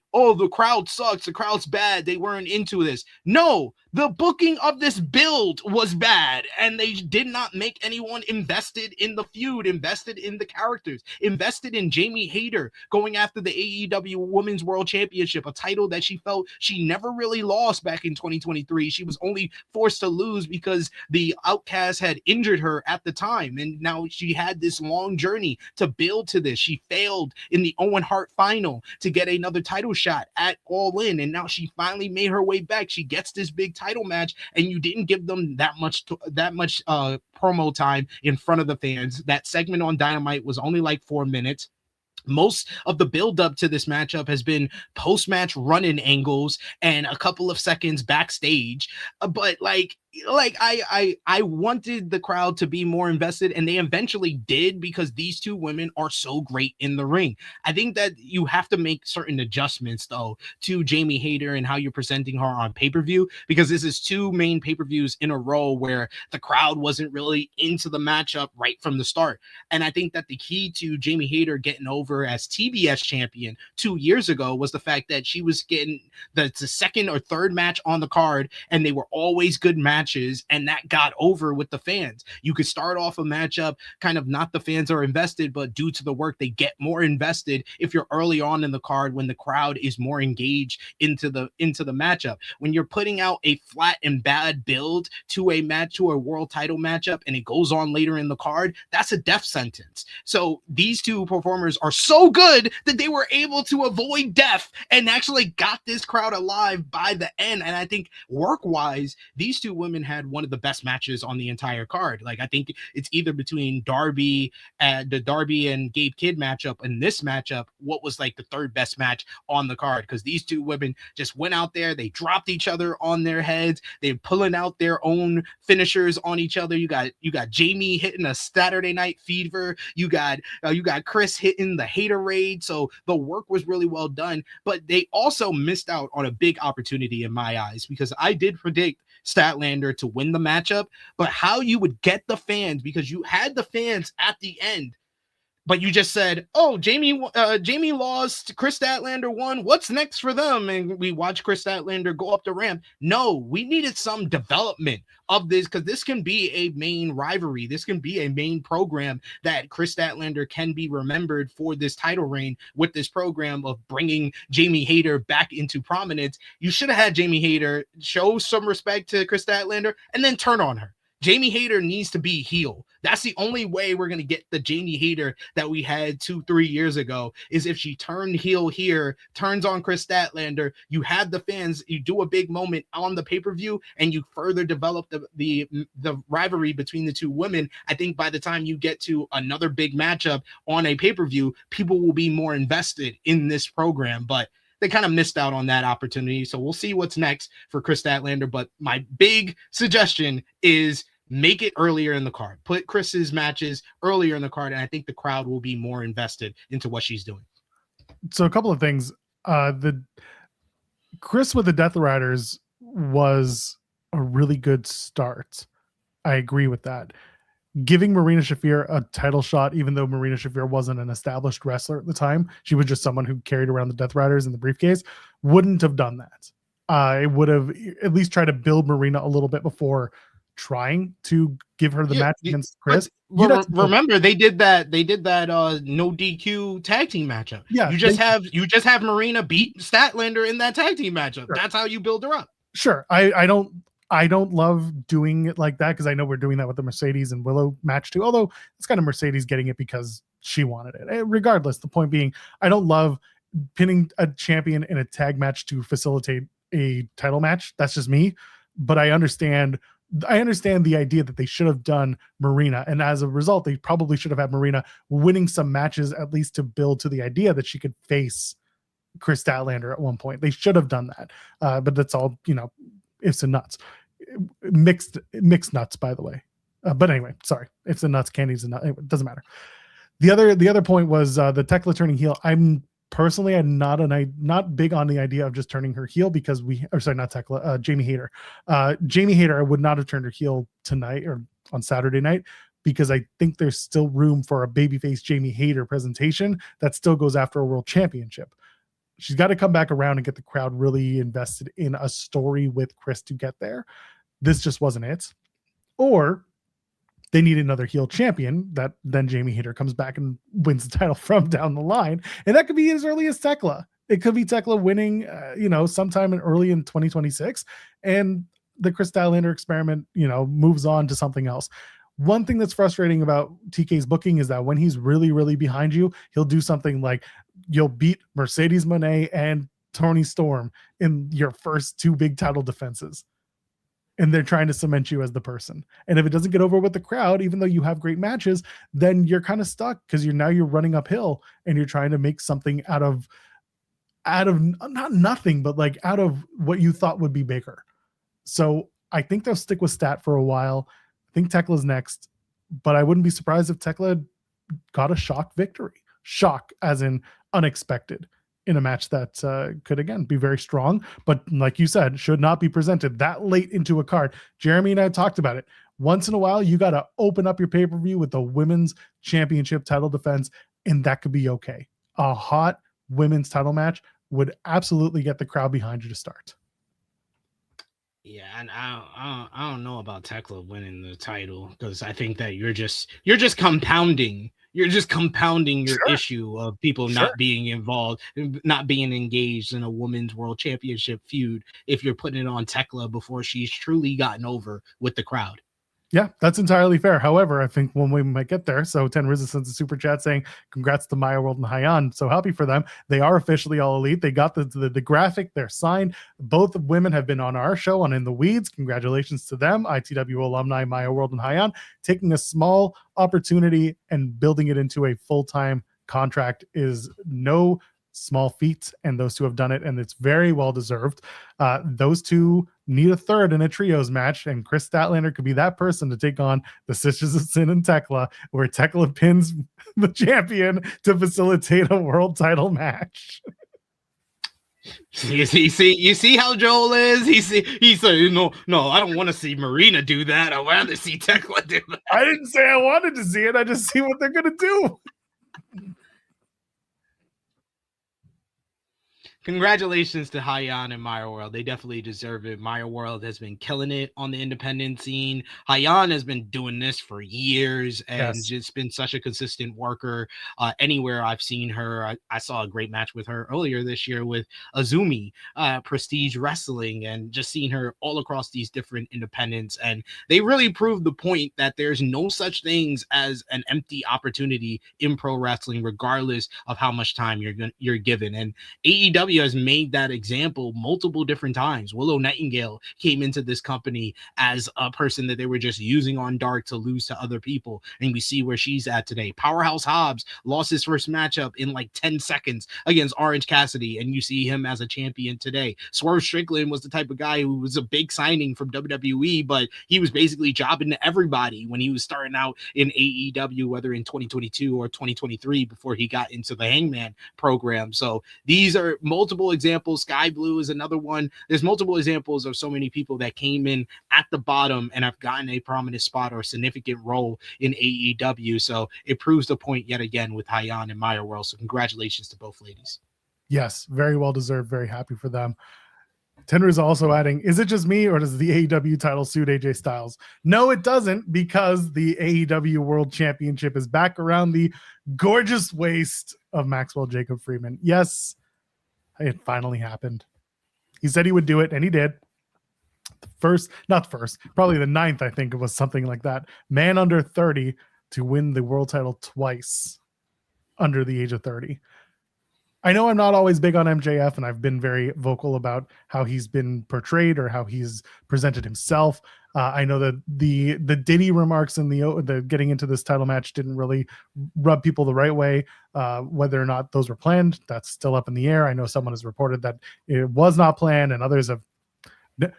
crowd sucks, the crowd's bad, they weren't into this. No, the booking of this build was bad, and they did not make anyone invested in the feud, invested in the characters, invested in Jamie Hayter going after the AEW Women's World Championship, a title that she felt she never really lost back in 2023. She was only forced to lose because the Outcast had injured her at the time, and now she had this long journey to build to this. She failed in the Owen Hart final to get another title shot at All In, and now she finally made her way back. She gets this big title match, and you didn't give them that much promo time in front of the fans. That segment on Dynamite was only like 4 minutes. Most of the build up to this matchup has been post-match run-in angles and a couple of seconds backstage. But like, like I wanted the crowd to be more invested, and they eventually did, because these two women are so great in the ring. I think that you have to make certain adjustments though to Jamie Hayter and how you're presenting her on pay-per-view, because this is two main pay-per-views in a row where the crowd wasn't really into the matchup right from the start. And I think that the key to Jamie Hayter getting over as TBS champion 2 years ago was the fact that she was getting the second or third match on the card, and they were always good matches, and that got over with the fans. You could start off a matchup kind of not the fans are invested, but due to the work, they get more invested if you're early on in the card when the crowd is more engaged into the matchup. When you're putting out a flat and bad build to a match, to a world title matchup, and it goes on later in the card, that's a death sentence. So these two performers are so good that they were able to avoid death and actually got this crowd alive by the end. And I think work-wise, these two women had one of the best matches on the entire card. Like, I think it's either between the Darby and Gabe Kidd matchup, and this matchup, what was like the third best match on the card, because these two women just went out there, they dropped each other on their heads, they're pulling out their own finishers on each other. You got Jamie hitting a Saturday Night Fever, you got Chris hitting the Haterade. So the work was really well done, but they also missed out on a big opportunity in my eyes, because I did predict Statlander to win the matchup, but how you would get the fans, because you had the fans at the end, but you just said, oh, Jamie lost, Chris Statlander won, what's next for them? And we watched Chris Statlander go up the ramp. No, we needed some development of this, because this can be a main rivalry. This can be a main program that Chris Statlander can be remembered for this title reign with this program of bringing Jamie Hayter back into prominence. You should have had Jamie Hayter show some respect to Chris Statlander and then turn on her. Jamie Hayter needs to be heel. That's the only way we're going to get the Jamie Hayter that we had 2-3 years ago, is if she turned heel here, turns on Chris Statlander, you have the fans, you do a big moment on the pay-per-view, and you further develop the rivalry between the two women. I think by the time you get to another big matchup on a pay-per-view, people will be more invested in this program, but they kind of missed out on that opportunity. So we'll see what's next for Chris Statlander. But my big suggestion is make it earlier in the card. Put Chris's matches earlier in the card, and I think the crowd will be more invested into what she's doing. So a couple of things. The Chris with the Death Riders was a really good start. I agree with that. Giving Marina Shafir a title shot, even though Marina Shafir wasn't an established wrestler at the time, she was just someone who carried around the Death Riders in the briefcase, wouldn't have done that. I would have at least tried to build Marina a little bit before trying to give her the match against Chris. Remember, they did that no DQ tag team matchup. Yeah, you just have Marina beat Statlander in that tag team matchup. Sure. That's how you build her up. Sure. I don't love doing it like that, because I know we're doing that with the Mercedes and Willow match too, although it's kind of Mercedes getting it because she wanted it. Regardless, the point being, I don't love pinning a champion in a tag match to facilitate a title match. That's just me. But I understand the idea that they should have done Marina, and as a result, they probably should have had Marina winning some matches, at least to build to the idea that she could face Chris Statlander at one point. They should have done that. But that's all, ifs and nuts. Mixed nuts, by the way. But anyway, sorry. Ifs and nuts, candies and nuts. It doesn't matter. The other point was the Tekla turning heel. I'm not big on the idea of just turning her heel, because not Tekla, Jamie Hayter. Jamie Hayter, I would not have turned her heel tonight or on Saturday night, because I think there's still room for a babyface Jamie Hayter presentation that still goes after a world championship. She's got to come back around and get the crowd really invested in a story with Chris to get there. This just wasn't it. Or they need another heel champion that then Jamie Hayter comes back and wins the title from down the line. And that could be as early as Tekla. It could be Tekla winning, sometime early in 2026. And the Chris Statlander experiment, moves on to something else. One thing that's frustrating about TK's booking is that when he's really, really behind you, he'll do something like you'll beat Mercedes Moné and Toni Storm in your first two big title defenses. And they're trying to cement you as the person. And if it doesn't get over with the crowd, even though you have great matches, then you're kind of stuck, because you're running uphill and you're trying to make something out of not nothing, but like out of what you thought would be bigger. So I think they'll stick with Stat for a while. I think Tekla's next, but I wouldn't be surprised if Tekla got a shock victory. Shock as in unexpected in a match that could, again, be very strong, but like you said, should not be presented that late into a card. Jeremy and I talked about it. Once in a while, you got to open up your pay-per-view with the women's championship title defense, and that could be okay. A hot women's title match would absolutely get the crowd behind you to start. Yeah, and I don't know about Tekla winning the title, because I think that you're just compounding. You're just compounding your issue of people not being involved, not being engaged in a women's world championship feud if you're putting it on Tekla before she's truly gotten over with the crowd. Yeah, that's entirely fair. However, I think when we might get there. So Ten Rizza sends a super chat saying, congrats to Maya World and Hyan. So happy for them. They are officially all elite. They got the graphic. They're signed. Both women have been on our show on In the Weeds. Congratulations to them. ITW alumni Maya World and Hyan taking a small opportunity and building it into a full-time contract is no small feat, and those two have done it, and it's very well deserved. Those two need a third in a trios match, and Chris Statlander could be that person to take on the Sisters of Sin and Tekla, where Tekla pins the champion to facilitate a world title match. You see how Joel is? He said, no, I don't want to see Marina do that. I'd rather see Tekla do that. I didn't say I wanted to see it. I just see what they're gonna do. Congratulations to Hyan and Maya World. They definitely deserve it. Maya World has been killing it on the independent scene. Hyan has been doing this for years and just been such a consistent worker. Anywhere I've seen her, I saw a great match with her earlier this year with Azumi, Prestige Wrestling, and just seeing her all across these different independents. And they really proved the point that there's no such things as an empty opportunity in pro wrestling, regardless of how much time you're given. And AEW has made that example multiple different times. Willow Nightingale came into this company as a person that they were just using on dark to lose to other people, and we see where she's at today. Powerhouse Hobbs lost his first matchup in like 10 seconds against Orange Cassidy, and you see him as a champion today. Swerve Strickland was the type of guy who was a big signing from WWE, but he was basically jobbing to everybody when he was starting out in AEW, whether in 2022 or 2023 before he got into the Hangman program. So these are multiple examples. Sky Blue is another one. There's multiple examples of so many people that came in at the bottom and have gotten a prominent spot or a significant role in AEW. So it proves the point yet again with Hyan and Maya World. So congratulations to both ladies. Yes, very well deserved. Very happy for them. Tender is also adding, is it just me or does the AEW title suit AJ Styles? No, it doesn't, because the AEW World Championship is back around the gorgeous waist of Maxwell Jacob Freeman. Yes, it finally happened. He said he would do it, and he did. Probably the 9th, I think it was something like that. Man under 30 to win the world title twice under the age of 30. I know I'm not always big on MJF, and I've been very vocal about how he's been portrayed or how he's presented himself. I know that the Diddy remarks in the getting into this title match didn't really rub people the right way. Whether or not those were planned, that's still up in the air. I know someone has reported that it was not planned, and others have.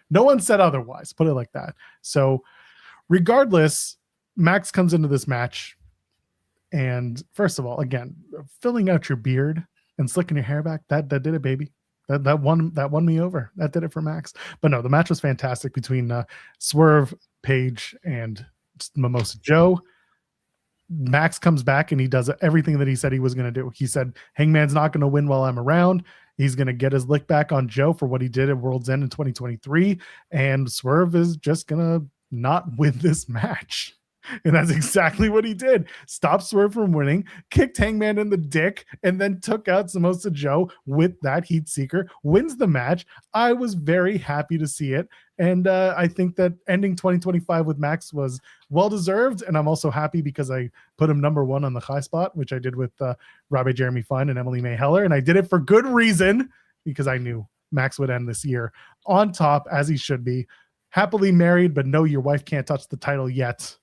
No one said otherwise. Put it like that. So, regardless, Max comes into this match, and first of all, again, filling out your beard and slicking your hair back, that did it, baby. That won me over. That did it for Max. But no, the match was fantastic between Swerve, Paige, and Mimosa Joe. Max comes back and he does everything that he said he was going to do. He said, Hangman's not going to win while I'm around. He's going to get his lick back on Joe for what he did at World's End in 2023. And Swerve is just going to not win this match. And that's exactly what he did. Stopped Swerve from winning, kicked Hangman in the dick, and then took out Samosa Joe with that heat seeker, wins the match. I was very happy to see it. And I think that ending 2025 with Max was well-deserved. And I'm also happy because I put him number 1 on the high spot, which I did with Robbie Jeremy Fun and Emily May Heller. And I did it for good reason, because I knew Max would end this year on top, as he should be. Happily married, but no, your wife can't touch the title yet.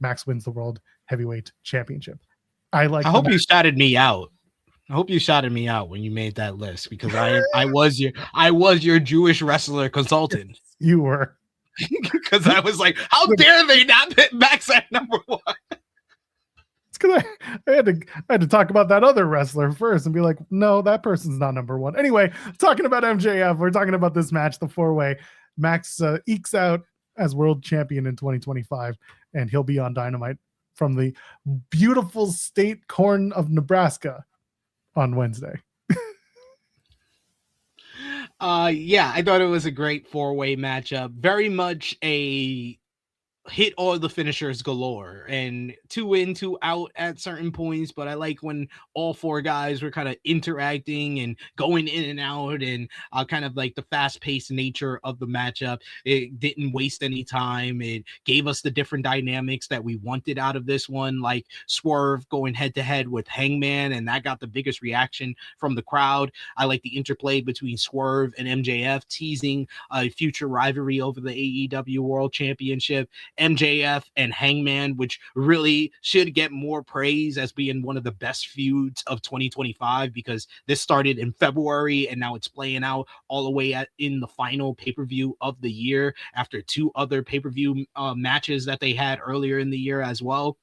Max wins the World Heavyweight Championship. I hope you shouted me out. I hope you shouted me out when you made that list, because I was your Jewish wrestler consultant. You were. because I was like, how dare they not put Max at number 1? It's because I had to talk about that other wrestler first and be like, no, that person's not number 1. Anyway, talking about MJF, we're talking about this match, the 4-way. Max ekes out as world champion in 2025, and he'll be on Dynamite from the beautiful state corn of Nebraska on Wednesday. Yeah, I thought it was a great 4-way matchup. Very much a hit all the finishers galore, and 2 in, 2 out at certain points, but I like when all 4 guys were kind of interacting and going in and out, and kind of like the fast-paced nature of the matchup. It didn't waste any time. It gave us the different dynamics that we wanted out of this one, like Swerve going head-to-head with Hangman, and that got the biggest reaction from the crowd. I like the interplay between Swerve and MJF, teasing a future rivalry over the AEW World Championship. MJF and Hangman, which really should get more praise as being one of the best feuds of 2025, because this started in February and now it's playing out all the way in the final pay-per-view of the year after 2 other pay-per-view matches that they had earlier in the year as well.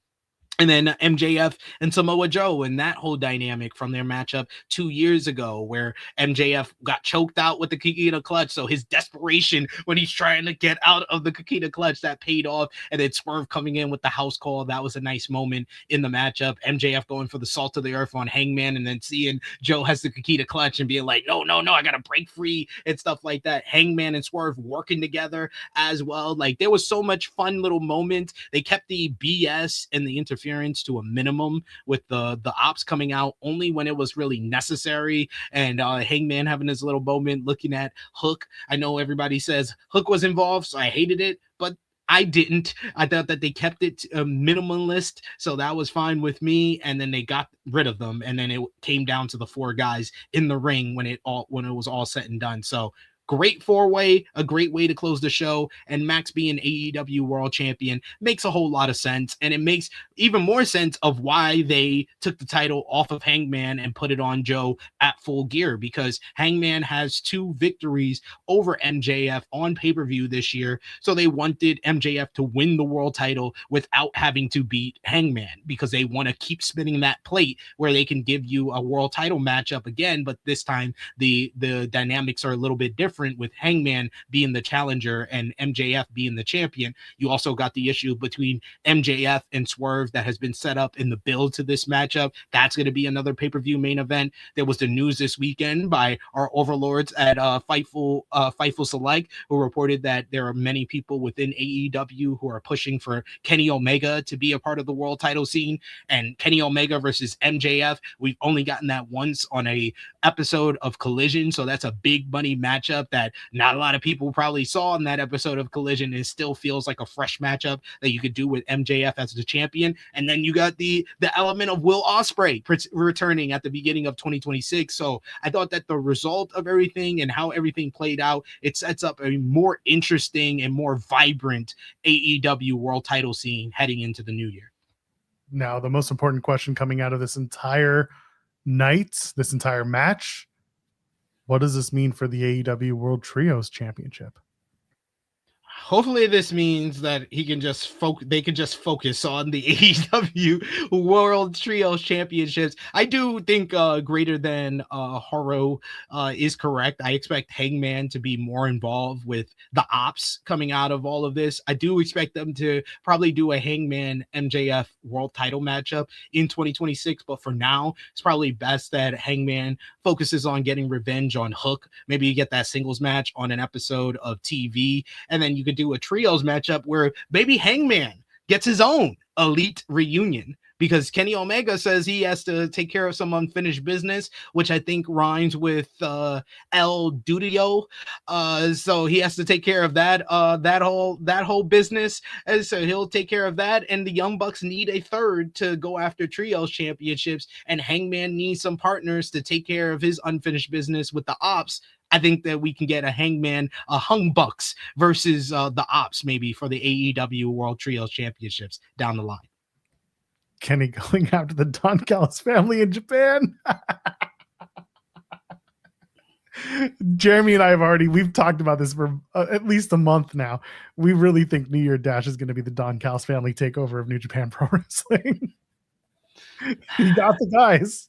And then MJF and Samoa Joe, and that whole dynamic from their matchup 2 years ago, where MJF got choked out with the Kikita clutch. So his desperation when he's trying to get out of the Kikita clutch, that paid off. And then Swerve coming in with the house call. That was a nice moment in the matchup. MJF going for the salt of the earth on Hangman, and then seeing Joe has the Kikita clutch and being like, no, I got to break free and stuff like that. Hangman and Swerve working together as well. Like, there was so much fun little moments. They kept the BS and the interference to a minimum, with the ops coming out only when it was really necessary, and Hangman having his little moment looking at Hook. I know everybody says Hook was involved, so I hated it, but I didn't. I thought that they kept it minimalist, so that was fine with me. And then they got rid of them, and then it came down to the 4 guys in the ring when it was all said and done. So great 4-way, a great way to close the show, and Max being AEW World Champion makes a whole lot of sense, and it makes even more sense of why they took the title off of Hangman and put it on Joe at Full Gear, because Hangman has 2 victories over MJF on pay-per-view this year, so they wanted MJF to win the world title without having to beat Hangman, because they want to keep spinning that plate where they can give you a world title matchup again, but this time the dynamics are a little bit different, with Hangman being the challenger and MJF being the champion. You also got the issue between MJF and Swerve that has been set up in the build to this matchup. That's going to be another pay-per-view main event. There was the news this weekend by our overlords at Fightful Select, who reported that there are many people within AEW who are pushing for Kenny Omega to be a part of the world title scene, and Kenny Omega versus MJF. We've only gotten that once on a episode of Collision, so that's a big money matchup that not a lot of people probably saw in that episode of Collision. It still feels like a fresh matchup that you could do with MJF as the champion. And then you got the element of Will Ospreay returning at the beginning of 2026. So I thought that the result of everything and how everything played out, it sets up a more interesting and more vibrant AEW World Title scene heading into the new year. Now, the most important question coming out of this entire night, this entire match, what does this mean for the AEW World Trios Championship? Hopefully this means that he can just they can just focus on the AEW World Trios Championships. I do think greater than Haro is correct. I expect Hangman to be more involved with the ops coming out of all of this. I do expect them to probably do a Hangman MJF World Title matchup in 2026, but for now, it's probably best that Hangman focuses on getting revenge on Hook. Maybe you get that singles match on an episode of TV, and then you could do a trios matchup where maybe Hangman gets his own elite reunion, because Kenny Omega says he has to take care of some unfinished business, which I think rhymes with El Dudio. So he has to take care of that whole business, and so he'll take care of that. And the Young Bucks need a third to go after trios championships, and Hangman needs some partners to take care of his unfinished business with the ops. I think that we can get a Hangman, a Hung Bucks versus the Ops, maybe, for the AEW World Trios Championships down the line. Kenny going after the Don Callis family in Japan. Jeremy and I we've talked about this for at least a month now. We really think New Year Dash is going to be the Don Callis family takeover of New Japan Pro Wrestling. You got the guys.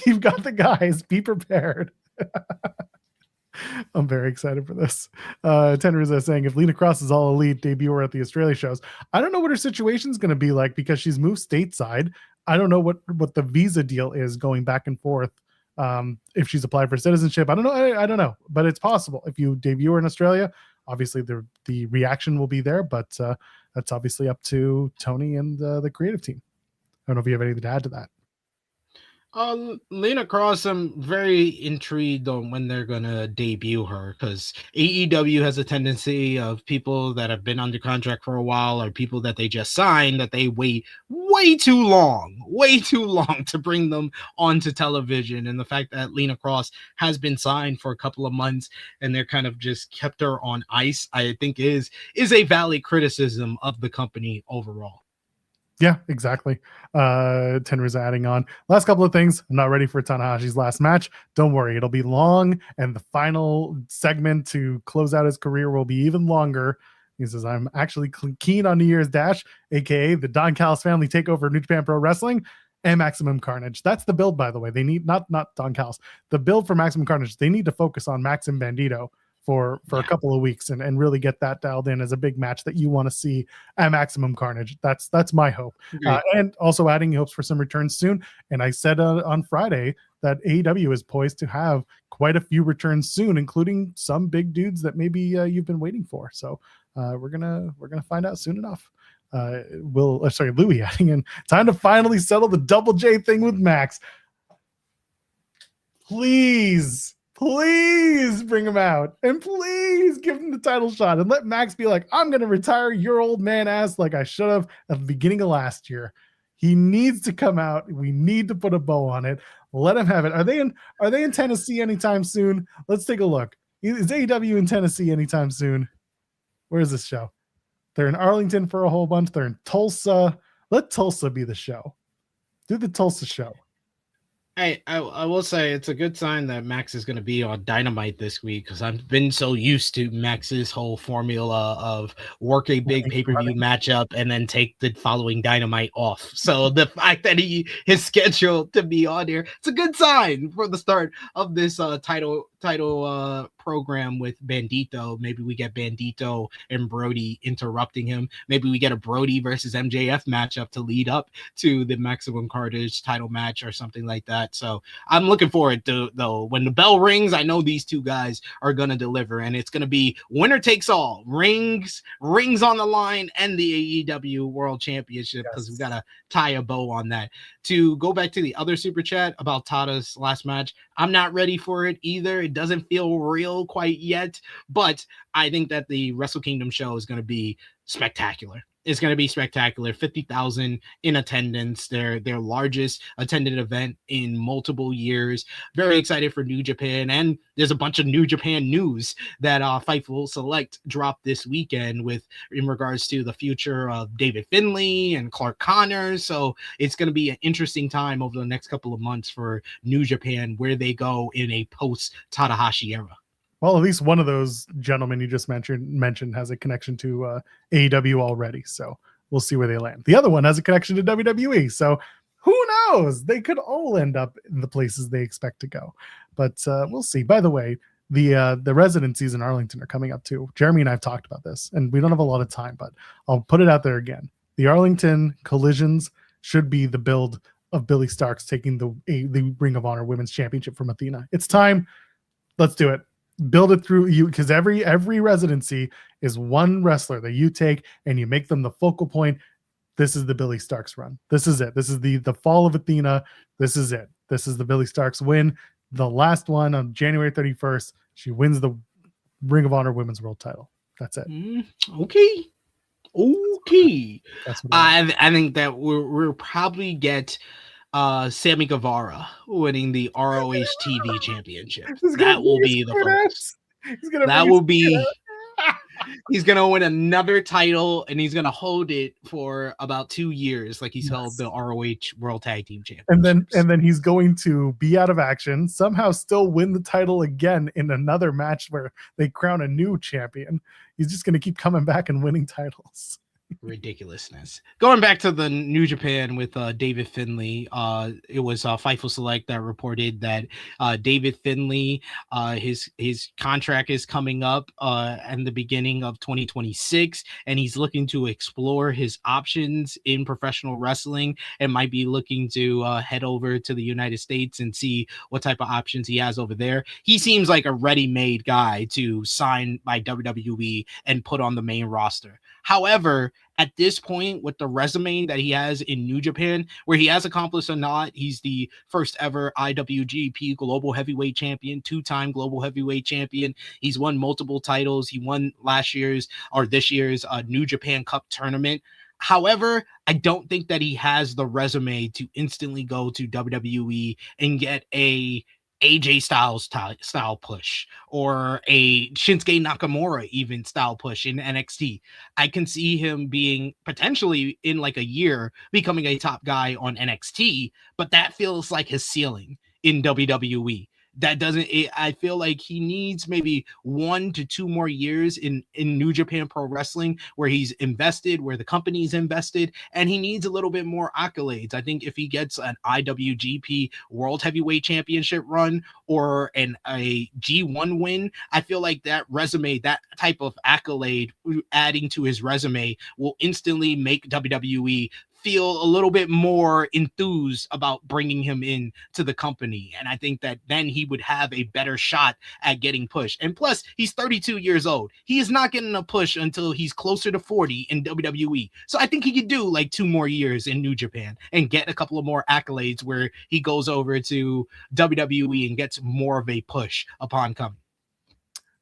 You've got the guys. Be prepared. I'm very excited for this. Tenor is saying if Lena Cross is all elite, debut her at the Australia shows. I don't know what her situation is going to be like because she's moved stateside. I don't know what the visa deal is going back and forth. If she's applied for citizenship, I don't know. I don't know, but it's possible. If you debut her in Australia, obviously the reaction will be there, but that's obviously up to Tony and the creative team. I don't know if you have anything to add to that. Lena Cross, I'm very intrigued on when they're gonna debut her because AEW has a tendency of people that have been under contract for a while or people that they just signed that they wait way too long to bring them onto television. And the fact that Lena Cross has been signed for a couple of months and they're kind of just kept her on ice, I think is a valid criticism of the company overall. Yeah, exactly. Tenra's adding on. Last couple of things. I'm not ready for Tanahashi's last match. Don't worry, it'll be long, and the final segment to close out his career will be even longer. He says, I'm actually keen on New Year's Dash, aka the Don Callis family takeover of New Japan Pro Wrestling and Maximum Carnage. That's the build, by the way. They need not Don Callis. The build for Maximum Carnage, they need to focus on Maxim Bandito for a couple of weeks and really get that dialed in as a big match that you want to see at Maximum Carnage. That's my hope. And also adding hopes for some returns soon. And I said on Friday that AEW is poised to have quite a few returns soon, including some big dudes that maybe you've been waiting for. So we're gonna find out soon enough. Louis adding in, time to finally settle the Double J thing with Max. Please bring him out and please give him the title shot and let Max be like, I'm going to retire your old man ass like I should have at the beginning of last year. He needs to come out. We need to put a bow on it. Let him have it. Are they in Tennessee anytime soon? Let's take a look. Is AEW in Tennessee anytime soon? Where is this show? They're in Arlington for a whole bunch. They're in Tulsa. Let Tulsa be the show. Do the Tulsa show. I will say it's a good sign that Max is going to be on Dynamite this week because I've been so used to Max's whole formula of work a big pay-per-view matchup and then take the following Dynamite off. So the fact that his schedule to be on here, it's a good sign for the start of this title program with Bandito. Maybe we get Bandito and Brody interrupting him. Maybe we get a Brody versus MJF matchup to lead up to the Maximum Carnage title match or something like that. So I'm looking forward to, though, when the bell rings, I know these two guys are going to deliver, and it's going to be winner takes all, rings on the line, and the AEW World Championship, because we got to tie a bow on that. To go back to the other super chat about Tada's last match, I'm not ready for it either. It doesn't feel real quite yet, but I think that the Wrestle Kingdom show is going to be spectacular. It's going to be spectacular. 50,000 in attendance. Their largest attended event in multiple years. Very excited for New Japan. And there's a bunch of New Japan news that Fightful Select dropped this weekend in regards to the future of David Finlay and Clark Connors. So it's going to be an interesting time over the next couple of months for New Japan, where they go in a post-Tanahashi era. Well, at least one of those gentlemen you just mentioned has a connection to AEW already, so we'll see where they land. The other one has a connection to WWE, so who knows? They could all end up in the places they expect to go, but we'll see. By the way, the residencies in Arlington are coming up too. Jeremy and I have talked about this, and we don't have a lot of time, but I'll put it out there again. The Arlington Collisions should be the build of Billy Starks taking the Ring of Honor Women's Championship from Athena. It's time. Let's do it. Build it through you, because every residency is one wrestler that you take and you make them the focal point. This is the Billy Starks run. This is it. This is the fall of Athena. This is it. This is the Billy Starks win. The last one on January 31st. She wins the Ring of Honor Women's World Title. That's it. Okay. That's what I think that we'll probably get Sammy Guevara winning the ROH TV Championship. That will be the focus. That will be He's gonna win another title, and he's gonna hold it for about 2 years, like he's held the ROH World Tag Team Championship. And then he's going to be out of action, somehow still win the title again in another match where they crown a new champion. He's just going to keep coming back and winning titles. Ridiculousness. Going back to the New Japan with David Finlay, it was Fightful Select that reported that David Finlay, his contract is coming up in the beginning of 2026, and he's looking to explore his options in professional wrestling and might be looking to head over to the United States and see what type of options he has over there. He seems like a ready-made guy to sign by WWE and put on the main roster. However, at this point, with the resume that he has in New Japan, where he has accomplished a lot, he's the first ever IWGP Global Heavyweight Champion, 2-time Global Heavyweight Champion. He's won multiple titles. He won this year's New Japan Cup tournament. However, I don't think that he has the resume to instantly go to WWE and get a AJ Styles style push or a Shinsuke Nakamura even style push in NXT. I can see him being potentially in like a year becoming a top guy on NXT, but that feels like his ceiling in WWE. I feel like he needs maybe 1 to 2 more years in New Japan Pro Wrestling where he's invested, where the company's invested, and he needs a little bit more accolades. I think if he gets an IWGP World Heavyweight Championship run or a G1 win, I feel like that resume, that type of accolade adding to his resume will instantly make WWE feel a little bit more enthused about bringing him in to the company. And I think that then he would have a better shot at getting pushed. And plus, he's 32 years old. He is not getting a push until he's closer to 40 in WWE. So I think he could do like 2 more years in New Japan and get a couple of more accolades where he goes over to WWE and gets more of a push upon coming.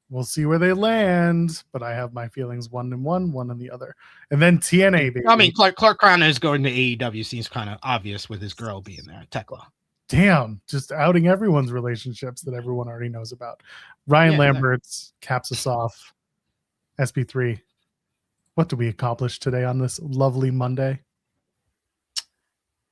We'll see where they land, but I have my feelings one in the other. And then TNA, baby. I mean, Clark Croner is going to AEW seems kind of obvious with his girl being there, Tekla. Damn, just outing everyone's relationships that everyone already knows about. Ryan Lamberts caps us off. SP3, what did we accomplish today on this lovely Monday?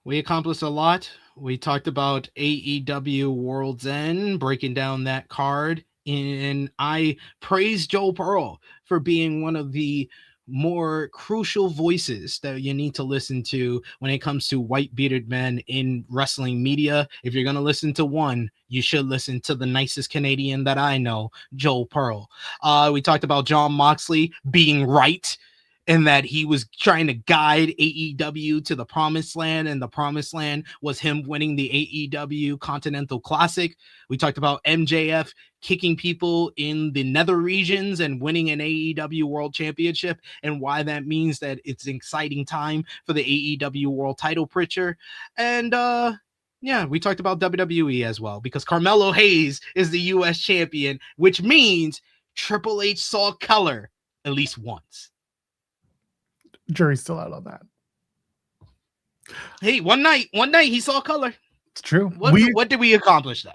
We accomplished a lot. We talked about AEW World's End, breaking down that card. And I praise Joe Pearl for being one of the more crucial voices that you need to listen to when it comes to white bearded men in wrestling media. If you're going to listen to one, you should listen to the nicest Canadian that I know, Joe Pearl. We talked about Jon Moxley being right, and that he was trying to guide AEW to the promised land, and the promised land was him winning the AEW Continental Classic. We talked about MJF kicking people in the nether regions and winning an AEW World Championship, and why that means that it's an exciting time for the AEW World Title picture. And we talked about WWE as well, because Carmelo Hayes is the US champion, which means Triple H saw color at least once. Jury's still out on that. Hey, one night he saw color. It's true. What did we accomplish though?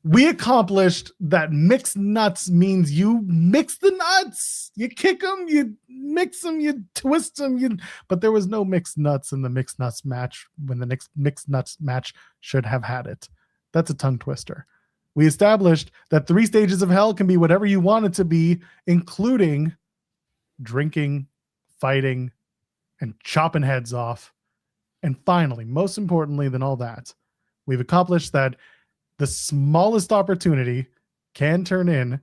We accomplished that mixed nuts means you mix the nuts. You kick them, you mix them, you twist them. But there was no mixed nuts in the mixed nuts match when the next mixed nuts match should have had it. That's a tongue twister. We established that 3 stages of hell can be whatever you want it to be, including drinking, fighting, and chopping heads off. And finally, most importantly than all that, we've accomplished that the smallest opportunity can turn in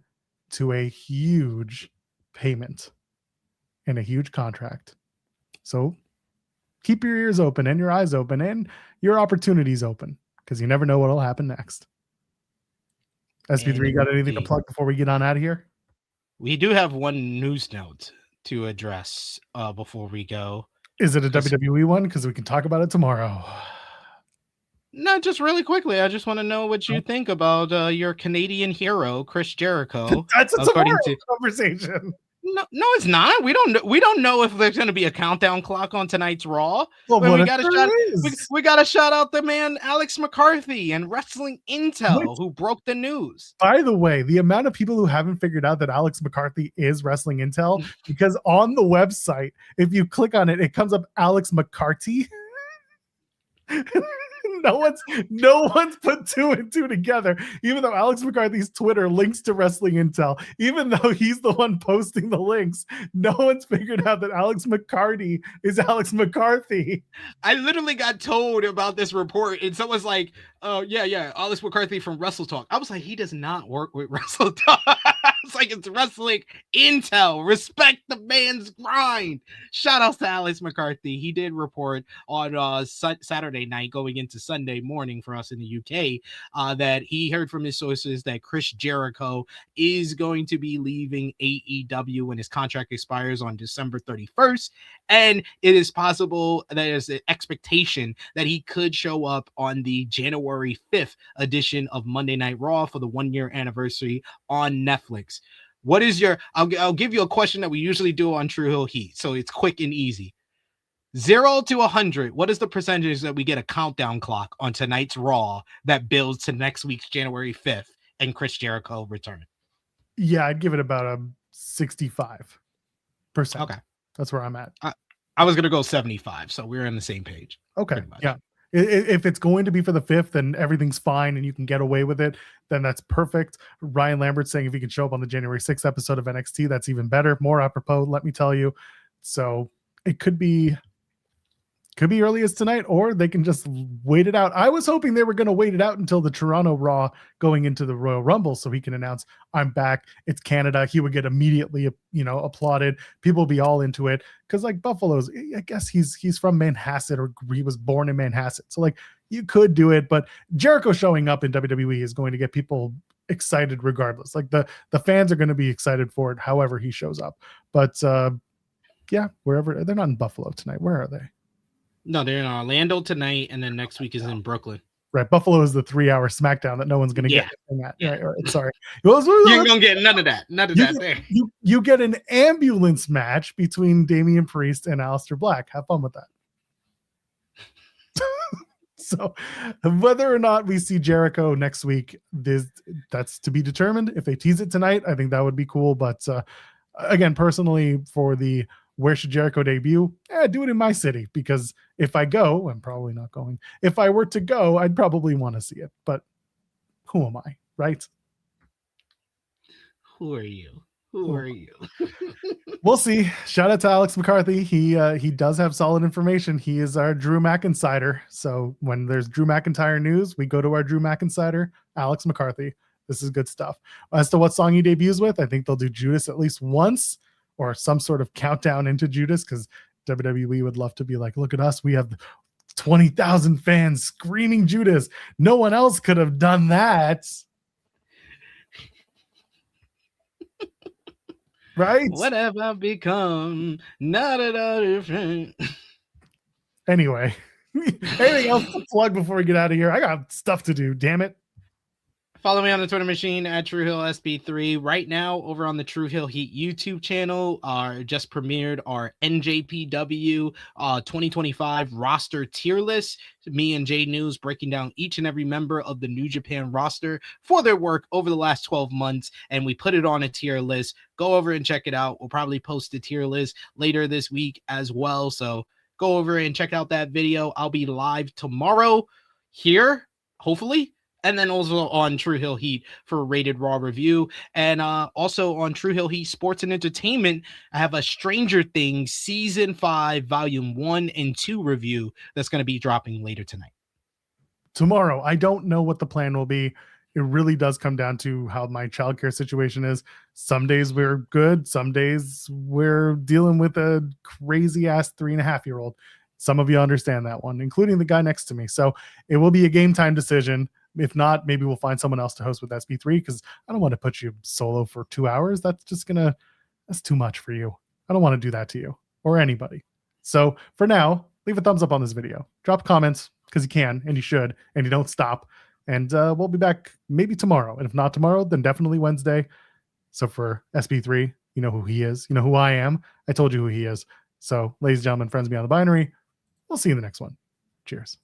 to a huge payment and a huge contract. So keep your ears open and your eyes open and your opportunities open, because you never know what will happen next. SP3, got anything to plug before we get on out of here? We do have one news note to address before we go. Is it a WWE one? Because we can talk about it tomorrow. No, just really quickly. I just want to know what you think about your Canadian hero, Chris Jericho. That's a tomorrow conversation. No, it's not. We don't know if there's going to be a countdown clock on tonight's Raw. Well, But what we if got to there shout. is? We got to shout out the man Alex McCarthy and Wrestling Intel, Which- who broke the news. By the way, the amount of people who haven't figured out that Alex McCarthy is Wrestling Intel, because on the website, if you click on it, it comes up Alex McCarthy. No one's put two and two together, even though Alex McCarthy's Twitter links to Wrestling Intel, even though he's the one posting the links. No one's figured out that Alex McCarthy is Alex McCarthy. I literally got told about this report, and someone's like, "Oh yeah, Alex McCarthy from Wrestle Talk." I was like, "He does not work with Wrestle Talk." It's like it's Wrestling Intel. Respect the man's grind. Shout outs to Alex McCarthy. He did report on Saturday night going into Sunday morning for us in the UK that he heard from his sources that Chris Jericho is going to be leaving AEW when his contract expires on December 31st. And it is possible that there's an expectation that he could show up on the January 5th edition of Monday Night Raw for the 1-year anniversary on Netflix. What is your, I'll give you a question that we usually do on True Hill Heat, so it's quick and easy. 0 to 100, what is the percentage that we get a countdown clock on tonight's Raw that builds to next week's January 5th and Chris Jericho return? Yeah, I'd give it about a 65%. Okay. That's where I'm at. I was going to go 75, so we're on the same page. Okay. Yeah. If it's going to be for the 5th and everything's fine and you can get away with it, then that's perfect. Ryan Lambert saying if he can show up on the January 6th episode of NXT, that's even better. More apropos, let me tell you. So it could be early as tonight, or they can just wait it out. I was hoping they were going to wait it out until the Toronto Raw going into the Royal Rumble so he can announce, I'm back. It's Canada. He would get immediately, applauded. People will be all into it. Because like Buffalo's, I guess he's from Manhasset, or he was born in Manhasset. So like you could do it, but Jericho showing up in WWE is going to get people excited regardless. Like the fans are going to be excited for it however he shows up. But wherever, they're not in Buffalo tonight. Where are they? No, they're in Orlando tonight, and then next week is in Brooklyn. Right, Buffalo is the 3-hour SmackDown that no one's going to get. Right, sorry, you're gonna get none of that. None of that. There. You get an ambulance match between Damian Priest and Aleister Black. Have fun with that. So, whether or not we see Jericho next week, that's to be determined. If they tease it tonight, I think that would be cool. But again, personally, for the where should Jericho debut? Do it in my city, because if I go, I'm probably not going. If I were to go, I'd probably want to see it. But who am I, right? Who are you? Who are you? We'll see. Shout out to Alex McCarthy. He does have solid information. He is our Drew McIntyre. So when there's Drew McIntyre news, we go to our Drew McIntyre, Alex McCarthy. This is good stuff. As to what song he debuts with, I think they'll do Judas at least once, or some sort of countdown into Judas, because WWE would love to be like, look at us. We have 20,000 fans screaming Judas. No one else could have done that. Right? What have I become? Not at all different. Anyway, anything else to plug before we get out of here? I got stuff to do, damn it. Follow me on the Twitter machine at True Hill SP3. Right now, over on the True Hill Heat YouTube channel, just premiered our NJPW 2025 roster tier list. Me and Jay News breaking down each and every member of the New Japan roster for their work over the last 12 months, and we put it on a tier list. Go over and check it out. We'll probably post the tier list later this week as well, so go over and check out that video. I'll be live tomorrow here, hopefully. And then also on True Hill Heat for a rated Raw review. And also on True Hill Heat Sports and Entertainment, I have a Stranger Things Season 5, Volume 1 and 2 review that's going to be dropping later tonight. Tomorrow. I don't know what the plan will be. It really does come down to how my childcare situation is. Some days we're good. Some days we're dealing with a crazy-ass 3.5-year-old. Some of you understand that one, including the guy next to me. So it will be a game time decision. If not, maybe we'll find someone else to host with SP3, because I don't want to put you solo for 2 hours. That's too much for you. I don't want to do that to you or anybody. So for now, leave a thumbs up on this video. Drop comments, because you can and you should, and you don't stop. And we'll be back maybe tomorrow. And if not tomorrow, then definitely Wednesday. So for SP3, You know who he is. You know who I am. I told you who he is. So, ladies and gentlemen, friends beyond the binary, we'll see you in the next one. Cheers.